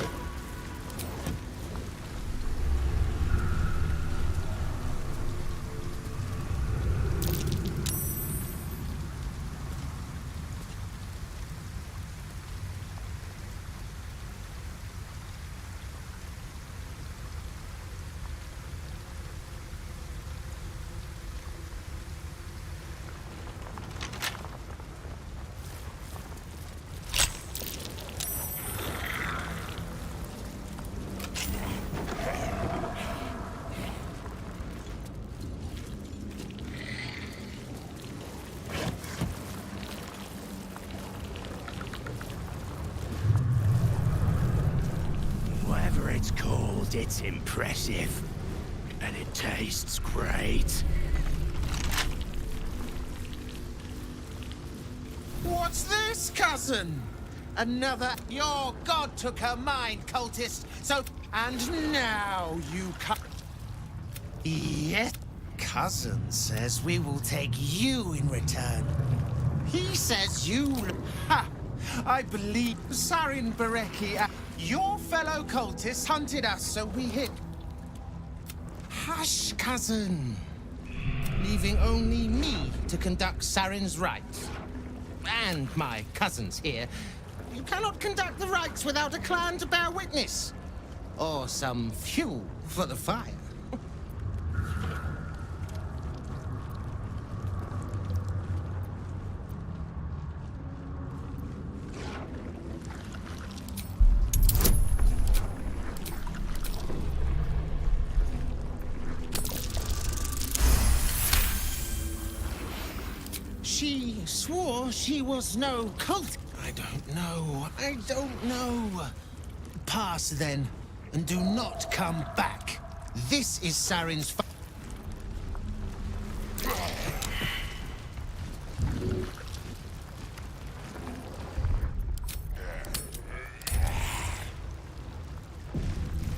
Behold, it's impressive. And it tastes great. What's this, cousin? Another... Your god took her mind, cultist, so... And now you come... Yes, cousin says we will take you in return. He says you... Ha! I believe Sarin Bereki, your fellow cultists hunted us, so we hid. Hush, cousin. Leaving only me to conduct Sarin's rites. And my cousins here. You cannot conduct the rites without a clan to bear witness. Or some fuel for the fire. She swore she was no cult. I don't know. Pass then, and do not come back. This is Sarin's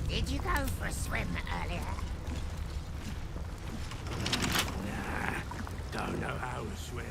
Did you go for a swim earlier? Nah, don't know how to swim.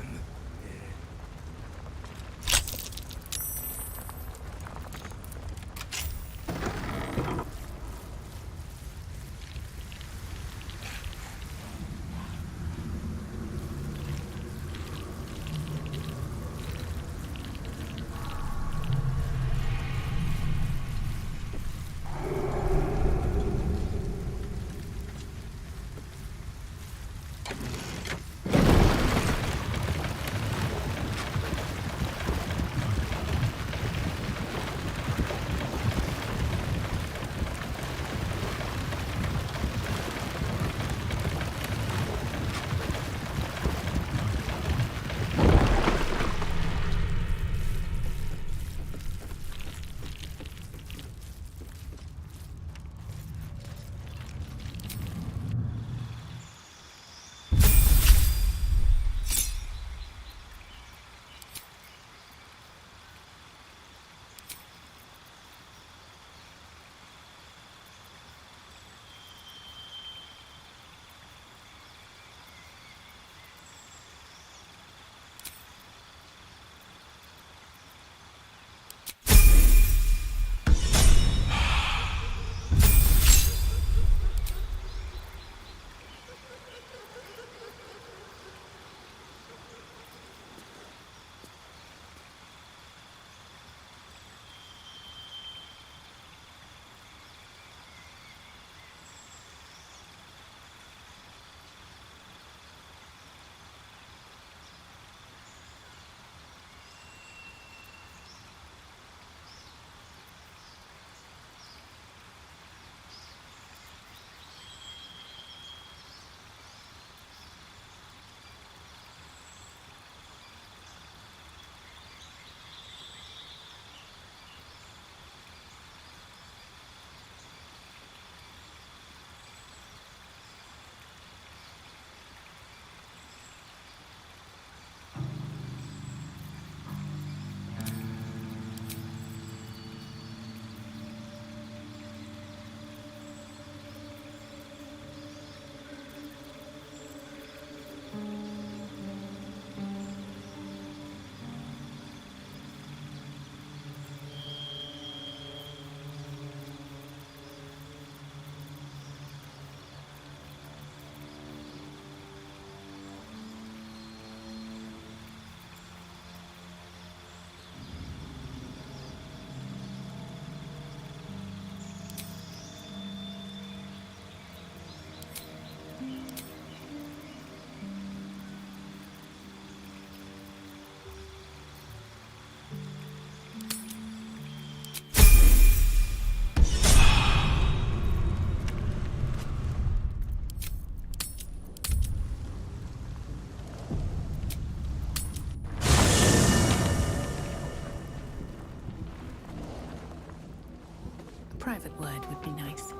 Private word would be nice.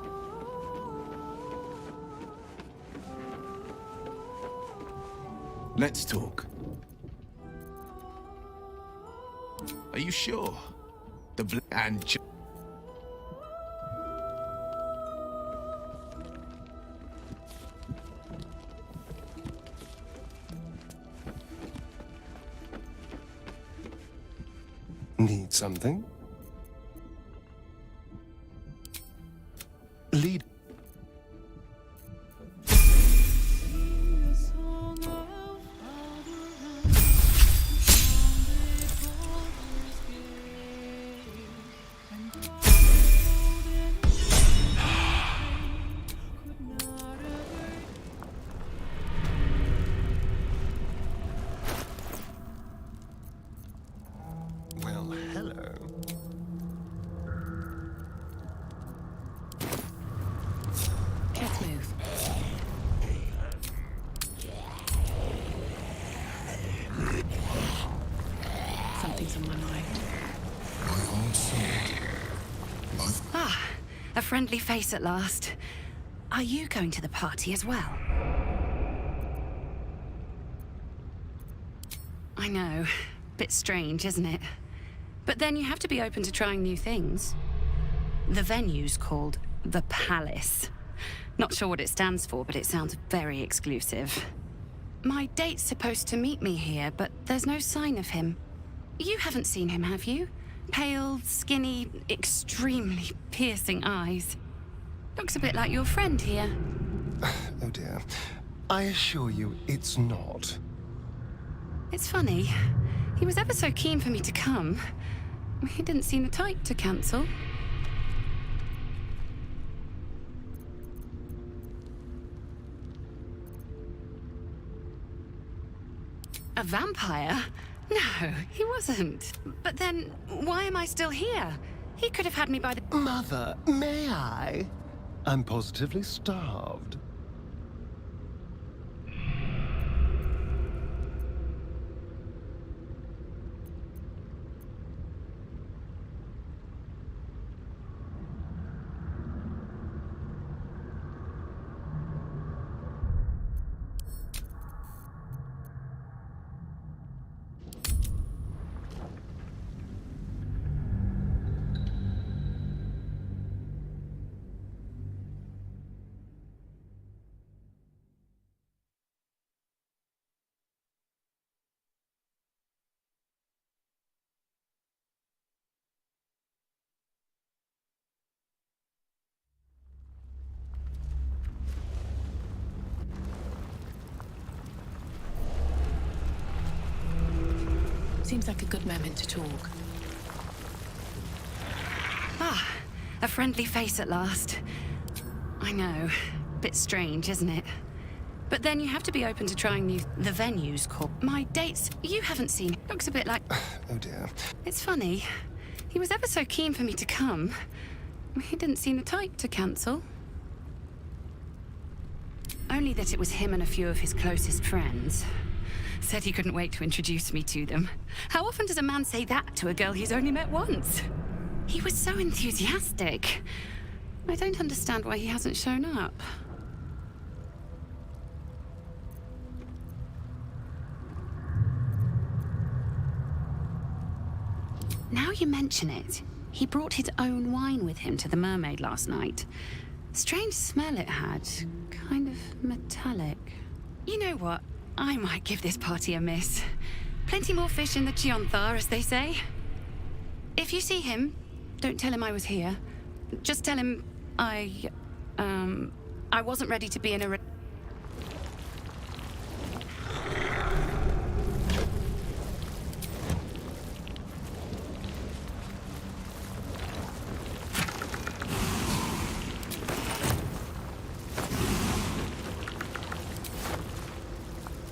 Let's talk. Are you sure? And Need something? Lead. Well, hello. Let's move. Something's on my mind. Ah, a friendly face at last. Are you going to the party as well? I know. Bit strange, isn't it? But then you have to be open to trying new things. The venue's called The Palace. Not sure what it stands for, but it sounds very exclusive. My date's supposed to meet me here, but there's no sign of him. You haven't seen him, have you? Pale, skinny, extremely piercing eyes. Looks a bit like your friend here. Oh dear. I assure you, it's not. It's funny. He was ever so keen for me to come. He didn't seem the type to cancel. A vampire? No, he wasn't. But then, why am I still here? He could have had me by the... Mother, may I? I'm positively starved. Seems like a good moment to talk. Ah, a friendly face at last. I know. Bit strange, isn't it? But then you have to be open to trying new... The venue's called... My dates... You haven't seen... Looks a bit like... Oh dear. It's funny. He was ever so keen for me to come. He didn't seem the type to cancel. Only that it was him and a few of his closest friends. Said he couldn't wait to introduce me to them. How often does a man say that to a girl he's only met once? He was so enthusiastic. I don't understand why he hasn't shown up. Now you mention it, he brought his own wine with him to the Mermaid last night. Strange smell it had. Kind of metallic. You know what? I might give this party a miss. Plenty more fish in the Chionthar, as they say. If you see him, don't tell him I was here. Just tell him I wasn't ready to be in a...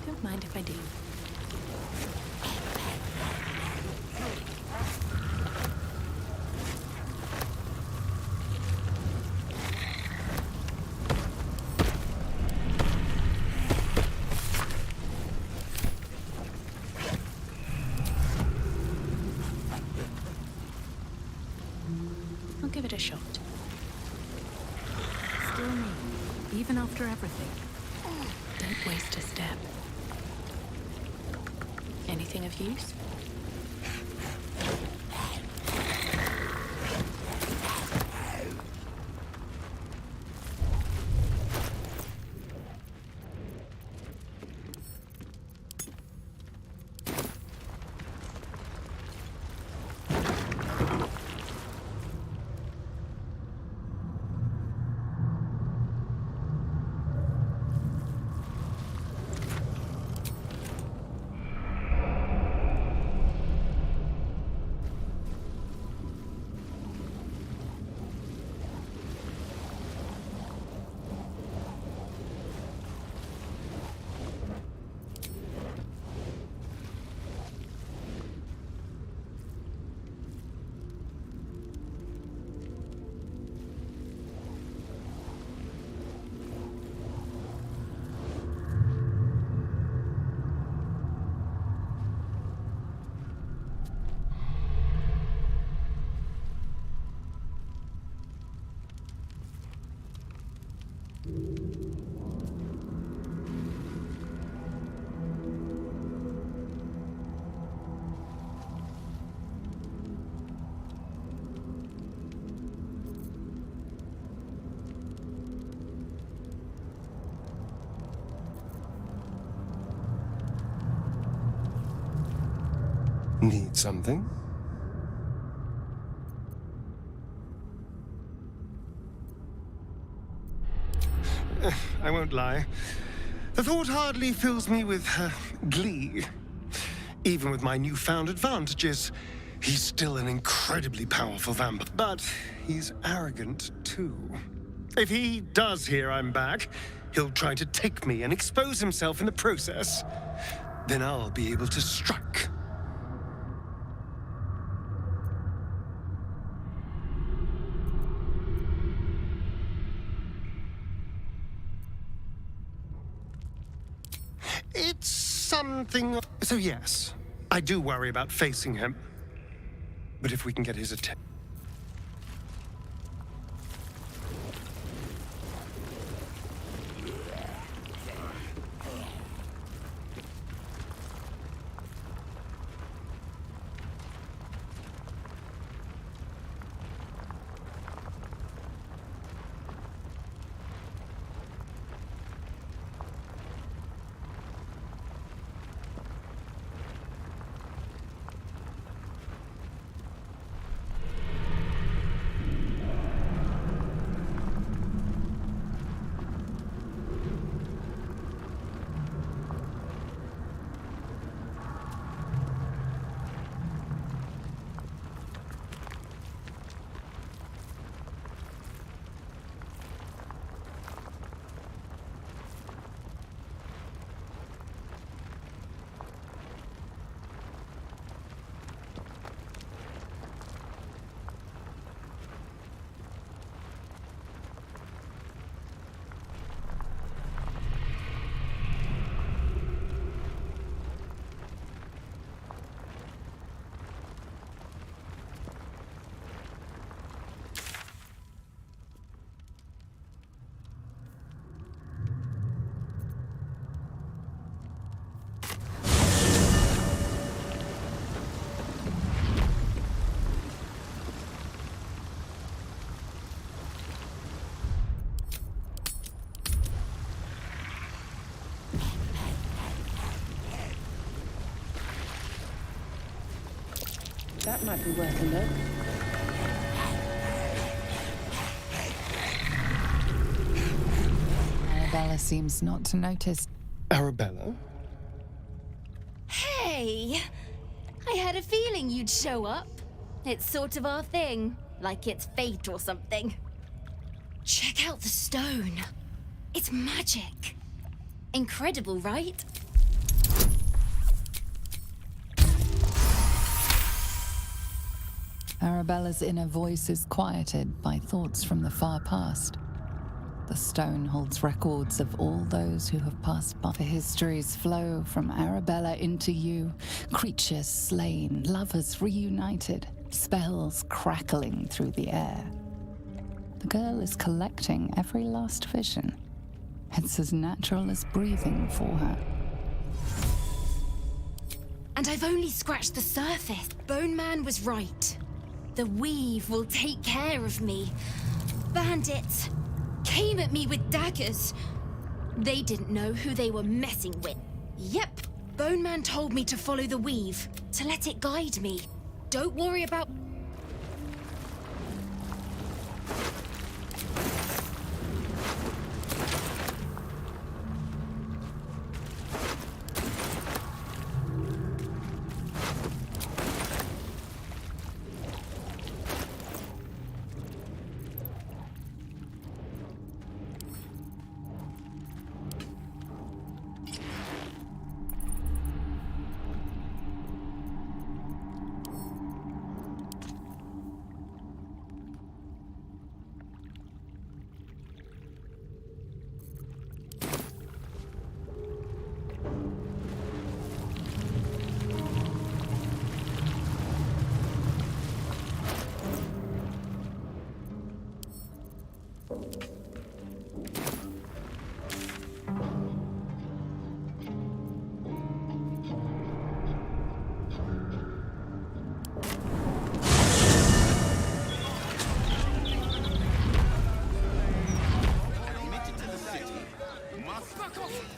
Don't mind if I do. I'll give it a shot. Still me, even after everything. Don't waste a step. anything of use? Need something? I won't lie. The thought hardly fills me with glee. Even with my newfound advantages, he's still an incredibly powerful vampire. But he's arrogant, too. If he does hear I'm back, he'll try to take me and expose himself in the process. Then I'll be able to strike. It's something... So yes, I do worry about facing him. But if we can get his attention... That might be worth a look. Arabella seems not to notice. Arabella? Hey! I had a feeling you'd show up. It's sort of our thing, like it's fate or something. Check out the stone. It's magic. Incredible, right? Arabella's inner voice is quieted by thoughts from the far past. The stone holds records of all those who have passed by. The histories flow from Arabella into you, creatures slain, lovers reunited, spells crackling through the air. The girl is collecting every last vision. It's as natural as breathing for her. And I've only scratched the surface. Bone Man was right. The weave will take care of me. Bandits came at me with daggers. They didn't know who they were messing with. Yep, Bone Man told me to follow the weave, to let it guide me. Don't worry about...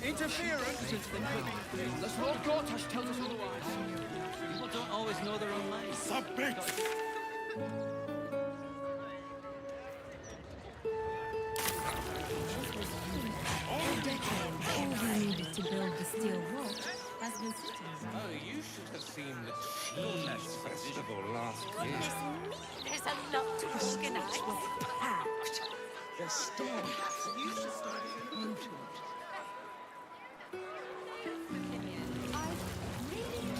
Interference! Unless Lord Gortash tells us otherwise. People don't always know their own lanes. Submit! For decades, all we needed to build the steel rod has been sitting. Oh, you should have seen the Cheese Festival last year. There's a lot to organize. Packed. The stairs. You should start into it. Do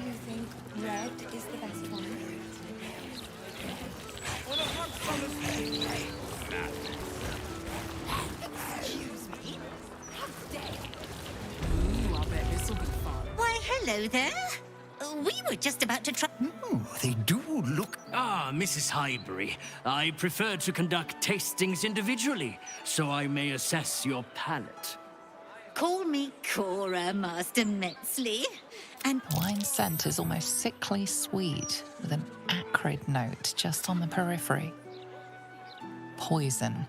you think red is the best one? Excuse me? How dare you? Ooh, I bet this'll be fun. Why, hello there. We were just about to try... They do look... Ah, Mrs. Highbury. I prefer to conduct tastings individually, so I may assess your palate. Call me Cora, Master Metzley. And The wine scent is almost sickly sweet, with an acrid note just on the periphery. Poison.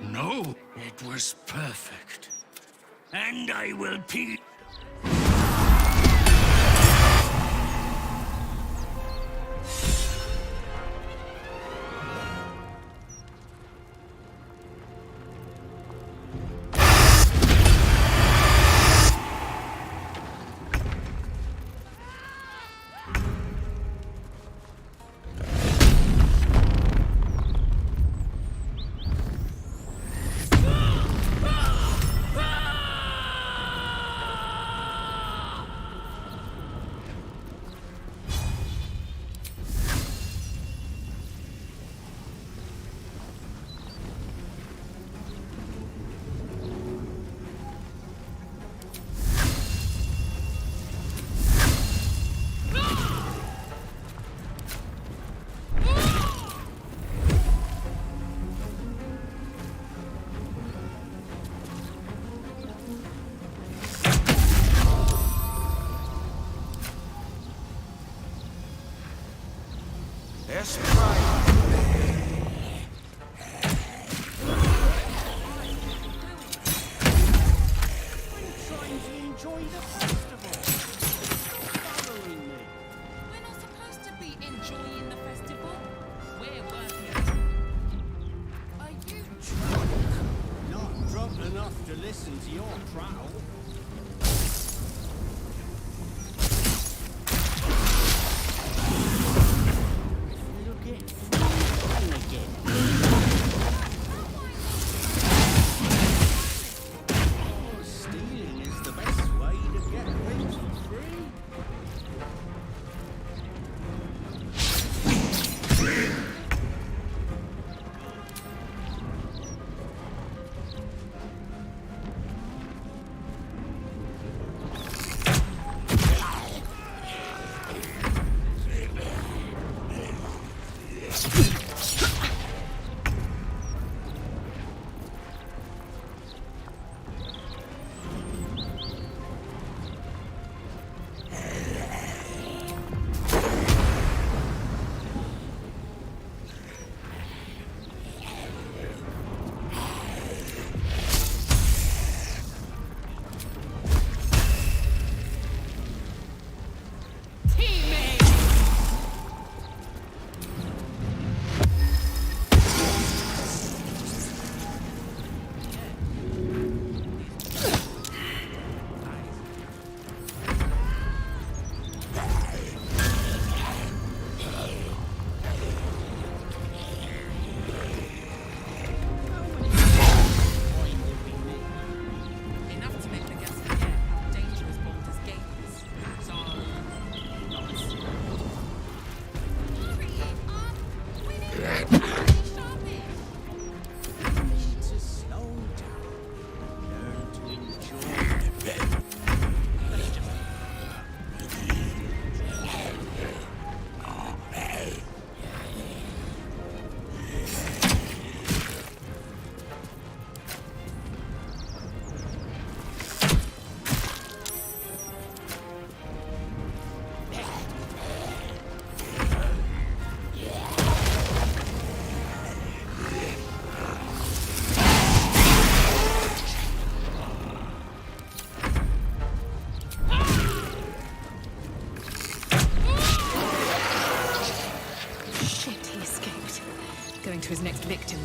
No, it was perfect. And I will pee... Yes, right. Trying to enjoy the festival. Following me. We're not supposed to be enjoying the festival. We're working. Are you drunk? Not drunk enough to listen to your prattle. It'll get fun again. Oh, stealing is the best way to get things for free.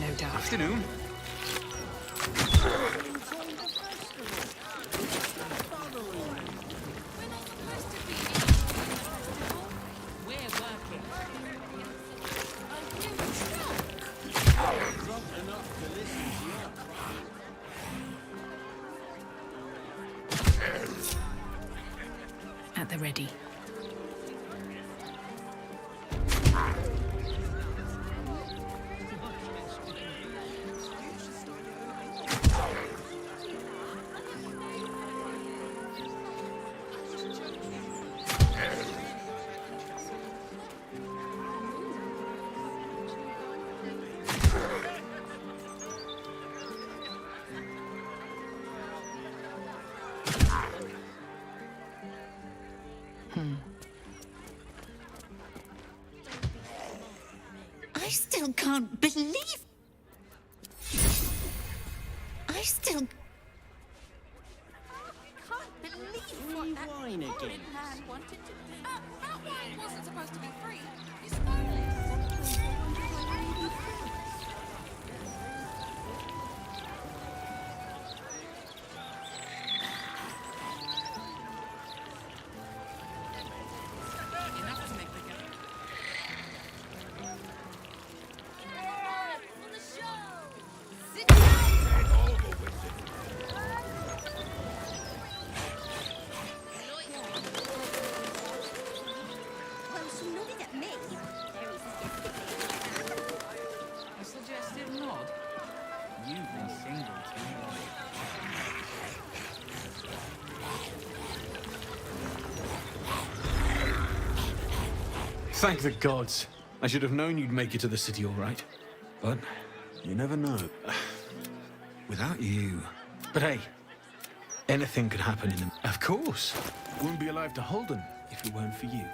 no doubt. Afternoon. At the ready. I still can't believe. I still can't believe what that wine again. horrid man wanted to do. That wine wasn't supposed to be free. You stole it. Well, she nodded at me. Very suggestively. A suggestive nod? You've been single too long. Thank the gods. I should have known you'd make it to the city all right. But you never know. Without you... But hey, anything could happen in them. Of course. Wouldn't be alive to hold them if it weren't for you.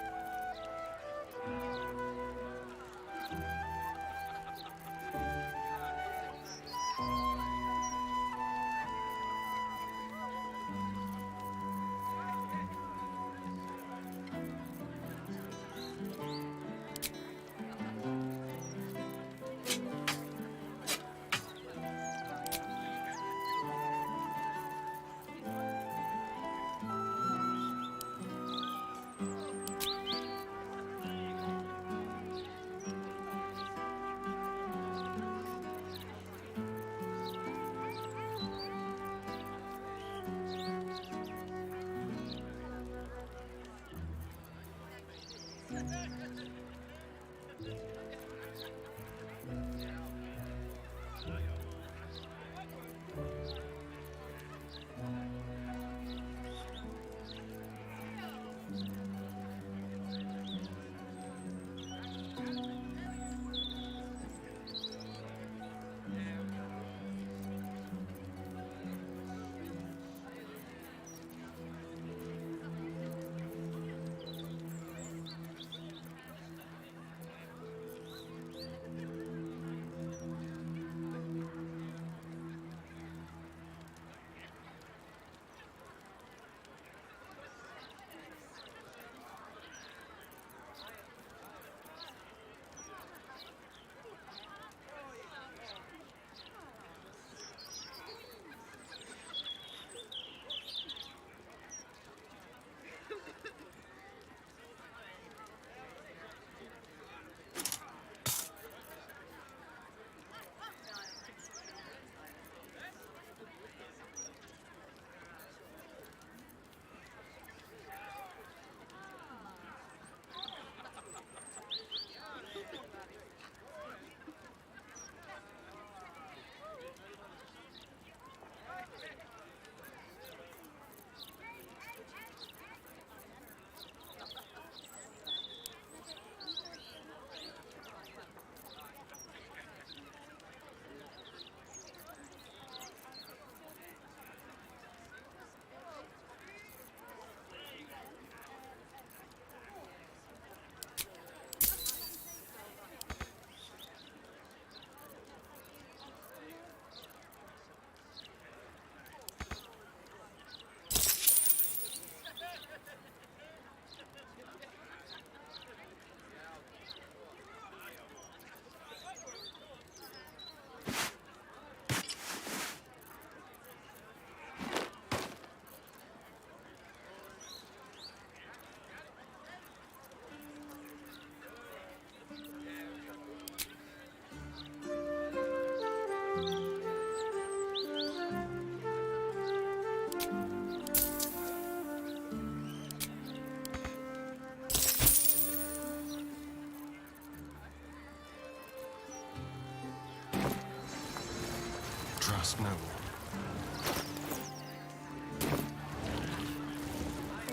must know.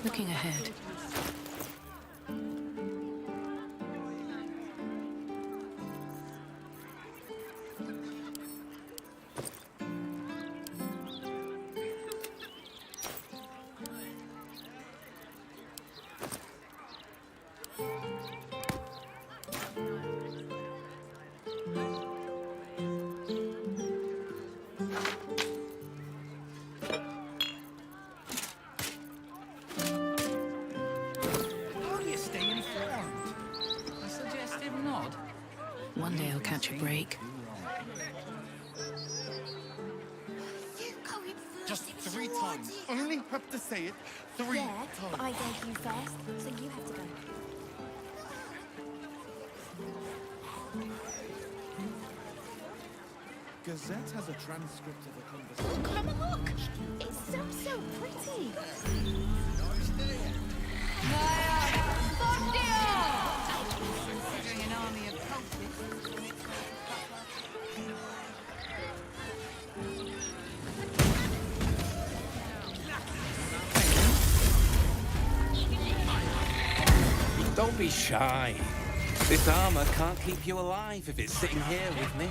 Looking ahead. One day I'll catch a break. Just 3 times. Only have to say it 3 times. But I gave you first, so you have to go. Gazette has a transcript of a conversation. Come and look! It's so pretty. Considering an army of cultists. Don't be shy. This armor can't keep you alive if it's sitting here with me.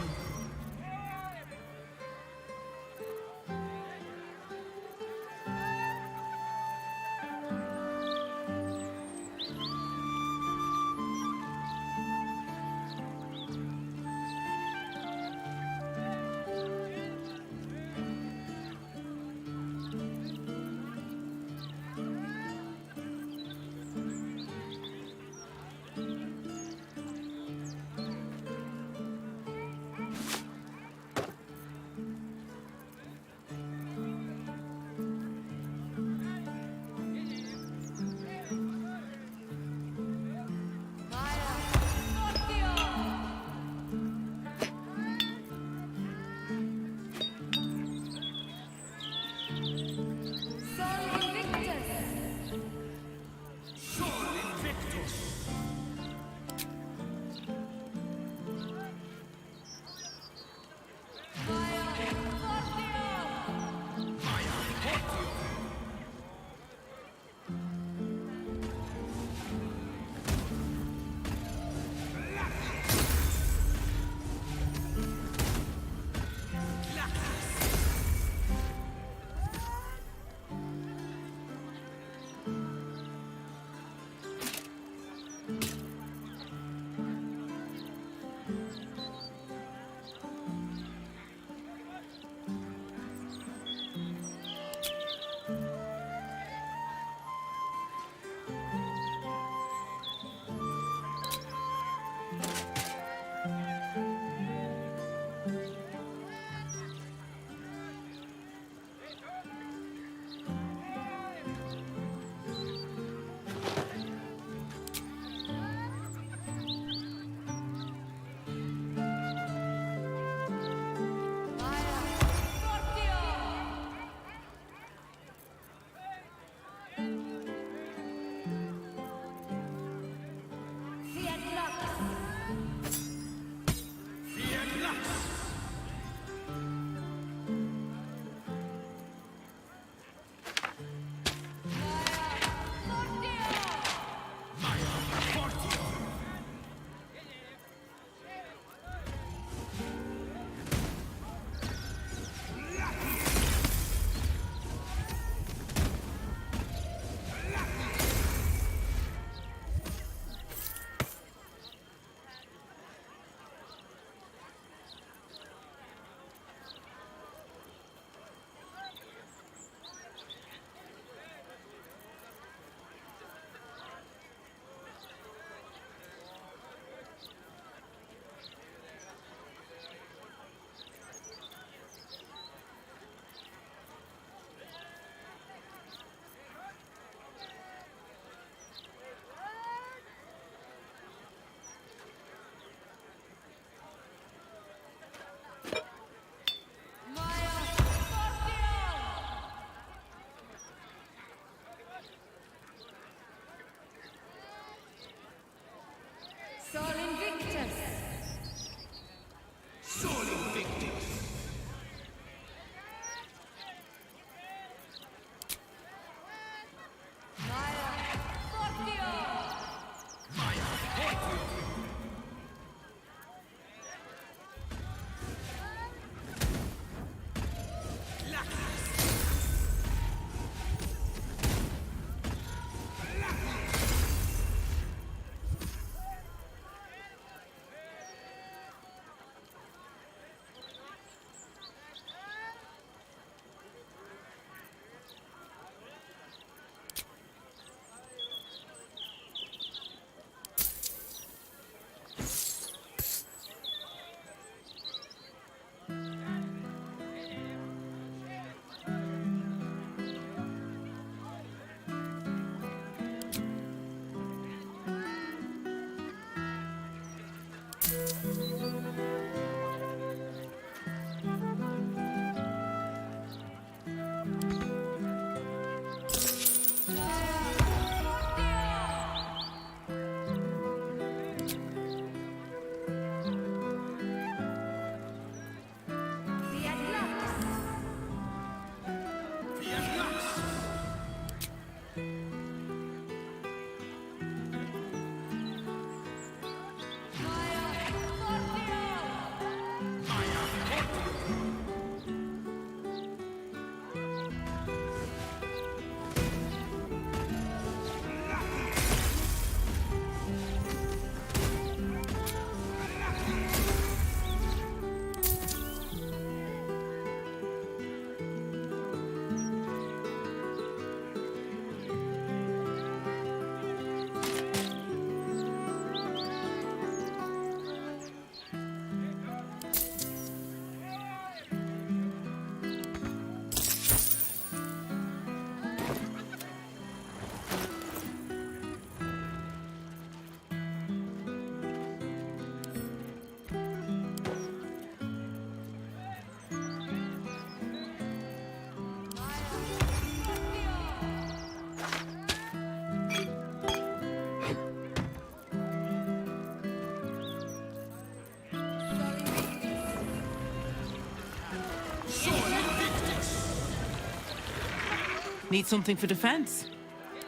Need something for defense?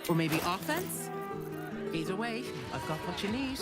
Or maybe offense? Either way, I've got what you need.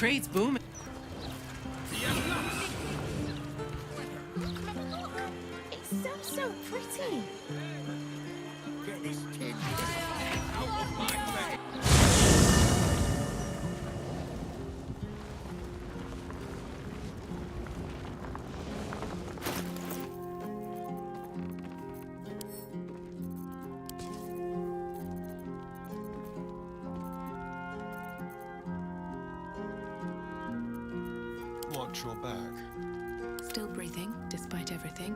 Trade's booming. It's so pretty. Get this tin out of my way. Watch your back. Still breathing, despite everything.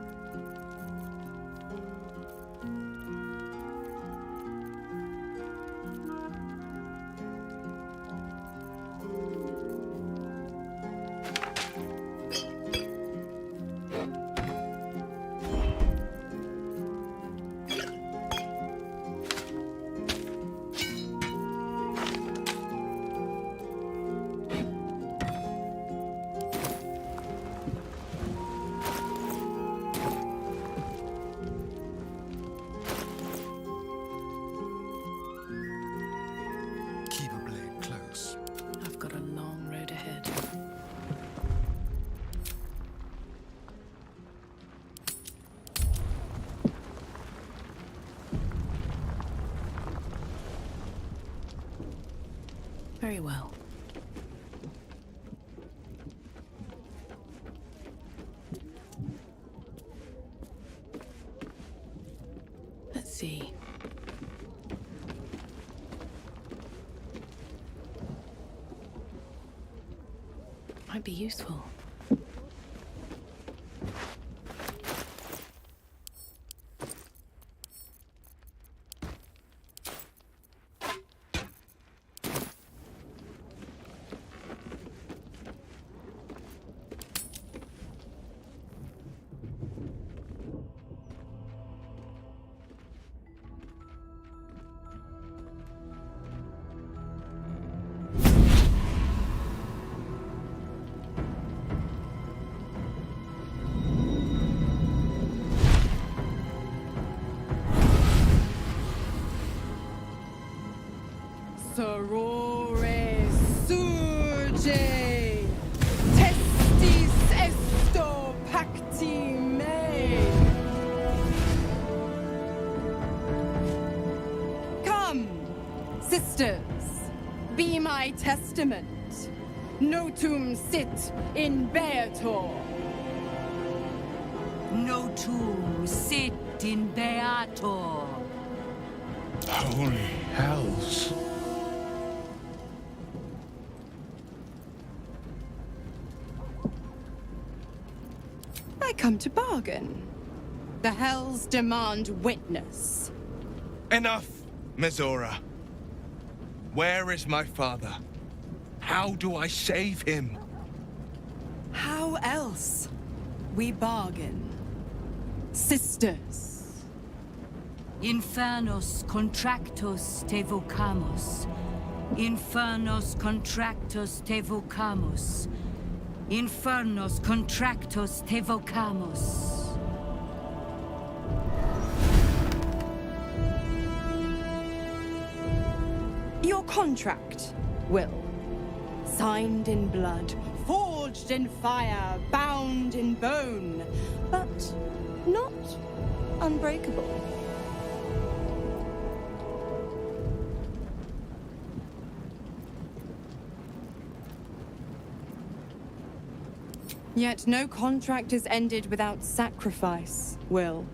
Keep a blade close. I've got a long road ahead. Very well. Let's see. Might be useful. Sorore surge, testis esto pacti me. Come, sisters, be my testament. Notum sit in beator. Notum sit in beator. Holy hells. I come to bargain. The hells demand witness. Enough, Mizora. Where is my father? How do I save him? How else? We bargain. Sisters. Infernos contractos te vocamus. Infernos contractos te vocamus. Infernos contractos te vocamus. Your contract, Will. Signed in blood, forged in fire, bound in bone, but not unbreakable. Yet no contract is ended without sacrifice, Will.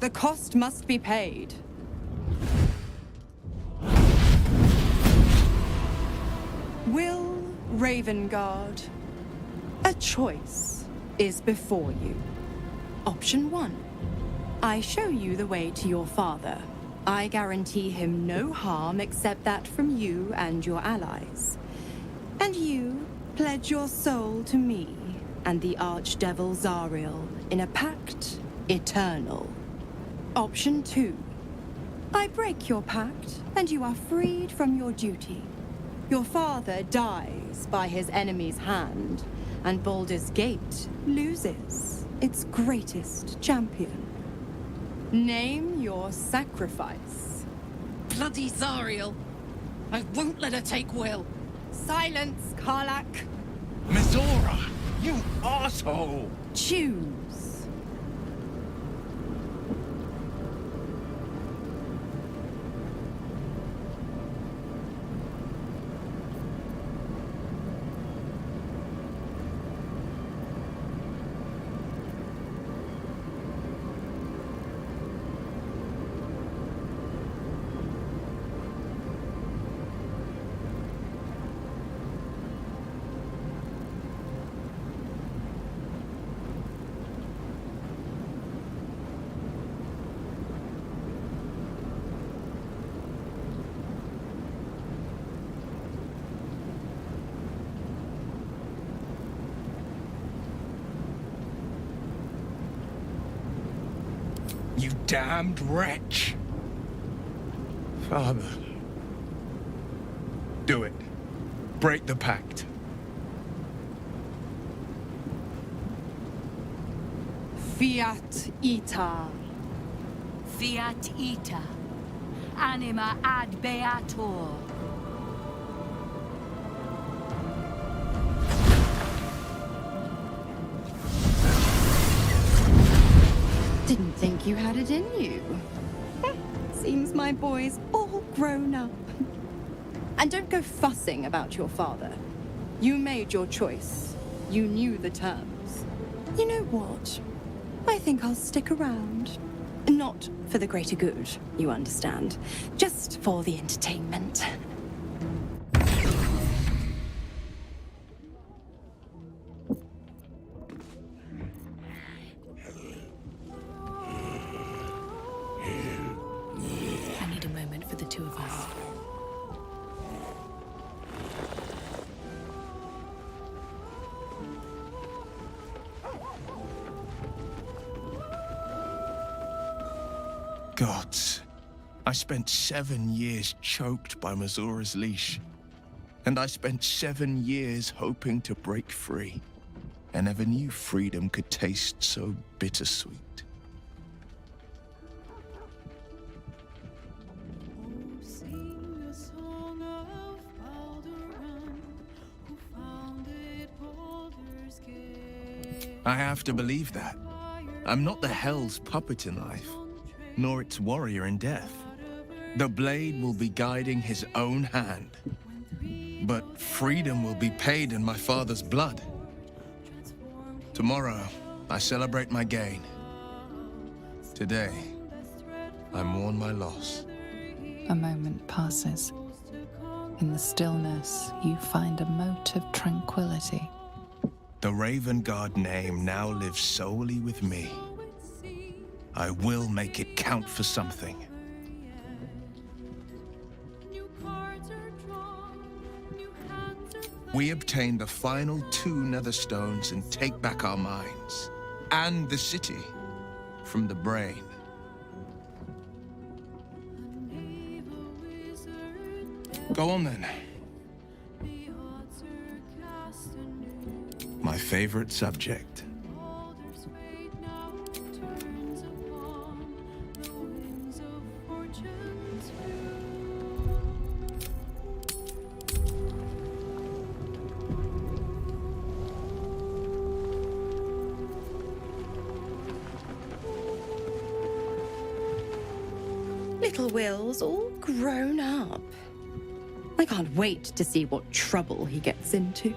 The cost must be paid. Will Ravengard, a choice is before you. Option 1. I show you the way to your father. I guarantee him no harm except that from you and your allies. And you pledge your soul to me and the Archdevil Zariel in a pact eternal. Option 2. I break your pact, and you are freed from your duty. Your father dies by his enemy's hand, and Baldur's Gate loses its greatest champion. Name your sacrifice. Bloody Zariel! I won't let her take Will. Silence, Karlak. Mizora, you asshole! Choose. You damned wretch! Father. Do it. Break the pact. Fiat ita. Fiat ita. Anima ad beator. Didn't think you had it in you. Seems my boy's all grown up. And don't go fussing about your father. You made your choice. You knew the terms. You know what? I think I'll stick around. Not for the greater good, you understand. Just for the entertainment. I need a moment for the two of us. Gods, I spent 7 years choked by Mazora's leash. And I spent 7 years hoping to break free. I never knew freedom could taste so bittersweet. I have to believe that. I'm not the Hell's puppet in life, nor its warrior in death. The blade will be guiding his own hand. But freedom will be paid in my father's blood. Tomorrow, I celebrate my gain. Today, I mourn my loss. A moment passes. In the stillness, you find a mote of tranquility. The Raven Guard name now lives solely with me. I will make it count for something. We obtain the final 2 nether stones and take back our minds. And the city from the brain. Go on then. My favorite subject. Little Will's all grown up. I can't wait to see what trouble he gets into.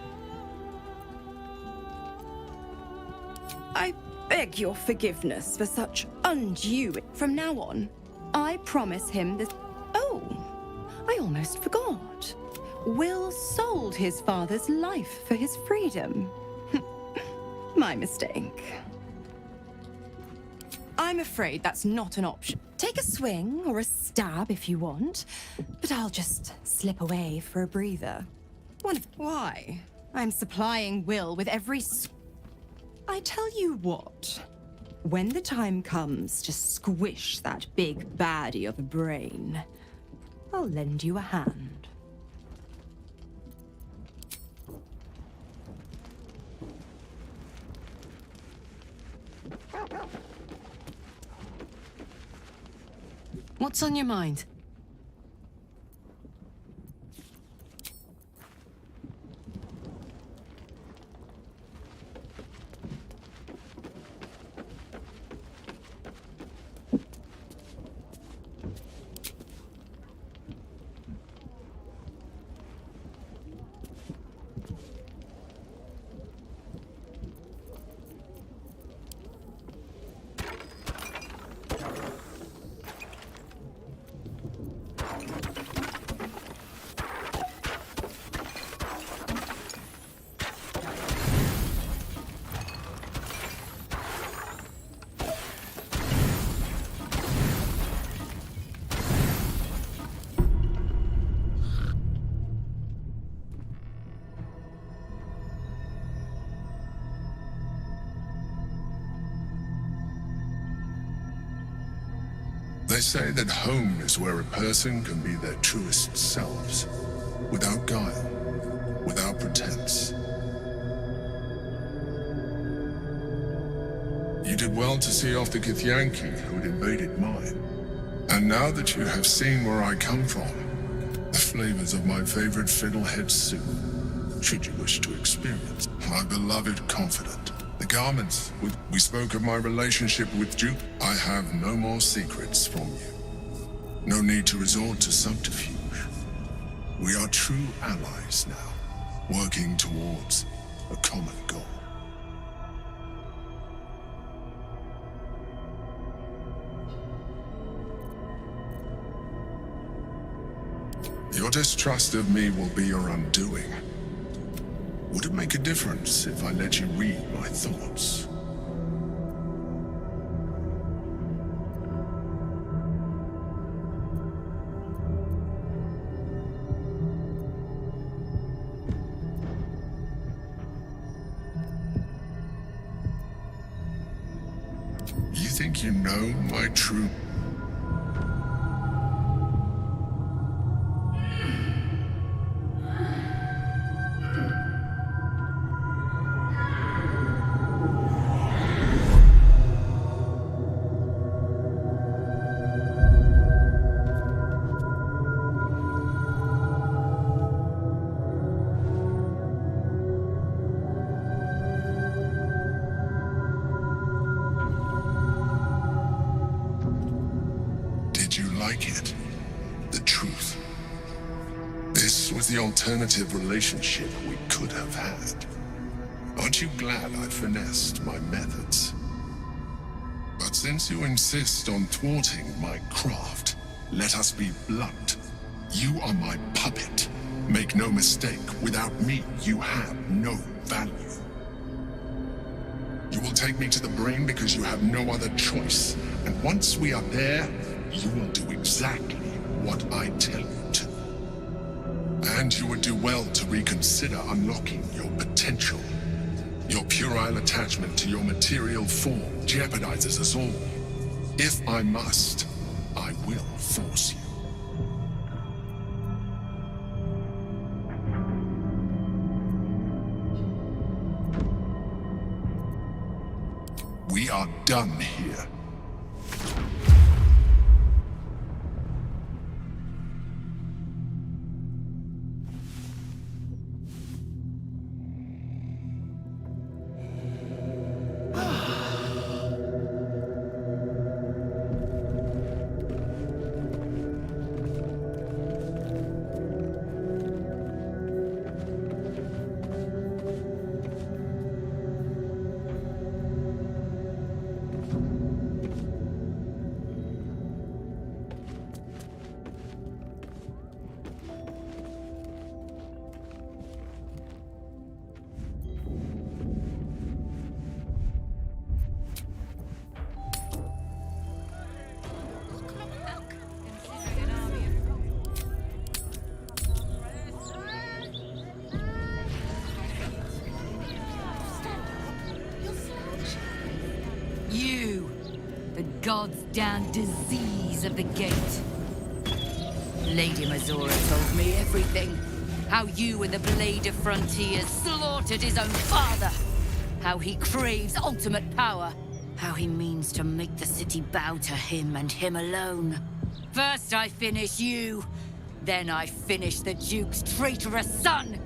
I beg your forgiveness for such undue... From now on, I promise him this... Oh, I almost forgot. Will sold his father's life for his freedom. My mistake. I'm afraid that's not an option. Take a swing or a stab if you want, but I'll just slip away for a breather. Why? I'm supplying Will with every... I tell you what, when the time comes to squish that big baddie of a brain, I'll lend you a hand. What's on your mind? They say that home is where a person can be their truest selves, without guile, without pretense. You did well to see off the Githyanki who'd invaded mine. And now that you have seen where I come from, the flavors of my favorite fiddlehead soup, should you wish to experience, my beloved confidant, the garments, we spoke of my relationship with Duke. I have no more secrets from you. No need to resort to subterfuge. We are true allies now, working towards a common goal. Your distrust of me will be your undoing. Would it make a difference if I let you read my thoughts? You think you know my true... The alternative relationship we could have had. Aren't you glad I finessed my methods? But since you insist on thwarting my craft, let us be blunt. You are my puppet. Make no mistake, without me, you have no value. You will take me to the brain because you have no other choice. And once we are there, you will do exactly what I tell you to. And you would do well to reconsider unlocking your potential. Your puerile attachment to your material form jeopardizes us all. If I must, I will force you. We are done here. God's damn disease of the gate. Lady Mazora told me everything. How you and the Blade of Frontiers slaughtered his own father. How he craves ultimate power. How he means to make the city bow to him and him alone. First I finish you, then I finish the Duke's traitorous son!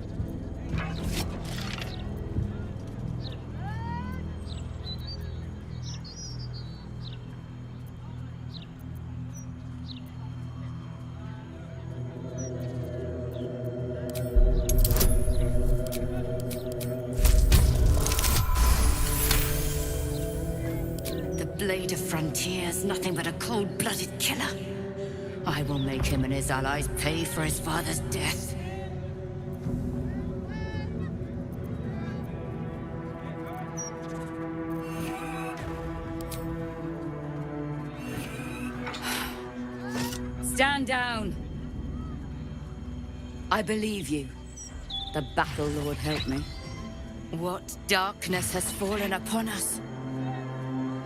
Blade of Frontiers, nothing but a cold-blooded killer. I will make him and his allies pay for his father's death. Stand down. I believe you. The Battle Lord help me. What darkness has fallen upon us?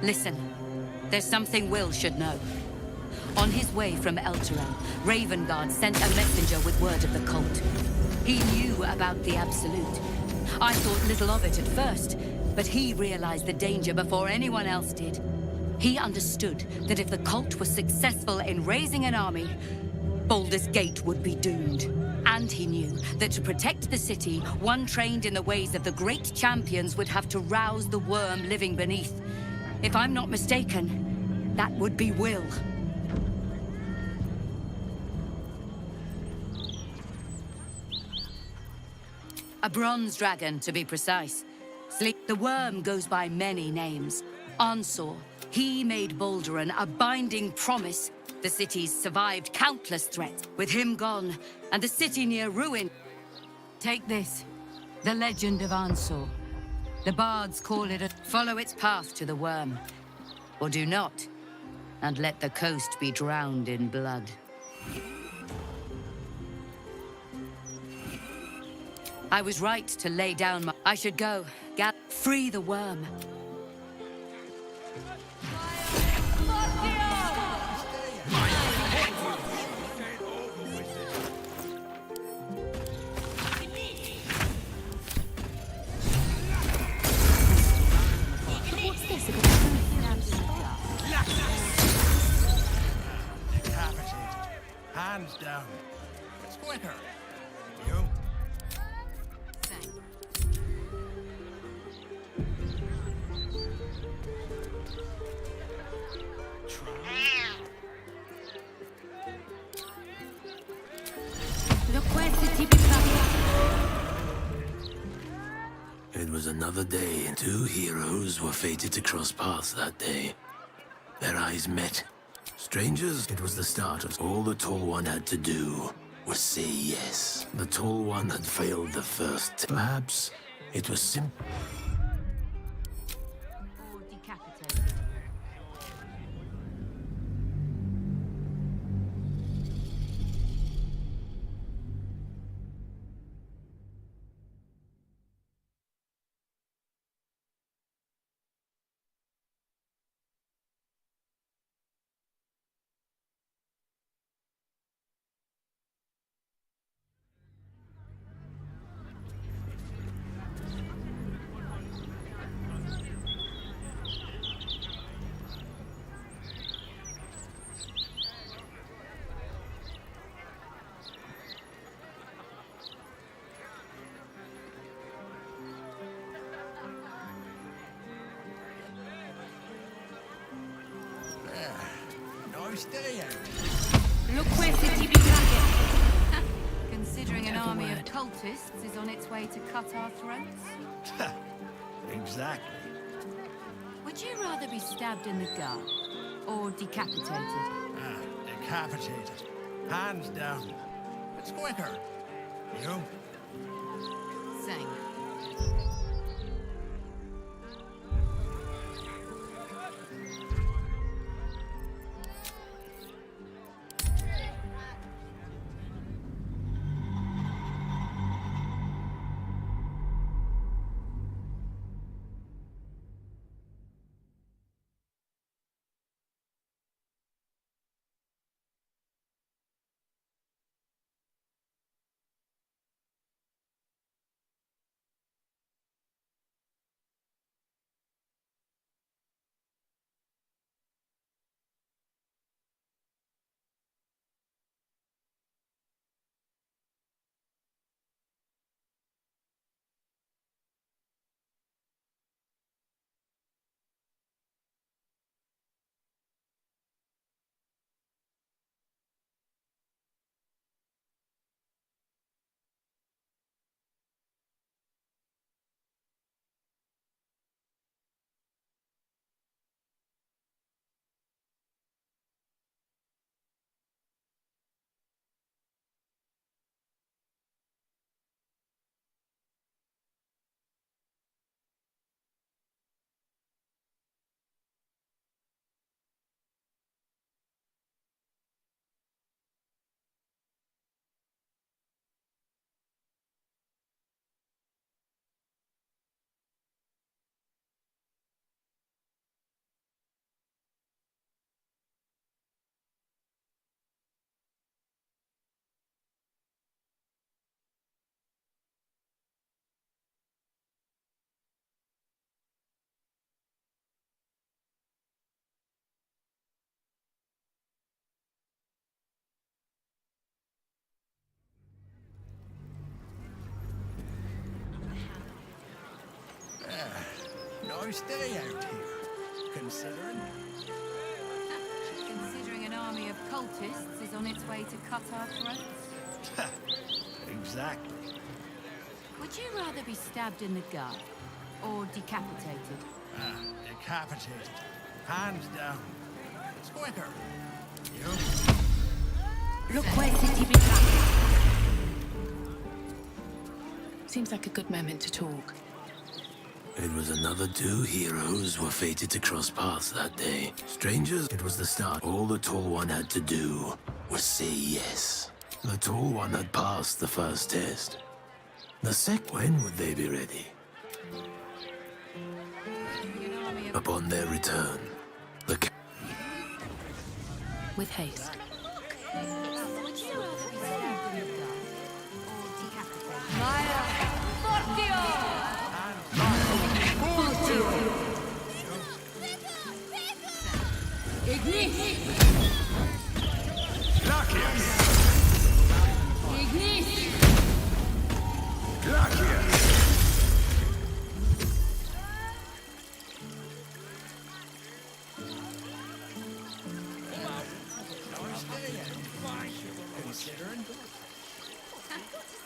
Listen, there's something Will should know. On his way from Elturel, Ravengard sent a messenger with word of the cult. He knew about the Absolute. I thought little of it at first, but he realized the danger before anyone else did. He understood that if the cult was successful in raising an army, Baldur's Gate would be doomed. And he knew that to protect the city, one trained in the ways of the great champions would have to rouse the worm living beneath. If I'm not mistaken, that would be Will. A bronze dragon, to be precise. The worm goes by many names. Ansor, he made Balduran a binding promise. The city's survived countless threats. With him gone, and the city near ruin. Take this, the legend of Ansor. The bards call it a... Follow its path to the worm. Or do not, and let the coast be drowned in blood. I was right to lay down my... I should go. Free the worm. Decapitated. Hands down. It's quicker. You? It was another day, and two heroes were fated to cross paths that day. Their eyes met. Strangers, it was the start of all the Tall One had to do was say yes. The Tall One had failed the first. Perhaps it was simple. Nice day out. Look where city be dragon. Considering an army of cultists is on its way to cut our throats. Exactly. Would you rather be stabbed in the gut or decapitated? Decapitated. Hands down. It's quicker. You? Same. Nice day out here, considering. Considering an army of cultists is on its way to cut our throats? Exactly. Would you rather be stabbed in the gut or decapitated? Decapitated. Hands down. It's quicker. You? Look where city becomes. Seems like a good moment to talk. It was another two heroes were fated to cross paths that day. Strangers, it was the start. All the Tall One had to do was say yes. The Tall One had passed the first test. The second, when would they be ready? Upon their return, the With haste.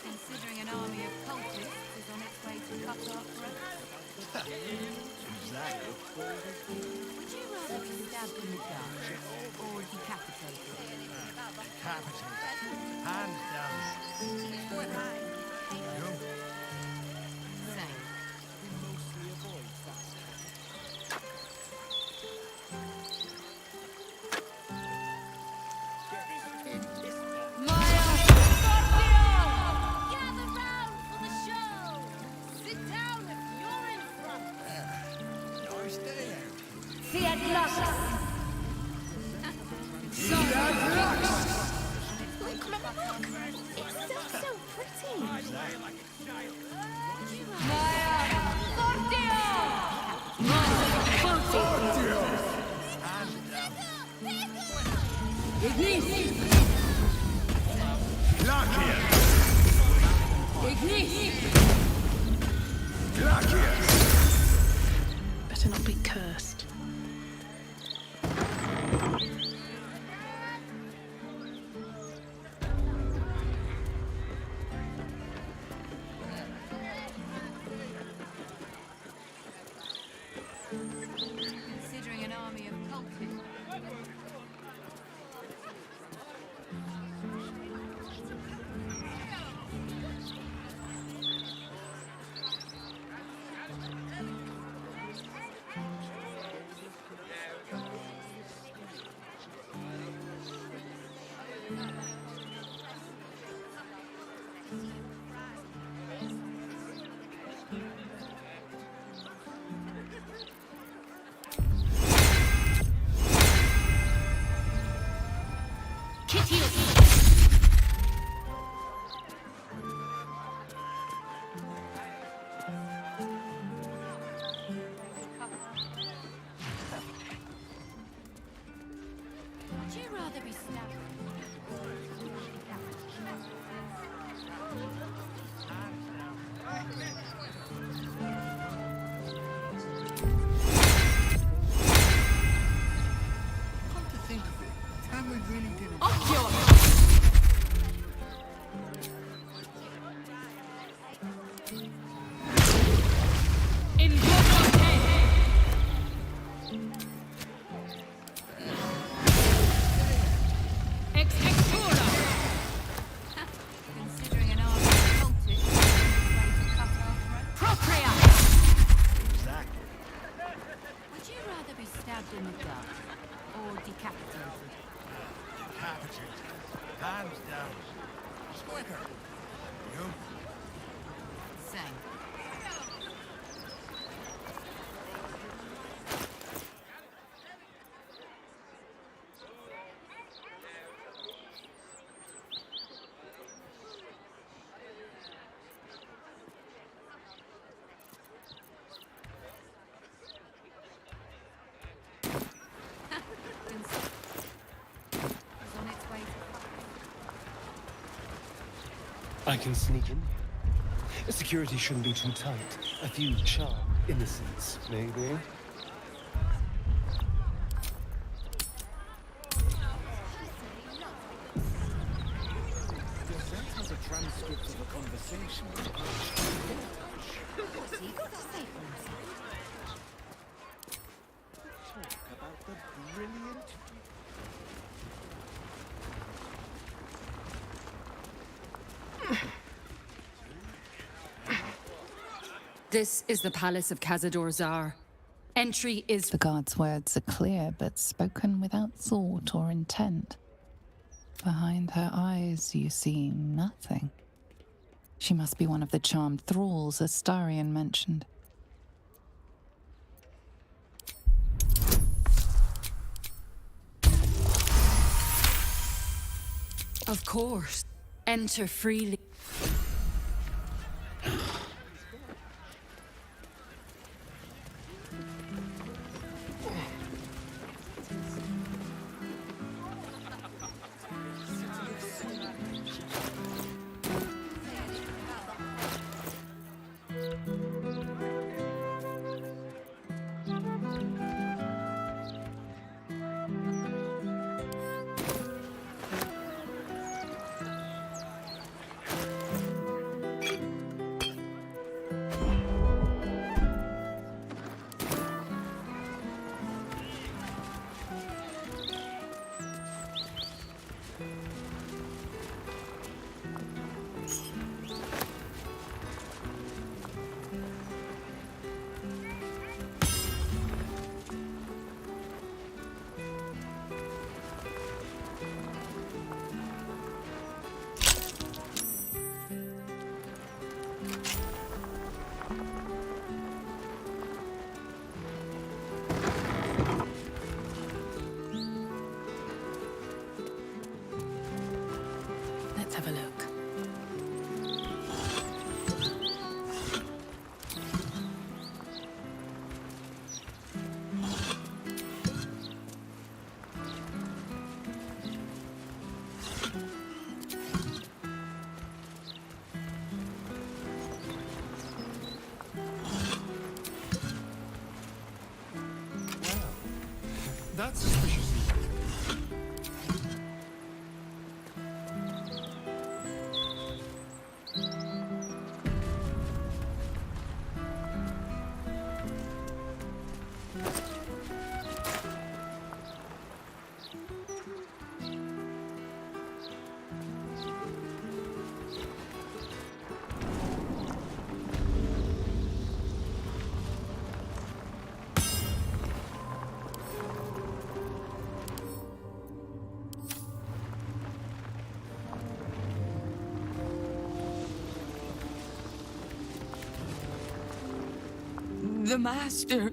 Considering an army of cultists is on its way to cut our throats? Exactly. Would you rather be stabbed in the gut or decapitated? Decapitated. Hands down. It's quicker. You? Same. Better not be cursed. Considering an army of cultists. Would you rather be stabbed? Come to think of it, Tamrid really didn't. Considering an army of cultists is on its way to cut our throats? Exactly. Would you rather be stabbed in the gut or decapitated? Decapitated. Hands down. It's quicker. You? Same. I can sneak in. Security shouldn't be too tight. A few charms innocence, maybe. Gazette has a transcript of a conversation with What's he got to say for himself? talk about the brilliant. This is the palace of Khazad-dûr-Zar. Entry is... The guard's words are clear, but spoken without thought or intent. Behind her eyes, you see nothing. She must be one of the charmed thralls Astarion mentioned. Of course. Enter freely. Let's have a look. That's suspiciously wet. The Master